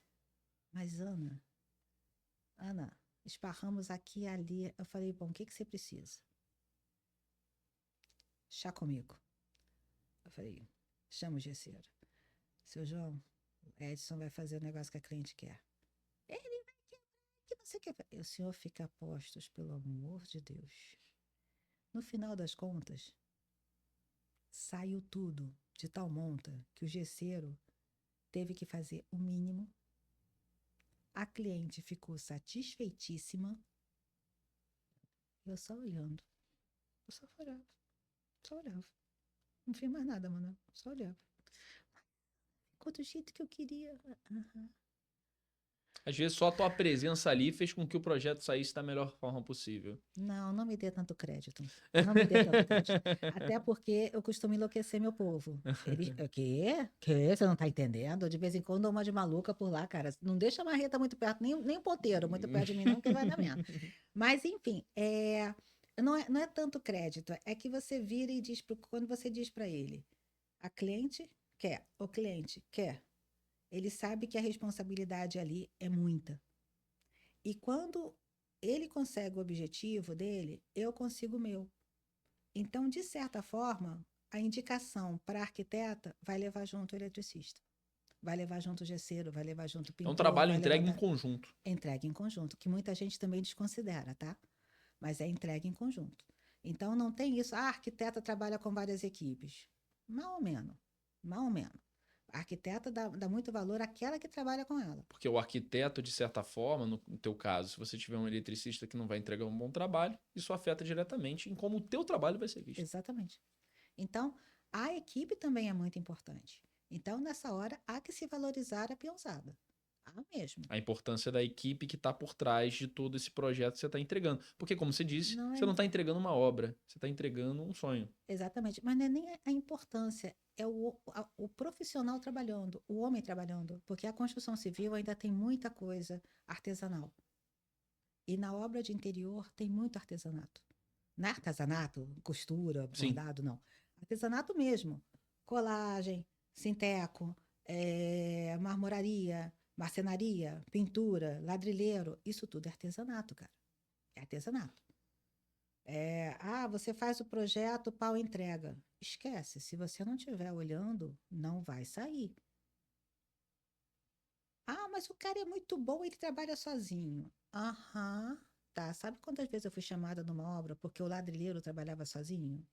mas Ana, esparramos aqui e ali. Eu falei: bom, o que você precisa? Chá comigo. Eu falei: chama o gesseiro. Seu João, o Edson vai fazer o negócio que a cliente quer. Ele vai querer que não sei o que. O senhor fica a postos, pelo amor de Deus. No final das contas, saiu tudo de tal monta que o gesseiro teve que fazer o mínimo. A cliente ficou satisfeitíssima. Eu só olhando. Eu só olhava. Só olhava. Não fiz mais nada, mano. Só olhava. Ficou do jeito que eu queria. Aham. Às vezes só a tua presença ali fez com que o projeto saísse da melhor forma possível. Não, não me dê tanto crédito. Não me dê tanto crédito. Até porque eu costumo enlouquecer meu povo. Eles, o quê? Que? Você não tá entendendo? De vez em quando dou uma de maluca por lá, cara. Não deixa a marreta muito perto, nem o ponteiro muito perto de mim, não, que vai dar merda. Mas, enfim, não é tanto crédito. É que você vira e diz, quando você diz para ele, a cliente quer, o cliente quer, ele sabe que a responsabilidade ali é muita. E quando ele consegue o objetivo dele, eu consigo o meu. Então, de certa forma, a indicação para a arquiteta vai levar junto o eletricista, vai levar junto o gesseiro, vai levar junto o É um pintor, trabalho vai entregue em levar conjunto. entregue em conjunto, que muita gente também desconsidera, tá? Mas é entregue em conjunto. Então, não tem isso, a arquiteta trabalha com várias equipes. Mal ou menos, mal ou menos. A arquiteta dá muito valor àquela que trabalha com ela. Porque o arquiteto, de certa forma, no teu caso, se você tiver um eletricista que não vai entregar um bom trabalho, isso afeta diretamente em como o teu trabalho vai ser visto. Exatamente. Então, a equipe também é muito importante. Então, nessa hora, há que se valorizar a peãozada. Há mesmo. A importância da equipe que está por trás de todo esse projeto que você está entregando. Porque, como você disse, Não você não é está entregando uma obra, você está entregando um sonho. exatamente, mas não é nem a importância, é o profissional trabalhando, o homem trabalhando, porque a construção civil ainda tem muita coisa artesanal. E na obra de interior tem muito artesanato. Não é artesanato, costura, Sim. bordado, não. Artesanato mesmo. Colagem, sinteco, marmoraria, marcenaria, pintura, ladrilheiro. Isso tudo é artesanato, cara. É artesanato. Você faz o projeto, o pau entrega. Esquece, se você não estiver olhando, não vai sair. Ah, mas o cara é muito bom, ele trabalha sozinho. Aham, tá. Sabe quantas vezes eu fui chamada numa obra porque o ladrilheiro trabalhava sozinho?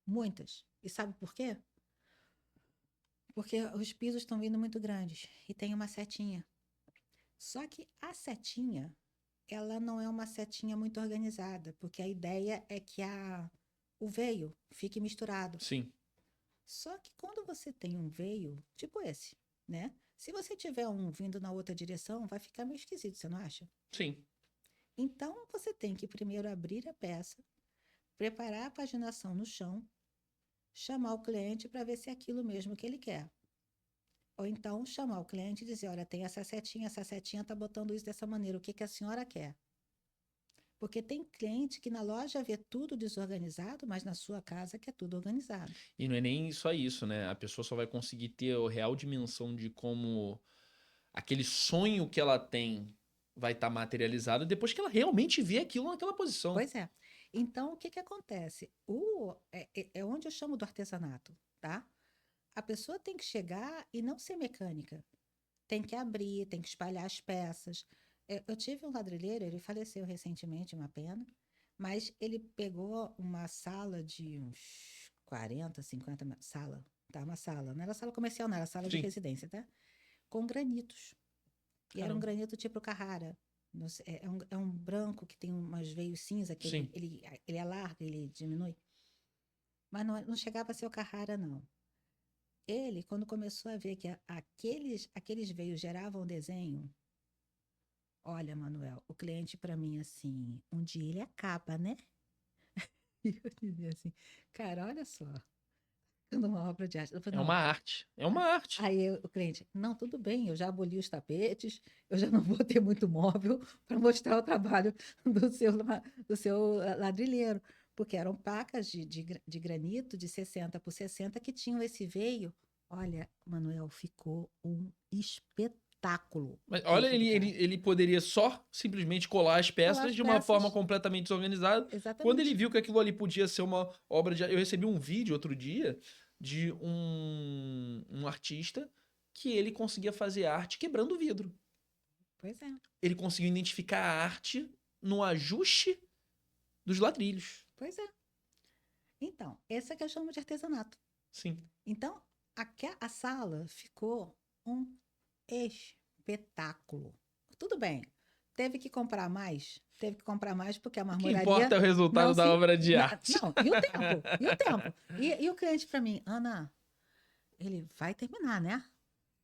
Muitas. E sabe por quê? Porque os pisos estão vindo muito grandes e tem uma setinha. Só que a setinha, ela não é uma setinha muito organizada, porque a ideia é que o veio fique misturado. Sim. Só que quando você tem um veio, tipo esse, né? Se você tiver um vindo na outra direção, vai ficar meio esquisito, você não acha? Sim. Então você tem que primeiro abrir a peça, preparar a paginação no chão, chamar o cliente para ver se é aquilo mesmo que ele quer. Ou então chamar o cliente e dizer: olha, tem essa setinha está botando isso dessa maneira, o que a senhora quer? Porque tem cliente que na loja vê tudo desorganizado, mas na sua casa quer tudo organizado. E não é nem só isso, né? A pessoa só vai conseguir ter a real dimensão de como aquele sonho que ela tem vai estar materializado depois que ela realmente vê aquilo naquela posição. Pois é. Então, o que acontece? É onde eu chamo do artesanato, tá? A pessoa tem que chegar e não ser mecânica. Tem que abrir, tem que espalhar as peças. Eu tive um ladrilheiro, ele faleceu recentemente, uma pena, mas ele pegou uma sala de uns 40, 50 metros, sala, tá? Uma sala, não era sala comercial, não, era sala de Sim. residência, tá? Com granitos. E era um Caramba. granito tipo Carrara. Não sei, é um branco que tem umas veios cinza, que Sim. ele alarga, ele diminui. Mas não chegava a ser o Carrara, não. Ele, quando começou a ver que aqueles veios geravam desenho, olha, Manuel, o cliente para mim assim, um dia ele acaba, né? E eu dizia assim, cara, olha só, fazendo uma obra de arte. Eu falei, É não. uma arte. É uma arte. Aí o cliente, não, tudo bem, eu já aboli os tapetes, eu já não vou ter muito móvel para mostrar o trabalho do seu ladrilheiro, porque eram placas de granito de 60 por 60 que tinham esse veio. Olha, Manuel, ficou um espetáculo Mas o olha, veio do cara. ele poderia só simplesmente colar as Colar peças as de uma forma peças, completamente desorganizada. Quando ele exatamente. viu que aquilo ali podia ser uma obra de arte. Eu recebi um vídeo outro dia de um artista que ele conseguia fazer arte quebrando vidro. Pois é, Ele conseguiu identificar a arte no ajuste dos ladrilhos. pois é. Então, essa que eu chamo de artesanato. Sim. Então, a sala ficou um espetáculo. Tudo bem, teve que comprar mais porque a O que marmoraria importa é o resultado não da se. obra de arte. Não, e o tempo? E o tempo? E o cliente para mim, Ana, ele vai terminar, né?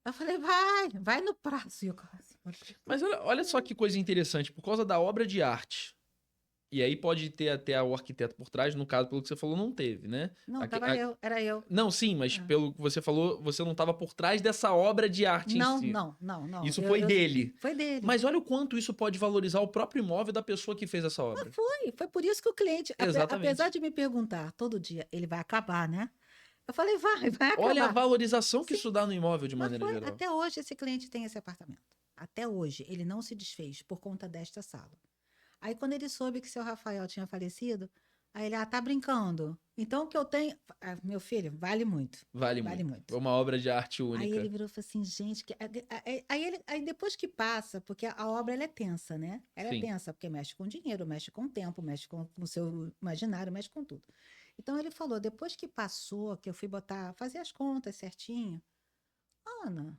Eu falei, vai no prazo. E eu assim, Mas olha só que coisa interessante. Por causa da obra de arte. E aí pode ter até o arquiteto por trás. No caso, pelo que você falou, não teve, né? não, Aqui- tava eu, era eu. Não, sim, mas Ah. pelo que você falou, você não estava por trás dessa obra de arte em Não, si. não, não, não. Isso foi dele. Foi dele. Mas olha o quanto isso pode valorizar o próprio imóvel da pessoa que fez essa Mas obra. foi por isso que o cliente, apesar Exatamente. de me perguntar todo dia, ele vai acabar, né? Eu falei, vai Olha a acabar. valorização que Sim, isso dá no imóvel de mas maneira foi. geral. Até hoje esse cliente tem esse apartamento. Até hoje. Ele não se desfez por conta desta sala. Aí quando ele soube que seu Rafael tinha falecido, aí ele, tá brincando. Então o que eu tenho. Ah, meu filho, vale muito. Vale Vale muito. É muito. uma obra de arte Aí ele única. virou e falou assim, gente, aí depois que passa, porque a obra ela é tensa, né? Ela é Sim. tensa, porque mexe com dinheiro, mexe com tempo, mexe com o seu imaginário, mexe com tudo. Então ele falou, depois que passou, que eu fui fazer as contas certinho, Ana,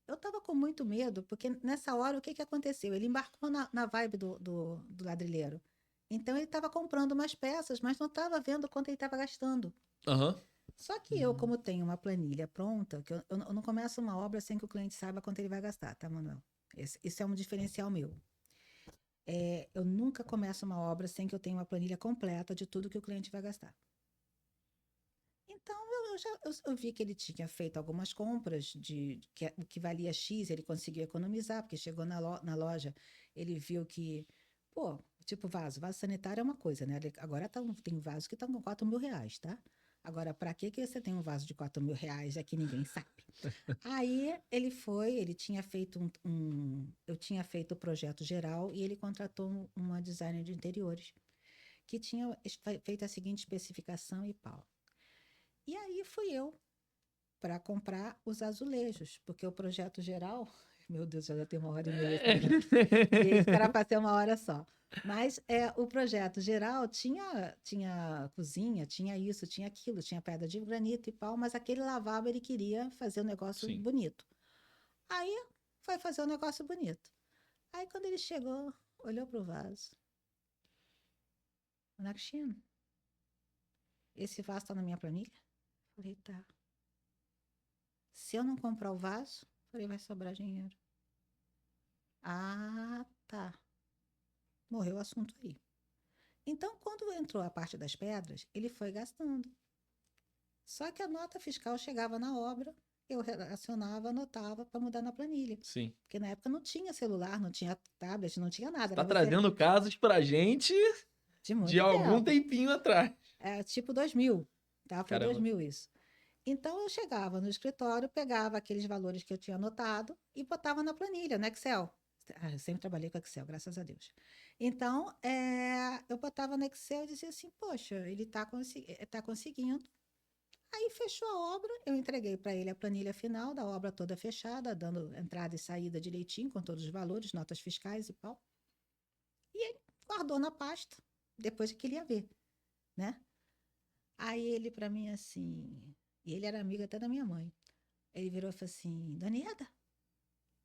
eu tava com muito medo, porque nessa hora o que que aconteceu? Ele embarcou na vibe do ladrilheiro. Então ele estava comprando umas peças, mas não estava vendo quanto ele estava gastando. Aham. Só que eu, como tenho uma planilha pronta, que eu não começo uma obra sem que o cliente saiba quanto ele vai gastar, tá, Manuel? Isso é um diferencial meu. Eu nunca começo uma obra sem que eu tenha uma planilha completa de tudo que o cliente vai gastar. Então, eu vi que ele tinha feito algumas compras o que valia X, ele conseguiu economizar, porque chegou na loja, ele viu que, pô, tipo vaso sanitário é uma coisa, né? Agora tem vasos que estão com R$ 4.000, tá? Agora, para que você tem um vaso de R$ 4.000 é que ninguém sabe. Aí ele tinha feito eu tinha feito o projeto geral e ele contratou uma designer de interiores que tinha feito a seguinte especificação e pau. E aí fui eu para comprar os azulejos, porque o projeto geral, meu Deus, já tem 1h30 explicando. E esse era para ser 1 hora só. Mas o projeto geral tinha cozinha, tinha isso, tinha aquilo, tinha pedra de granito e pau, mas aquele lavabo ele queria fazer um negócio Sim. bonito. Aí foi fazer um negócio bonito. Aí quando ele chegou, olhou para o vaso. Nakshina, esse vaso está na minha planilha? Falei, tá. Se eu não comprar o vaso, falei, vai sobrar dinheiro. Ah, tá. Morreu o assunto aí. Então, quando entrou a parte das pedras, ele foi gastando. Só que a nota fiscal chegava na obra, eu relacionava, anotava para mudar na planilha. Sim. Porque na época não tinha celular, não tinha tablet, não tinha nada. Tá Era você trazendo casos pra gente de de muito algum tempo. tempinho atrás. Tipo 2000, tá? Foi Caramba. 2000 isso. Então eu chegava no escritório, pegava aqueles valores que eu tinha anotado e botava na planilha, no Excel. Eu sempre trabalhei com Excel, graças a Deus. Então, eu botava no Excel e dizia assim: poxa, ele tá conseguindo. Aí fechou a obra, eu entreguei para ele a planilha final da obra toda fechada, dando entrada e saída direitinho, com todos os valores, notas fiscais e pau. E ele guardou na pasta, depois que ele ia ver, né? Aí ele para mim assim, e ele era amigo até da minha mãe. Ele virou e falou assim: Dona Ieda,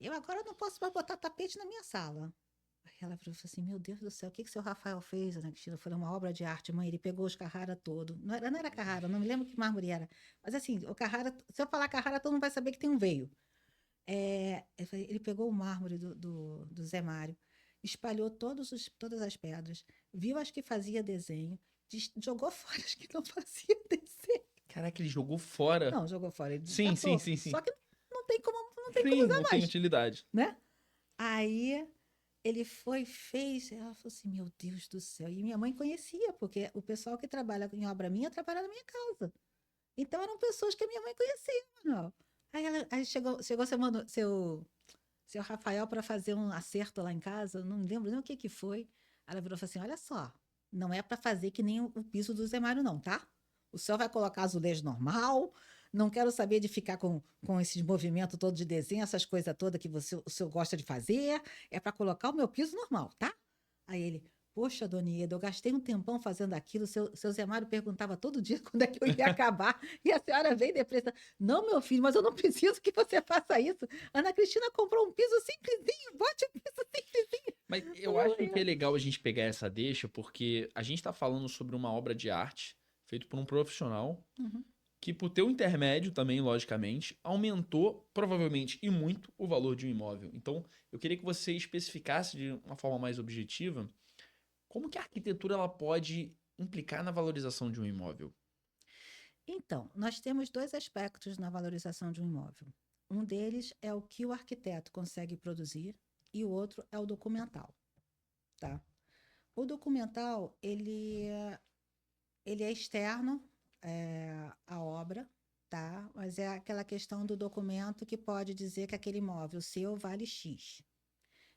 eu agora não posso mais botar tapete na minha sala. Aí ela virou e falou assim: Meu Deus do céu, o que seu Rafael fez, Ana Cristina? Foi uma obra de arte, mãe. Ele pegou os Carrara todo. Não era Carrara, não me lembro que mármore era. Mas assim, o Carrara, se eu falar Carrara, todo mundo vai saber que tem um veio. Ele pegou o mármore do Zé Mário, espalhou todas as pedras, viu as que fazia desenho, jogou fora, acho que não fazia descer. Caraca, ele jogou fora. Não, jogou fora, ele Sim, sim, descartou. sim, sim. Só que não tem como Sim, usar não tem mais, utilidade. né? Aí ele foi, fez, ela falou assim, meu Deus do céu. E minha mãe conhecia, porque o pessoal que trabalha em obra minha trabalha na minha casa. Então eram pessoas que a minha mãe conhecia, não. Aí chegou seu Rafael para fazer um acerto lá em casa, não lembro nem o que foi. Ela virou e falou assim: olha só, não é para fazer que nem o piso do Zé Mário, não, tá? O senhor vai colocar azulejo normal. Não quero saber de ficar com esses movimentos todos de desenho, essas coisas todas que o senhor gosta de fazer. É para colocar o meu piso normal, tá? Aí ele, poxa, dona Ieda, eu gastei um tempão fazendo aquilo. Seu Zé Mário perguntava todo dia quando é que eu ia acabar. E a senhora veio depressa. Não, meu filho, mas eu não preciso que você faça isso. Ana Cristina comprou um piso simplesinho. Bote um piso simplesinho. Mas eu acho que é legal a gente pegar essa deixa, porque a gente tá falando sobre uma obra de arte feita por um profissional Uhum. que, por ter o intermédio também, logicamente, aumentou provavelmente e muito o valor de um imóvel. Então, eu queria que você especificasse de uma forma mais objetiva como que a arquitetura ela pode implicar na valorização de um imóvel. Então, nós temos dois aspectos na valorização de um imóvel. Um deles é o que o arquiteto consegue produzir e o outro é o documental, tá? O documental, ele é externo à obra, tá? Mas é aquela questão do documento que pode dizer que aquele imóvel seu vale X.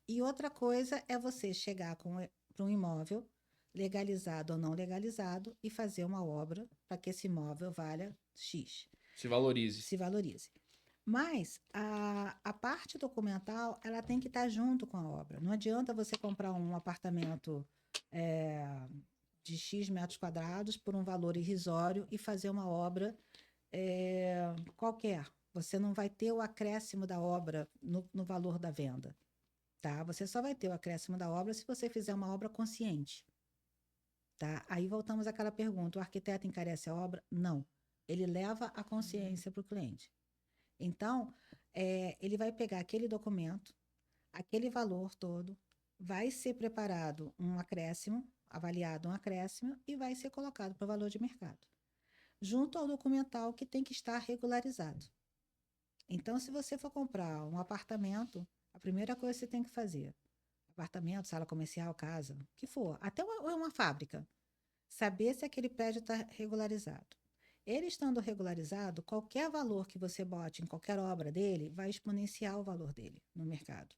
E outra coisa é você chegar para um imóvel legalizado ou não legalizado e fazer uma obra para que esse imóvel valha X, Se valorize. se valorize. Mas a parte documental, ela tem que estar junto com a obra. Não adianta você comprar um apartamento de X metros quadrados por um valor irrisório e fazer uma obra qualquer. Você não vai ter o acréscimo da obra no valor da venda. Tá? Você só vai ter o acréscimo da obra se você fizer uma obra consciente. Tá? Aí voltamos àquela pergunta: o arquiteto encarece a obra? Não. Ele leva a consciência para o cliente. Então, ele vai pegar aquele documento, aquele valor todo, vai ser preparado um acréscimo, avaliado um acréscimo e vai ser colocado para o valor de mercado, junto ao documental que tem que estar regularizado. Então, se você for comprar um apartamento, a primeira coisa que você tem que fazer, apartamento, sala comercial, casa, o que for, até uma fábrica, saber se aquele prédio está regularizado. Ele estando regularizado, qualquer valor que você bote em qualquer obra dele vai exponenciar o valor dele no mercado.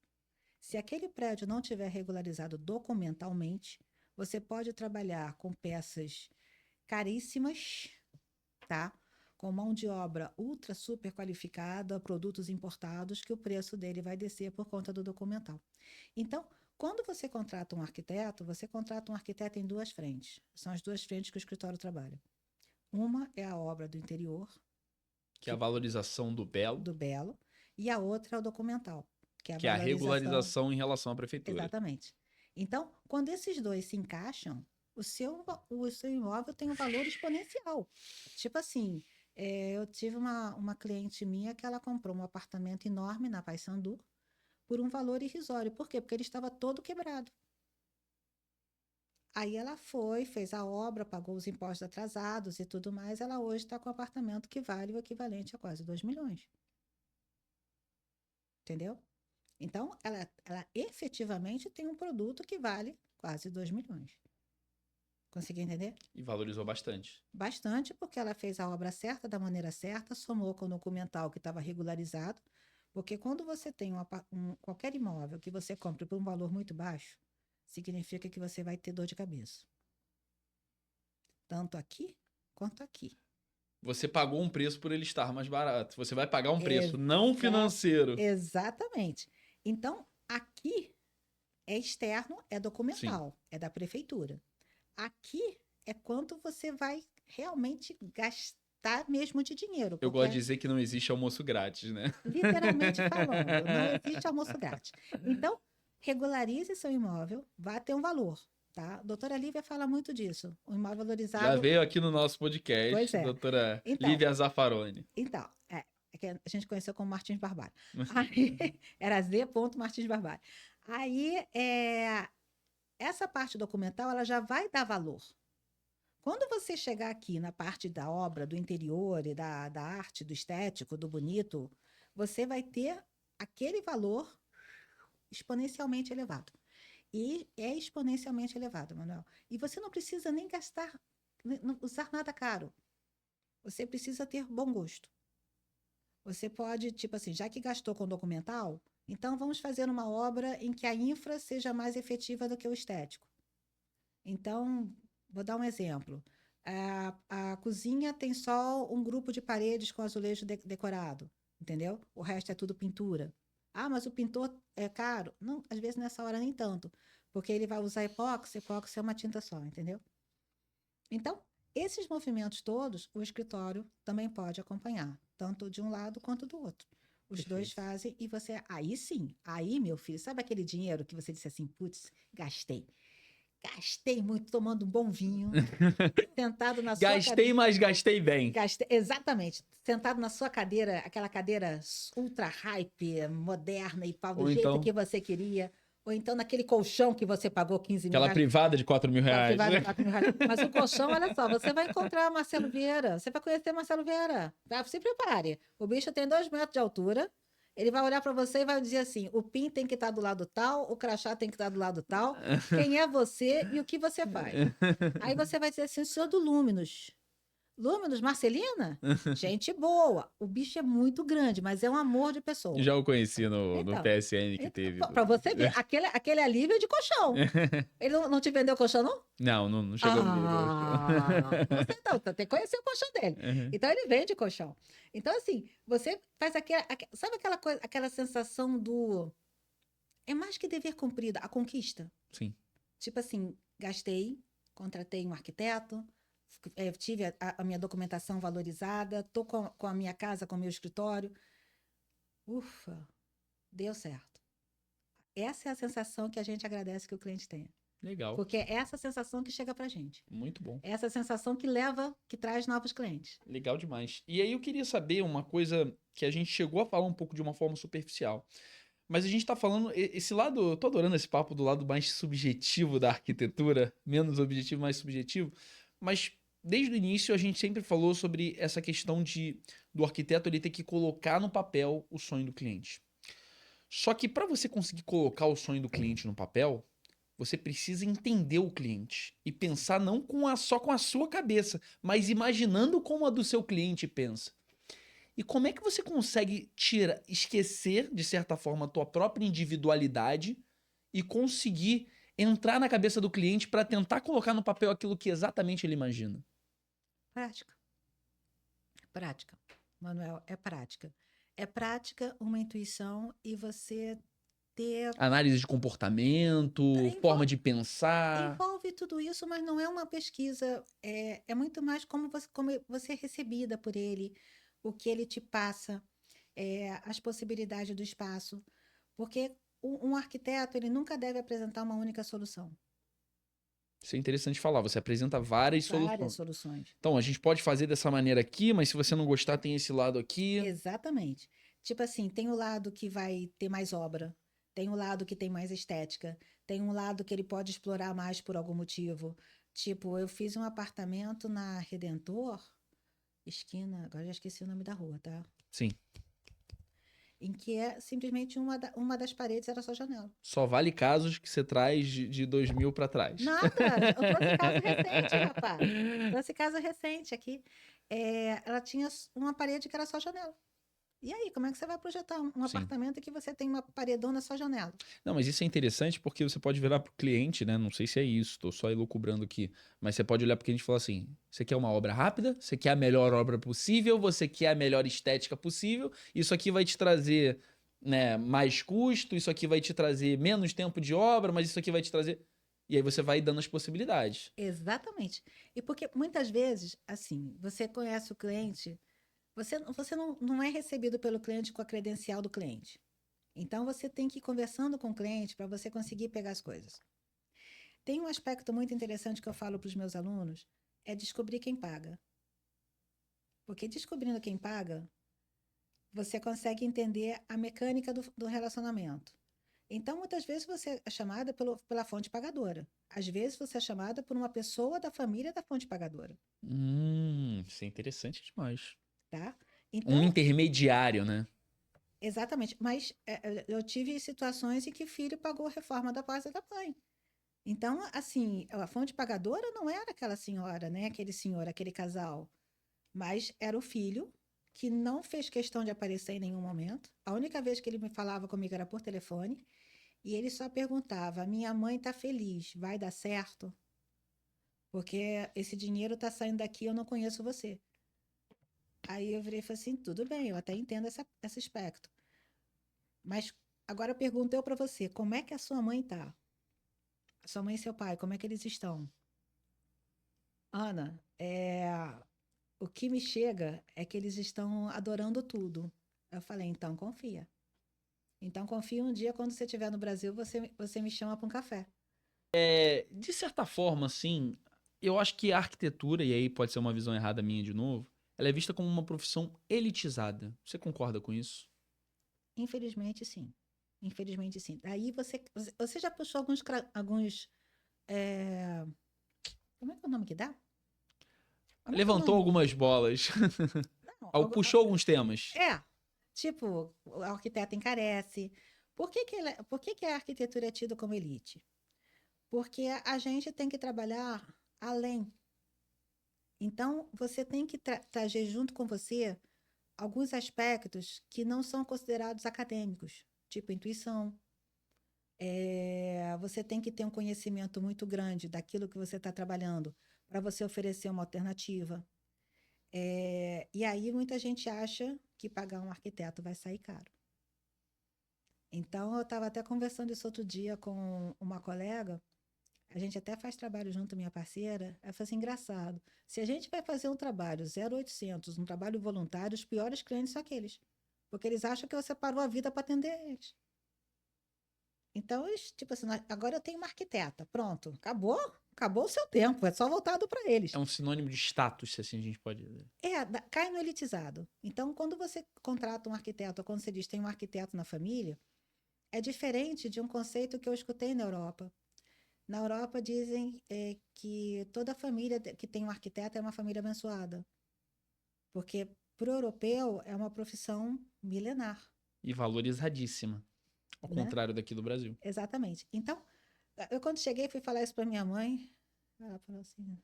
Se aquele prédio não tiver regularizado documentalmente, você pode trabalhar com peças caríssimas, tá? Com mão de obra ultra super qualificada, produtos importados, que o preço dele vai descer por conta do documental. Então, quando você contrata um arquiteto em duas frentes. São as duas frentes que o escritório trabalha. Uma é a obra do interior, Que é a valorização do belo, do belo, e a outra é o documental, que é a que é a valorização. regularização em relação à prefeitura. Exatamente. Então, quando esses dois se encaixam, o seu imóvel tem um valor exponencial. Tipo assim, eu tive uma cliente minha que ela comprou um apartamento enorme na Paissandu por um valor irrisório. Por quê? Porque ele estava todo quebrado. Aí ela foi, fez a obra, pagou os impostos atrasados e tudo mais. Ela hoje está com um apartamento que vale o equivalente a quase 2 milhões. Entendeu? Então, ela efetivamente tem um produto que vale quase 2 milhões. Consegui entender? E valorizou bastante. Bastante, porque ela fez a obra certa, da maneira certa, somou com o documental que estava regularizado. Porque quando você tem qualquer imóvel que você compre por um valor muito baixo, significa que você vai ter dor de cabeça. Tanto aqui quanto aqui. Você pagou um preço por ele estar mais barato. Você vai pagar um preço não financeiro. Exatamente. Então, aqui é externo, é documental, Sim. é da prefeitura. Aqui é quanto você vai realmente gastar mesmo de dinheiro. Eu gosto de dizer que não existe almoço grátis, né? Literalmente falando, não existe almoço grátis. Então, regularize seu imóvel, vai ter um valor, tá? A doutora Lívia fala muito disso. O imóvel valorizado... Já veio aqui no nosso podcast, Pois é. doutora Então, Lívia Zaffaroni. Então, é que a gente conheceu como Martins Barbalho. Aí, era Z. Martins Barbalho. Aí, essa parte documental, ela já vai dar valor. Quando você chegar aqui na parte da obra, do interior e da arte, do estético, do bonito, você vai ter aquele valor exponencialmente elevado. E é exponencialmente elevado, Manuel. E você não precisa nem gastar, não usar nada caro. Você precisa ter bom gosto. Você pode, tipo assim, já que gastou com documental, então vamos fazer uma obra em que a infra seja mais efetiva do que o estético. Então, vou dar um exemplo. A cozinha tem só um grupo de paredes com azulejo decorado, entendeu? O resto é tudo pintura. Ah, mas o pintor é caro? Não, às vezes nessa hora nem tanto, porque ele vai usar epóxi é uma tinta só, entendeu? Então, esses movimentos todos, o escritório também pode acompanhar, tanto de um lado quanto do outro. Os dois Perfeito. fazem e você. Aí sim, aí, meu filho, sabe aquele dinheiro que você disse assim, putz, gastei. Gastei muito tomando um bom vinho, sentado na sua Gastei, cadeira. mas gastei bem. Gastei, exatamente, sentado na sua cadeira, aquela cadeira ultra hype, moderna e pau, do Ou jeito então, que você queria. Ou então naquele colchão que você pagou 15 mil aquela reais. privada de 4 mil Aquela reais. privada de 4 mil reais. Mas o colchão, olha só, você vai encontrar Marcelo Vieira, você vai conhecer Marcelo Vieira. Tá? Se prepare. O bicho tem 2 metros de altura. Ele vai olhar para você e vai dizer assim: o PIN tem que estar do lado tal, o crachá tem que estar do lado tal, quem é você e o que você faz. Aí você vai dizer assim: o senhor do Lúminos. Lúminos, Marcelina? Gente boa. O bicho é muito grande, mas é um amor de pessoa. Já o conheci no Então, PSN que teve. para você ver, aquele alívio é de colchão. Ele não te vendeu colchão, não? Não chegou no nível. Você não, você tem que conhecer o colchão dele. Uhum. Então ele vende colchão. Então, assim, você faz sabe aquela coisa, aquela sensação do. É mais que dever cumprido, a conquista. Sim. Tipo assim, gastei, contratei um arquiteto, tive a minha documentação valorizada, estou com a minha casa, com o meu escritório. Ufa, deu certo. Essa é a sensação que a gente agradece que o cliente tenha. Legal. Porque é essa sensação que chega pra gente. Muito bom. É essa sensação que traz novos clientes. Legal demais. E aí eu queria saber uma coisa que a gente chegou a falar um pouco de uma forma superficial. Mas a gente tá falando, esse lado, eu tô adorando esse papo do lado mais subjetivo da arquitetura, menos objetivo, mais subjetivo, mas desde o início a gente sempre falou sobre essa questão do arquiteto ele ter que colocar no papel o sonho do cliente. Só que para você conseguir colocar o sonho do cliente no papel, você precisa entender o cliente e pensar não só com a sua cabeça, mas imaginando como a do seu cliente pensa. E como é que você consegue esquecer, de certa forma, a tua própria individualidade e conseguir entrar na cabeça do cliente para tentar colocar no papel aquilo que exatamente ele imagina? Prática. Prática. Manuel, é prática. É prática, uma intuição e você ter. Análise de comportamento, forma de pensar. Envolve tudo isso, mas não é uma pesquisa. É muito mais como você é recebida por ele, o que ele te passa, as possibilidades do espaço. Porque um arquiteto, ele nunca deve apresentar uma única solução. Isso é interessante falar, você apresenta várias Várias soluções. soluções. Então, a gente pode fazer dessa maneira aqui, mas se você não gostar, tem esse lado aqui. Exatamente. Tipo assim, tem o lado que vai ter mais obra, tem o lado que tem mais estética, tem um lado que ele pode explorar mais por algum motivo. Tipo, eu fiz um apartamento na Redentor, esquina, agora já esqueci o nome da rua, tá? Sim. Em que é simplesmente uma das paredes era só janela. Só vale casos que você traz de 2000 para trás. Nada! Eu trouxe caso recente, rapaz. Trouxe caso recente aqui. Ela tinha uma parede que era só janela. E aí, como é que você vai projetar um Sim. apartamento que você tem uma paredona só janela? Não, mas isso é interessante porque você pode virar pro cliente, né? Não sei se é isso, tô só elucubrando aqui. Mas você pode olhar pro cliente e falar assim: você quer uma obra rápida? Você quer a melhor obra possível? Você quer a melhor estética possível? Isso aqui vai te trazer, né, mais custo, isso aqui vai te trazer menos tempo de obra, mas isso aqui vai te trazer. E aí você vai dando as possibilidades. Exatamente. E porque muitas vezes, assim, você conhece o cliente, você não é recebido pelo cliente com a credencial do cliente. Então, você tem que ir conversando com o cliente para você conseguir pegar as coisas. Tem um aspecto muito interessante que eu falo para os meus alunos, é descobrir quem paga. Porque descobrindo quem paga, você consegue entender a mecânica do relacionamento. Então, muitas vezes você é chamada pela fonte pagadora. Às vezes você é chamada por uma pessoa da família da fonte pagadora, Isso é interessante demais. tá? Um Então, intermediário, né? exatamente. Mas eu tive situações em que filho pagou a reforma da casa da mãe. Então, assim, a fonte pagadora não era aquela senhora, né? Aquele senhor, aquele casal. Mas era o filho que não fez questão de aparecer em nenhum momento. A única vez que ele me falava comigo era por telefone. E ele só perguntava: minha mãe tá feliz, vai dar certo? Porque esse dinheiro tá saindo daqui, eu não conheço você. Aí eu virei e falei assim: tudo bem, eu até entendo esse aspecto. Mas agora eu pergunto eu para você: como é que a sua mãe tá? A sua mãe e seu pai, como é que eles estão? Ana, o que me chega é que eles estão adorando tudo. Eu falei: então confia. Então confia um dia, quando você estiver no Brasil, você me chama para um café. De certa forma, assim, eu acho que a arquitetura, e aí pode ser uma visão errada minha de novo, ela é vista como uma profissão elitizada. Você concorda com isso? Infelizmente, sim. Infelizmente, sim. Aí você já puxou alguns como é que é o nome que dá? Como é que é o Levantou nome? algumas bolas. Não, Puxou alguns temas. tipo, o arquiteto encarece. Por que que a arquitetura é tida como elite? Porque a gente tem que trabalhar além. Então, você tem que trazer junto com você alguns aspectos que não são considerados acadêmicos, tipo intuição. Você tem que ter um conhecimento muito grande daquilo que você está trabalhando para você oferecer uma alternativa. E aí muita gente acha que pagar um arquiteto vai sair caro. Então, eu estava até conversando isso outro dia com uma colega, a gente até faz trabalho junto, minha parceira. Ela falou assim: engraçado, se a gente vai fazer um trabalho 0800, um trabalho voluntário, os piores clientes são aqueles, porque eles acham que você parou a vida para atender eles. Então, eles, tipo assim, agora eu tenho uma arquiteta, pronto, acabou o seu tempo, é só voltado para É eles. um sinônimo de status, se assim a gente pode dizer. Cai no elitizado. Então, quando você contrata um arquiteto, ou quando você diz tem um arquiteto na família, é diferente de um conceito que eu escutei na Europa. Na Europa dizem que toda família que tem um arquiteto é uma família abençoada, porque para o europeu é uma profissão milenar, E valorizadíssima. Ao né? contrário daqui do Brasil. Exatamente. Então, eu quando cheguei fui falar isso para minha mãe, ela falou assim,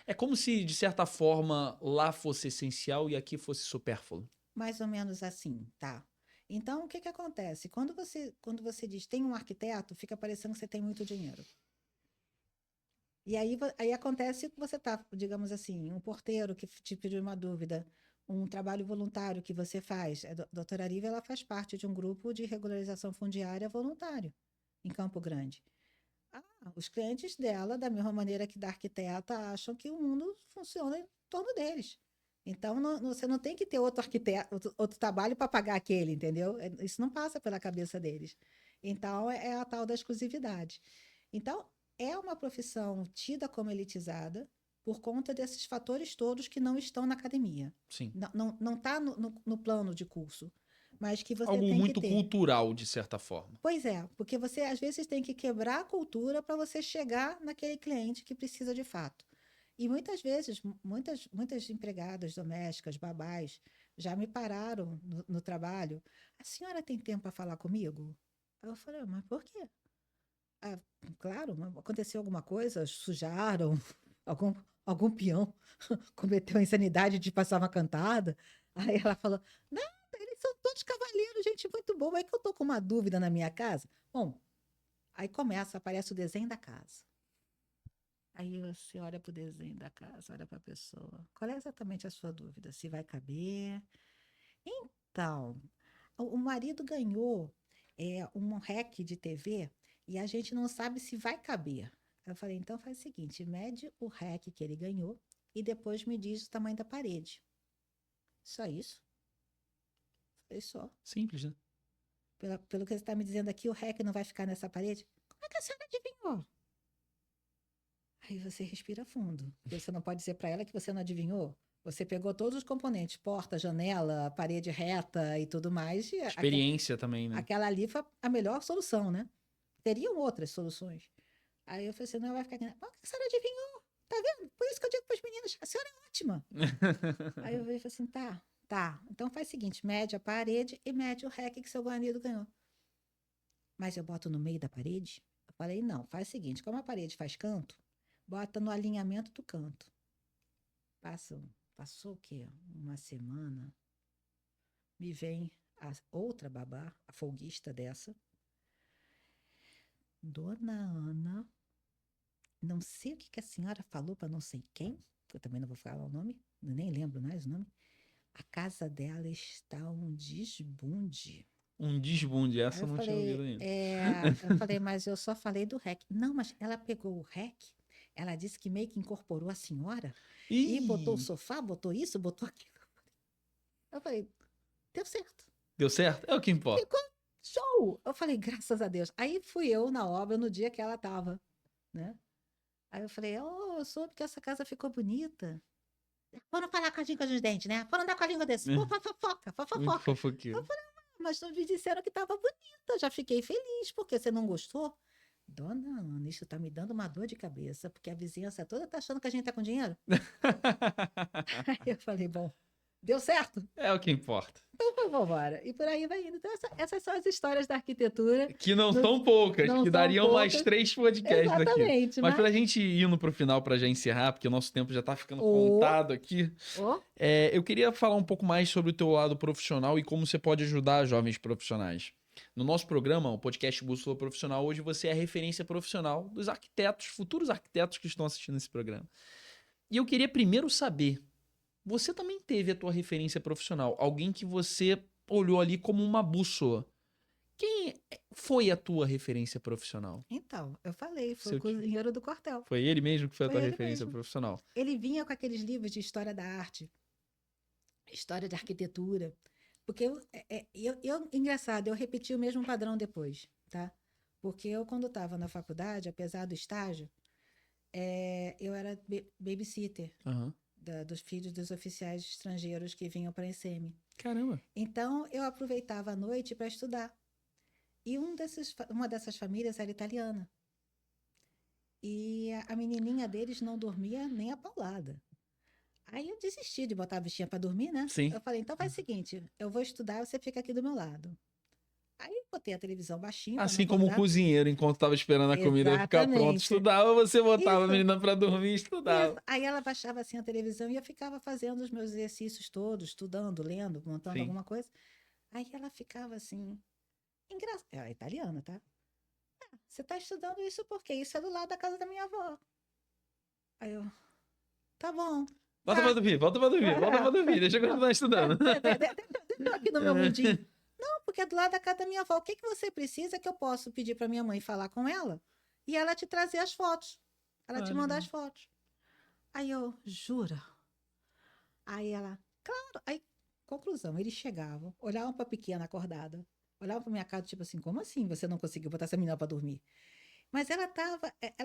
É como se, de certa forma, lá fosse essencial e aqui fosse supérfluo. mais ou menos assim, tá? Então, o que que acontece? Quando você diz tem um arquiteto, fica parecendo que você tem muito dinheiro. E aí acontece que você tá, digamos assim, um porteiro que te pediu uma dúvida, um trabalho voluntário que você faz. A doutora Ariva, ela faz parte de um grupo de regularização fundiária voluntário em Campo Grande. Ah, os clientes dela, da mesma maneira que da arquiteta, acham que o mundo funciona em torno deles. Então, você não tem que ter outro arquiteto, outro trabalho para pagar aquele, entendeu? Isso não passa pela cabeça deles. Então, é a tal da exclusividade. Então, é uma profissão tida como elitizada por conta desses fatores todos que não estão na academia. Sim. Não está no plano de curso, mas que você Algo tem que muito ter. cultural, de certa forma. Pois é, porque você às vezes tem que quebrar a cultura para você chegar naquele cliente que precisa de fato. E muitas vezes, muitas empregadas domésticas, babás, já me pararam no trabalho. A senhora tem tempo para falar comigo? Aí eu falei: mas por quê? Ah, claro, aconteceu alguma coisa, sujaram, algum, algum peão cometeu a insanidade de passar uma cantada. Aí ela falou: não, eles são todos cavalheiros, gente muito boa. É que eu tô com uma dúvida na minha casa. Bom, aí aparece o desenho da casa. Aí você olha para o desenho da casa, olha para a pessoa. Qual é exatamente a sua dúvida? Se vai caber? Então, o marido ganhou um REC de TV e a gente não sabe se vai caber. Eu falei: então faz o seguinte, mede o REC que ele ganhou e depois me diz o tamanho da parede. Só isso? Falei: só. Simples, né? Pelo que você está me dizendo aqui, o REC não vai ficar nessa parede? Como é que a senhora adivinhou? Aí você respira fundo, porque você não pode dizer para ela que você não adivinhou, Você pegou todos os componentes, porta, janela, parede reta e tudo mais, e Experiência também, né? aquela ali foi a melhor solução, né? Teriam outras soluções. Aí eu falei assim, não, vai ficar aqui. Pô, que a senhora adivinhou? Tá vendo? Por isso que eu digo para os meninos, a senhora é ótima. Aí eu falei assim, tá. Então faz o seguinte, mede a parede e mede o REC que seu guarnido ganhou. Mas eu boto no meio da parede? Eu falei, não, faz o seguinte, como a parede faz canto, bota no alinhamento do canto. Passou o quê? Uma semana, me vem a outra babá, a folguista dessa, Dona Ana, não sei o que que a senhora falou para não sei quem, eu também não vou falar o nome, eu nem lembro mais o nome. A casa dela está um desbunde. Um desbunde, Aí essa eu não tinha ouvido ainda. eu falei, mas eu só falei do REC. Não, mas ela pegou o REC, ela disse que meio que incorporou a senhora e botou o Ih, sofá, botou isso, botou aquilo. Eu falei, deu certo. deu certo? É o que importa. Ficou show! Eu falei, graças a Deus. Aí fui eu na obra no dia que ela tava, né? Aí eu falei, eu soube que essa casa ficou bonita. Foram falar com a língua dos dentes, né? Foram andar com a língua desse. Fofoca, Muito fofoca. Eu fofoqueiro. falei, mas não me disseram que estava bonita. Já fiquei feliz, porque você não gostou? Dona Ana, isso tá me dando uma dor de cabeça, porque a vizinhança toda tá achando que a gente tá com dinheiro. Aí eu falei, bom, deu certo? É o que importa. Então vamos embora. E por aí vai indo. Então, essas são as histórias da arquitetura. Que não No- são poucas, não que são dariam mais poucas. 3 podcasts aqui. Exatamente, Mas mas. pra gente ir indo pro final, pra já encerrar, porque o nosso tempo já tá ficando Ô, contado aqui, ô, eu queria falar um pouco mais sobre o teu lado profissional e como você pode ajudar jovens profissionais. No nosso programa, o podcast Bússola Profissional, hoje você é a referência profissional dos arquitetos, futuros arquitetos que estão assistindo esse programa. E eu queria primeiro saber, você também teve a tua referência profissional, alguém que você olhou ali como uma bússola. Quem foi a tua referência profissional? então, eu falei, foi o Seu tio. cozinheiro do quartel. Foi ele mesmo que foi a Foi tua ele referência mesmo. profissional? Ele vinha com aqueles livros de história da arte, história de arquitetura. Porque engraçado, eu repeti o mesmo padrão depois, tá? Porque eu, quando estava na faculdade, apesar do estágio, eu era babysitter Aham. dos filhos dos oficiais estrangeiros que vinham para a ECM. Caramba. Então, eu aproveitava a noite para estudar. E uma dessas famílias era italiana. E a menininha deles não dormia nem a paulada. Aí eu desisti de botar a bichinha para dormir, né? Sim. Eu falei, então faz o seguinte, eu vou estudar, você fica aqui do meu lado. Aí eu botei a televisão baixinho para não Assim como o acordar. cozinheiro, enquanto tava esperando a comida ficar pronta, Exatamente. estudava, você botava a Isso, menina pra dormir e estudava. isso. Aí ela baixava assim a televisão e eu ficava fazendo os meus exercícios todos, estudando, lendo, montando Sim. alguma coisa. Aí ela ficava assim, ela é italiana, tá? "Ah, você tá estudando isso por quê? Isso é do lado da casa da minha avó. Aí eu, tá bom. Volta pra dormir, volta pra dormir, volta pra dormir, deixa eu continuar estudando. Deixa eu aqui no meu mundinho. Não, porque é do lado da casa da minha avó. O que que você precisa que eu posso pedir para minha mãe falar com ela e ela te trazer as fotos? Ela te mandar as fotos. Aí eu, jura? Aí ela, claro. Aí, conclusão, eles chegavam, olhavam para a pequena acordada, olhavam para minha cara, tipo assim, como assim você não conseguiu botar essa menina para dormir? Mas ela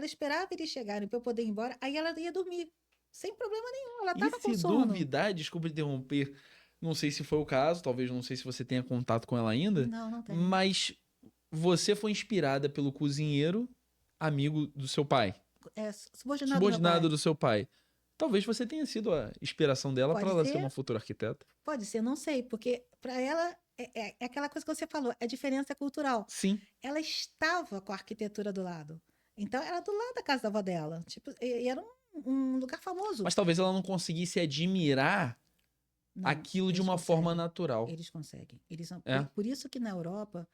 esperava eles chegarem para eu poder ir embora, aí ela ia dormir, sem problema nenhum, ela E estava com se sono. duvidar, desculpa interromper, não sei se foi o caso, talvez não sei se você tenha contato com ela ainda, Não tem. mas você foi inspirada pelo cozinheiro amigo do seu pai, É subordinado do meu subordinado pai. do seu pai. Talvez você tenha sido a inspiração dela para Pode ela ser ser? uma futura arquiteta. Pode ser, não sei, porque para ela é aquela coisa que você falou, é diferença cultural. Sim. Ela estava com a arquitetura do lado. Então, era do lado da casa da avó dela. Tipo, e era um lugar famoso. Mas talvez ela não conseguisse admirar Não, aquilo de eles uma forma conseguem. natural. Eles conseguem. É. Por isso que na Europa,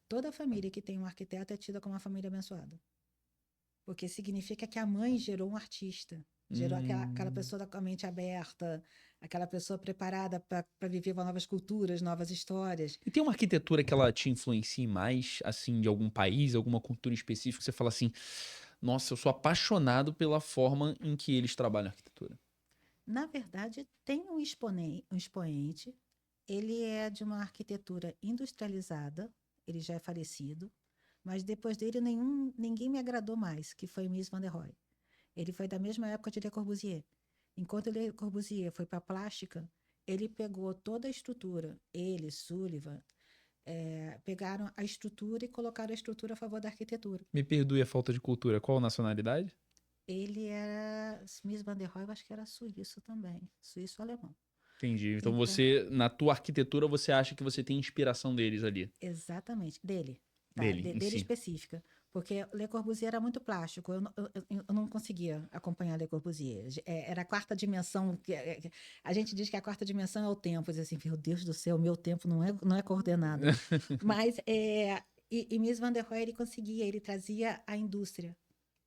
toda família que tem um arquiteto é tida como uma família abençoada. Porque significa que a mãe gerou um artista. Gerou aquela pessoa com a mente aberta, aquela pessoa preparada para viver novas culturas, novas histórias. E tem uma arquitetura que ela te influencie mais, assim, de algum país, alguma cultura específica, que você fala assim, nossa, eu sou apaixonado pela forma em que eles trabalham a arquitetura. Na verdade, tem um expoente, ele é de uma arquitetura industrializada, ele já é falecido, mas depois dele ninguém me agradou mais, que foi Mies van der Rohe. Ele foi da mesma época de Le Corbusier. Enquanto Le Corbusier foi para plástica, ele pegou toda a estrutura, ele, Sullivan, pegaram a estrutura e colocaram a estrutura a favor da arquitetura. Me perdoe a falta de cultura. Qual nacionalidade? Ele era, Mies van der Rohe, eu acho que era suíço também, suíço-alemão. Entendi. Então Então, você, na tua arquitetura, você acha que você tem inspiração deles ali? exatamente, dele, tá? Dele, em Dele si. específica. Porque Le Corbusier era muito plástico, eu não conseguia acompanhar Le Corbusier. Era a quarta dimensão, a gente diz que a quarta dimensão é o tempo, diz assim, meu Deus do céu, meu tempo não é coordenado. Mas, e Mies van der Rohe, ele conseguia, ele trazia a indústria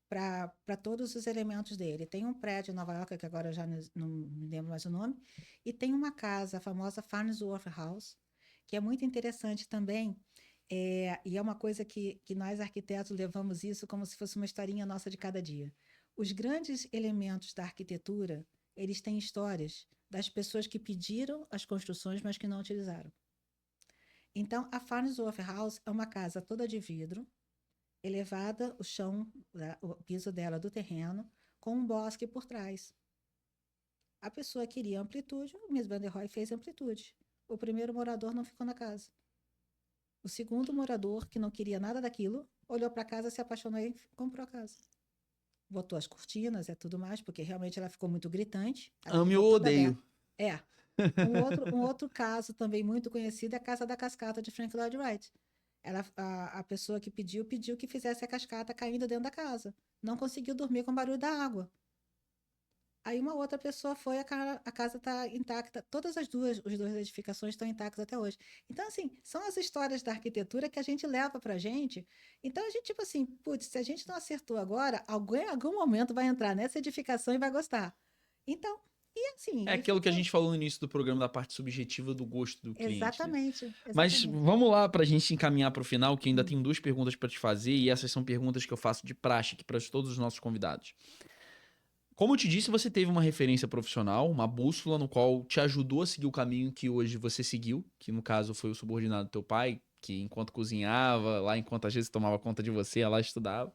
para todos os elementos dele. Tem um prédio em Nova York, que agora eu já não me lembro mais o nome, e tem uma casa, a famosa Farnsworth House, que é muito interessante também, e é uma coisa que nós arquitetos levamos isso como se fosse uma historinha nossa de cada dia. Os grandes elementos da arquitetura, eles têm histórias das pessoas que pediram as construções, mas que não utilizaram. Então, a Farnsworth House é uma casa toda de vidro, elevada, o chão, o piso dela do terreno, com um bosque por trás. A pessoa queria amplitude, o Mies van der Rohe fez amplitude. O primeiro morador não ficou na casa. O segundo morador, que não queria nada daquilo, olhou para a casa, se apaixonou e comprou a casa. Botou as cortinas e tudo mais, porque realmente ela ficou muito gritante. Ela Ame ficou ou toda odeio. aberta. É. Um outro caso também muito conhecido é a Casa da Cascata de Frank Lloyd Wright. A pessoa que pediu que fizesse a cascata caindo dentro da casa. Não conseguiu dormir com o barulho da água. Aí uma outra pessoa foi, a casa está intacta. As duas edificações estão intactas até hoje. Então, assim, são as histórias da arquitetura que a gente leva para a gente. Então, a gente, tipo assim, putz, se a gente não acertou agora, alguém em algum momento vai entrar nessa edificação e vai gostar. Então, e É assim, e aquilo que a ficou. gente falou no início do programa, da parte subjetiva do gosto do cliente, né? Exatamente, Mas exatamente. vamos lá para a gente encaminhar para o final, que ainda Hum. tem duas perguntas para te fazer, e essas são perguntas que eu faço de praxe aqui para todos os nossos convidados. Como eu te disse, você teve uma referência profissional, uma bússola no qual te ajudou a seguir o caminho que hoje você seguiu, que no caso foi o subordinado do teu pai, que enquanto cozinhava, lá enquanto às vezes tomava conta de você, ela estudava.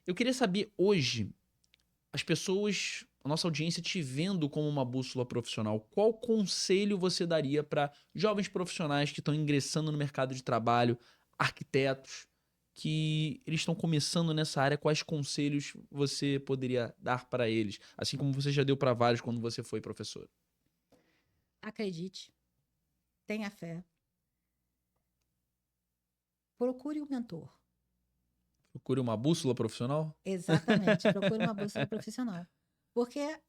Eu queria saber hoje, as pessoas, a nossa audiência te vendo como uma bússola profissional, qual conselho você daria para jovens profissionais que estão ingressando no mercado de trabalho, arquitetos, que eles estão começando nessa área, quais conselhos você poderia dar para eles, assim como você já deu para vários quando você foi professor? Acredite, tenha fé, procure um mentor. Procure uma bússola profissional? Exatamente, procure uma bússola profissional. Porque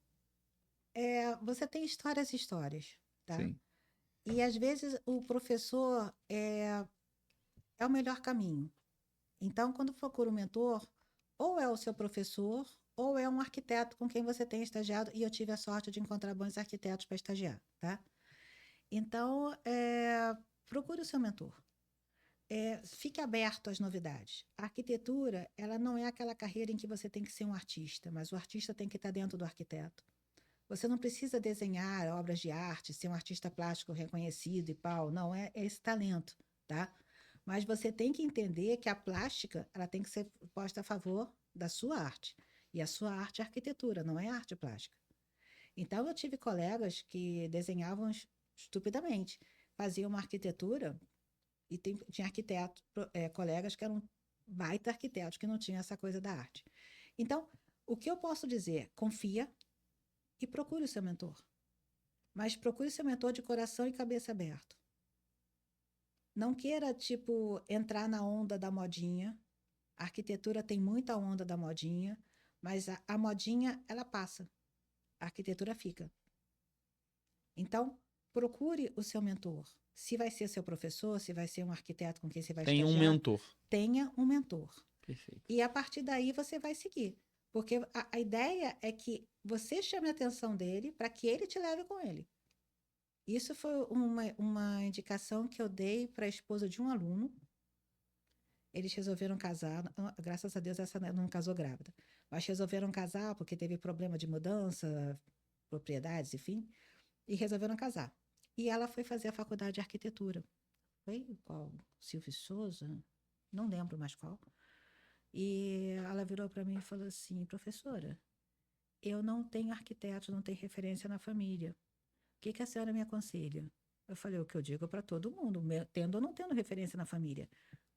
você tem histórias e histórias, tá? Sim. E às vezes o professor é o melhor caminho. Então, quando procura um mentor, ou é o seu professor, ou é um arquiteto com quem você tem estagiado, e eu tive a sorte de encontrar bons arquitetos para estagiar, tá? Então, procure o seu mentor. Fique aberto às novidades. A arquitetura, ela não é aquela carreira em que você tem que ser um artista, mas o artista tem que estar dentro do arquiteto. Você não precisa desenhar obras de arte, ser um artista plástico reconhecido e pau. Não, é esse talento, tá? Mas você tem que entender que a plástica, ela tem que ser posta a favor da sua arte. E a sua arte é arquitetura, não é arte plástica. Então, eu tive colegas que desenhavam estupidamente. Faziam uma arquitetura e tinha arquitetos, colegas que eram baita arquitetos, que não tinham essa coisa da arte. Então, o que eu posso dizer? Confia e procure o seu mentor. Mas procure o seu mentor de coração e cabeça aberto. Não queira, tipo, entrar na onda da modinha. A arquitetura tem muita onda da modinha, mas a modinha, ela passa. A arquitetura fica. Então, procure o seu mentor. Se vai ser seu professor, se vai ser um arquiteto com quem você vai Tem um estagiar, mentor. tenha um mentor. Perfeito. E a partir daí você vai seguir. Porque a ideia é que você chame a atenção dele para que ele te leve com ele. Isso foi uma indicação que eu dei para a esposa de um aluno. Eles resolveram casar, graças a Deus essa não casou grávida, mas resolveram casar porque teve problema de mudança, propriedades, enfim, e resolveram casar. E ela foi fazer a faculdade de arquitetura. Foi qual? Silvio Souza? Não lembro mais qual. E ela virou para mim e falou assim: professora, Eu não tenho arquiteto, não tenho referência na família. O que que a senhora me aconselha? Eu falei, o que eu digo para todo mundo, tendo ou não tendo referência na família,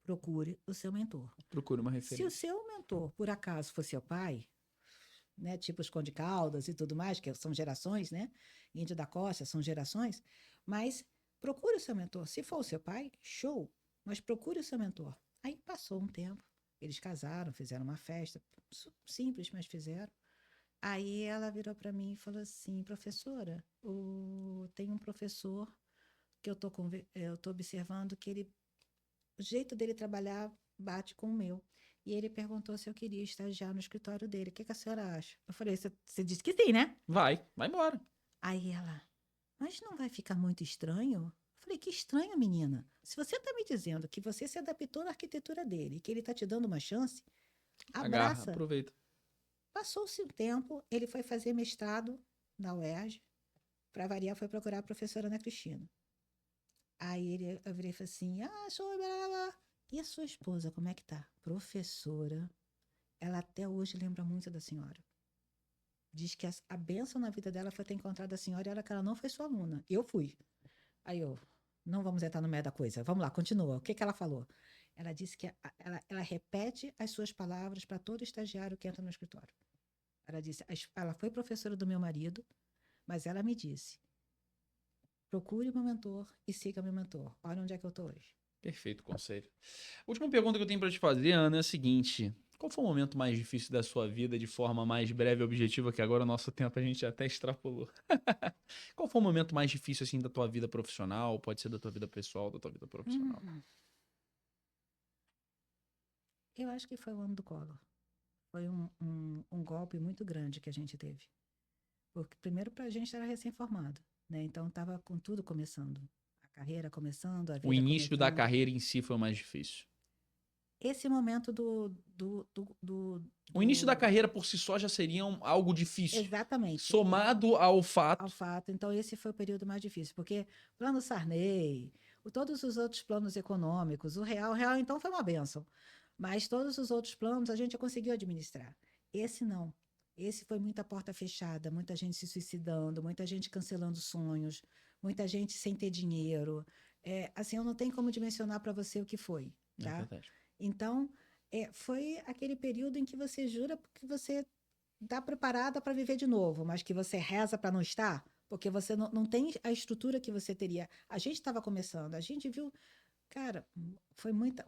procure o seu mentor. Procure uma Se o referência. seu mentor, por acaso, for seu pai, né, tipo os Conde Caldas e tudo mais, que são gerações, né? Índio da Costa são gerações, mas procure o seu mentor. Se for o seu pai, show, mas procure o seu mentor. Aí passou um tempo, eles casaram, fizeram uma festa, simples, mas fizeram. Aí ela virou para mim e falou assim, professora, tem um professor que eu tô observando que o jeito dele trabalhar bate com o meu. E ele perguntou se eu queria estagiar no escritório dele. O que que a senhora acha? Eu falei, você disse que sim, né? Vai embora. Aí ela, mas não vai ficar muito estranho? Eu falei, que estranho, menina. Se você está me dizendo que você se adaptou na arquitetura dele e que ele está te dando uma chance, Agarra, abraça. aproveita. Passou-se um tempo, ele foi fazer mestrado na UERJ. Para variar, foi procurar a professora Ana Cristina. Aí eu virei e falei assim, sou... Blá, blá, blá. E a sua esposa, como é que tá? Professora. Ela até hoje lembra muito da senhora. Diz que a bênção na vida dela foi ter encontrado a senhora e que ela não foi sua aluna. Eu fui. Aí eu, não vamos entrar no meio da coisa. Vamos lá, continua. O que que ela falou? Ela disse que ela repete as suas palavras para todo estagiário que entra no escritório. Ela disse, ela foi professora do meu marido, mas ela me disse, procure meu mentor e siga meu mentor. Olha onde é que eu estou hoje. Perfeito conselho. A última pergunta que eu tenho para te fazer, Ana, é a seguinte: qual foi o momento mais difícil da sua vida, de forma mais breve e objetiva, que agora o nosso tempo a gente até extrapolou? Qual foi o momento mais difícil, assim, da tua vida profissional? Pode ser da tua vida pessoal, da tua vida profissional. Eu acho que foi o ano do Collor. Foi um golpe muito grande que a gente teve. Porque, primeiro, para a gente era recém-formado, né? Então, estava com tudo começando. A carreira começando, a vida O início da começando. carreira em si foi o mais difícil. Esse momento O início da carreira por si só já seria algo difícil. Exatamente. Somado ao fato. Ao fato. Então, esse foi o período mais difícil. Porque plano Sarney, todos os outros planos econômicos, o real então foi uma bênção. Mas todos os outros planos a gente conseguiu administrar. Esse não. Esse foi muita porta fechada, muita gente se suicidando, muita gente cancelando sonhos, muita gente sem ter dinheiro. Assim, eu não tenho como dimensionar para você o que foi, É tá? verdade. Então, foi aquele período em que você jura que você está preparada para viver de novo, mas que você reza para não estar, porque você não tem a estrutura que você teria. A gente estava começando, a gente viu... Cara, foi muito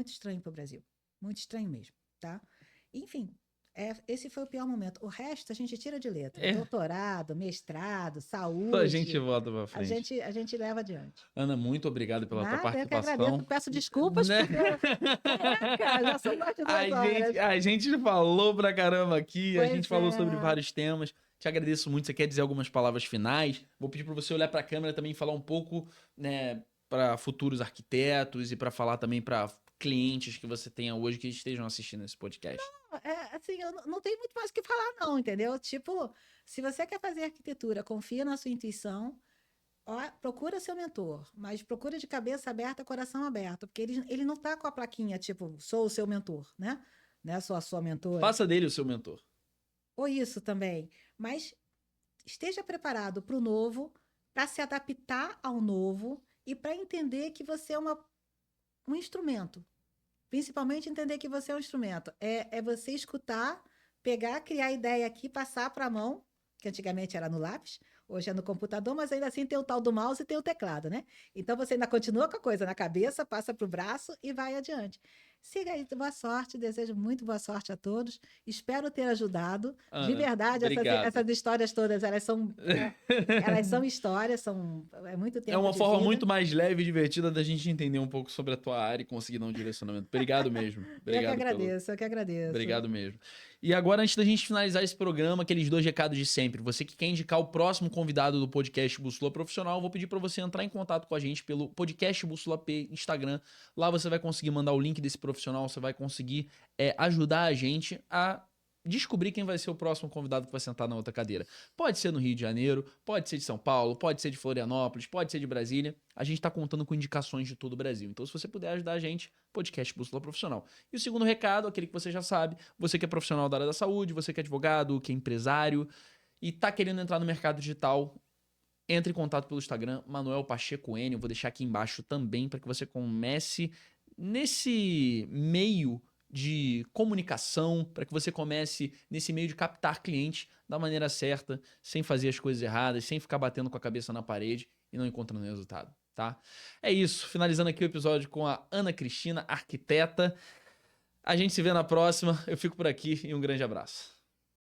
estranho para o Brasil. Muito estranho mesmo, tá? Enfim, esse foi o pior momento. O resto a gente tira de letra. Doutorado, mestrado, saúde. A gente volta pra frente. A gente leva adiante. Ana, muito obrigado pela tua participação. Eu que agradeço. Peço desculpas, né? porque... já são mais de 2 horas. A gente falou pra caramba aqui, Pois a gente falou sobre vários temas. Te agradeço muito. Você quer dizer algumas palavras finais? Vou pedir pra você olhar pra câmera também e falar um pouco, né, para futuros arquitetos e para falar também para clientes que você tenha hoje que estejam assistindo esse podcast. Não, assim, eu não tenho muito mais o que falar, não, entendeu? Tipo, se você quer fazer arquitetura, confia na sua intuição, procura seu mentor, mas procura de cabeça aberta, coração aberto, porque ele não tá com a plaquinha, tipo, sou o seu mentor, né? Né? Sou a sua mentora. Faça dele o seu mentor. Ou isso também. Mas esteja preparado para o novo, para se adaptar ao novo e para entender que você é um instrumento. Principalmente entender que você é um instrumento. É você escutar, pegar, criar ideia aqui, passar para a mão, que antigamente era no lápis, hoje é no computador, mas ainda assim tem o tal do mouse e tem o teclado, né? Então você ainda continua com a coisa na cabeça, passa para o braço e vai adiante. Siga aí, boa sorte, desejo muito boa sorte a todos. Espero ter ajudado. Ana, de verdade, essas histórias todas, elas são histórias, é muito tempo. É uma de forma vida. muito mais leve e divertida da gente entender um pouco sobre a tua área e conseguir dar um direcionamento. Obrigado mesmo. Obrigado eu que agradeço. Obrigado mesmo. E agora, antes da gente finalizar esse programa, aqueles 2 recados de sempre. Você que quer indicar o próximo convidado do podcast Bússola Profissional, eu vou pedir para você entrar em contato com a gente pelo podcast Bússola P Instagram. Lá você vai conseguir mandar o link desse profissional, você vai conseguir ajudar a gente a descobrir quem vai ser o próximo convidado que vai sentar na outra cadeira. Pode ser no Rio de Janeiro, pode ser de São Paulo, pode ser de Florianópolis, pode ser de Brasília. A gente está contando com indicações de todo o Brasil. Então, se você puder ajudar a gente, podcast Bússola Profissional. E o segundo recado, aquele que você já sabe, você que é profissional da área da saúde, você que é advogado, que é empresário e tá querendo entrar no mercado digital, entre em contato pelo Instagram, Manuel Pacheco N. Eu vou deixar aqui embaixo também para que você comece nesse meio de comunicação, para que você comece nesse meio de captar cliente da maneira certa, sem fazer as coisas erradas, sem ficar batendo com a cabeça na parede e não encontrando resultado, tá? É isso, finalizando aqui o episódio com a Ana Cristina, arquiteta. A gente se vê na próxima, eu fico por aqui e um grande abraço.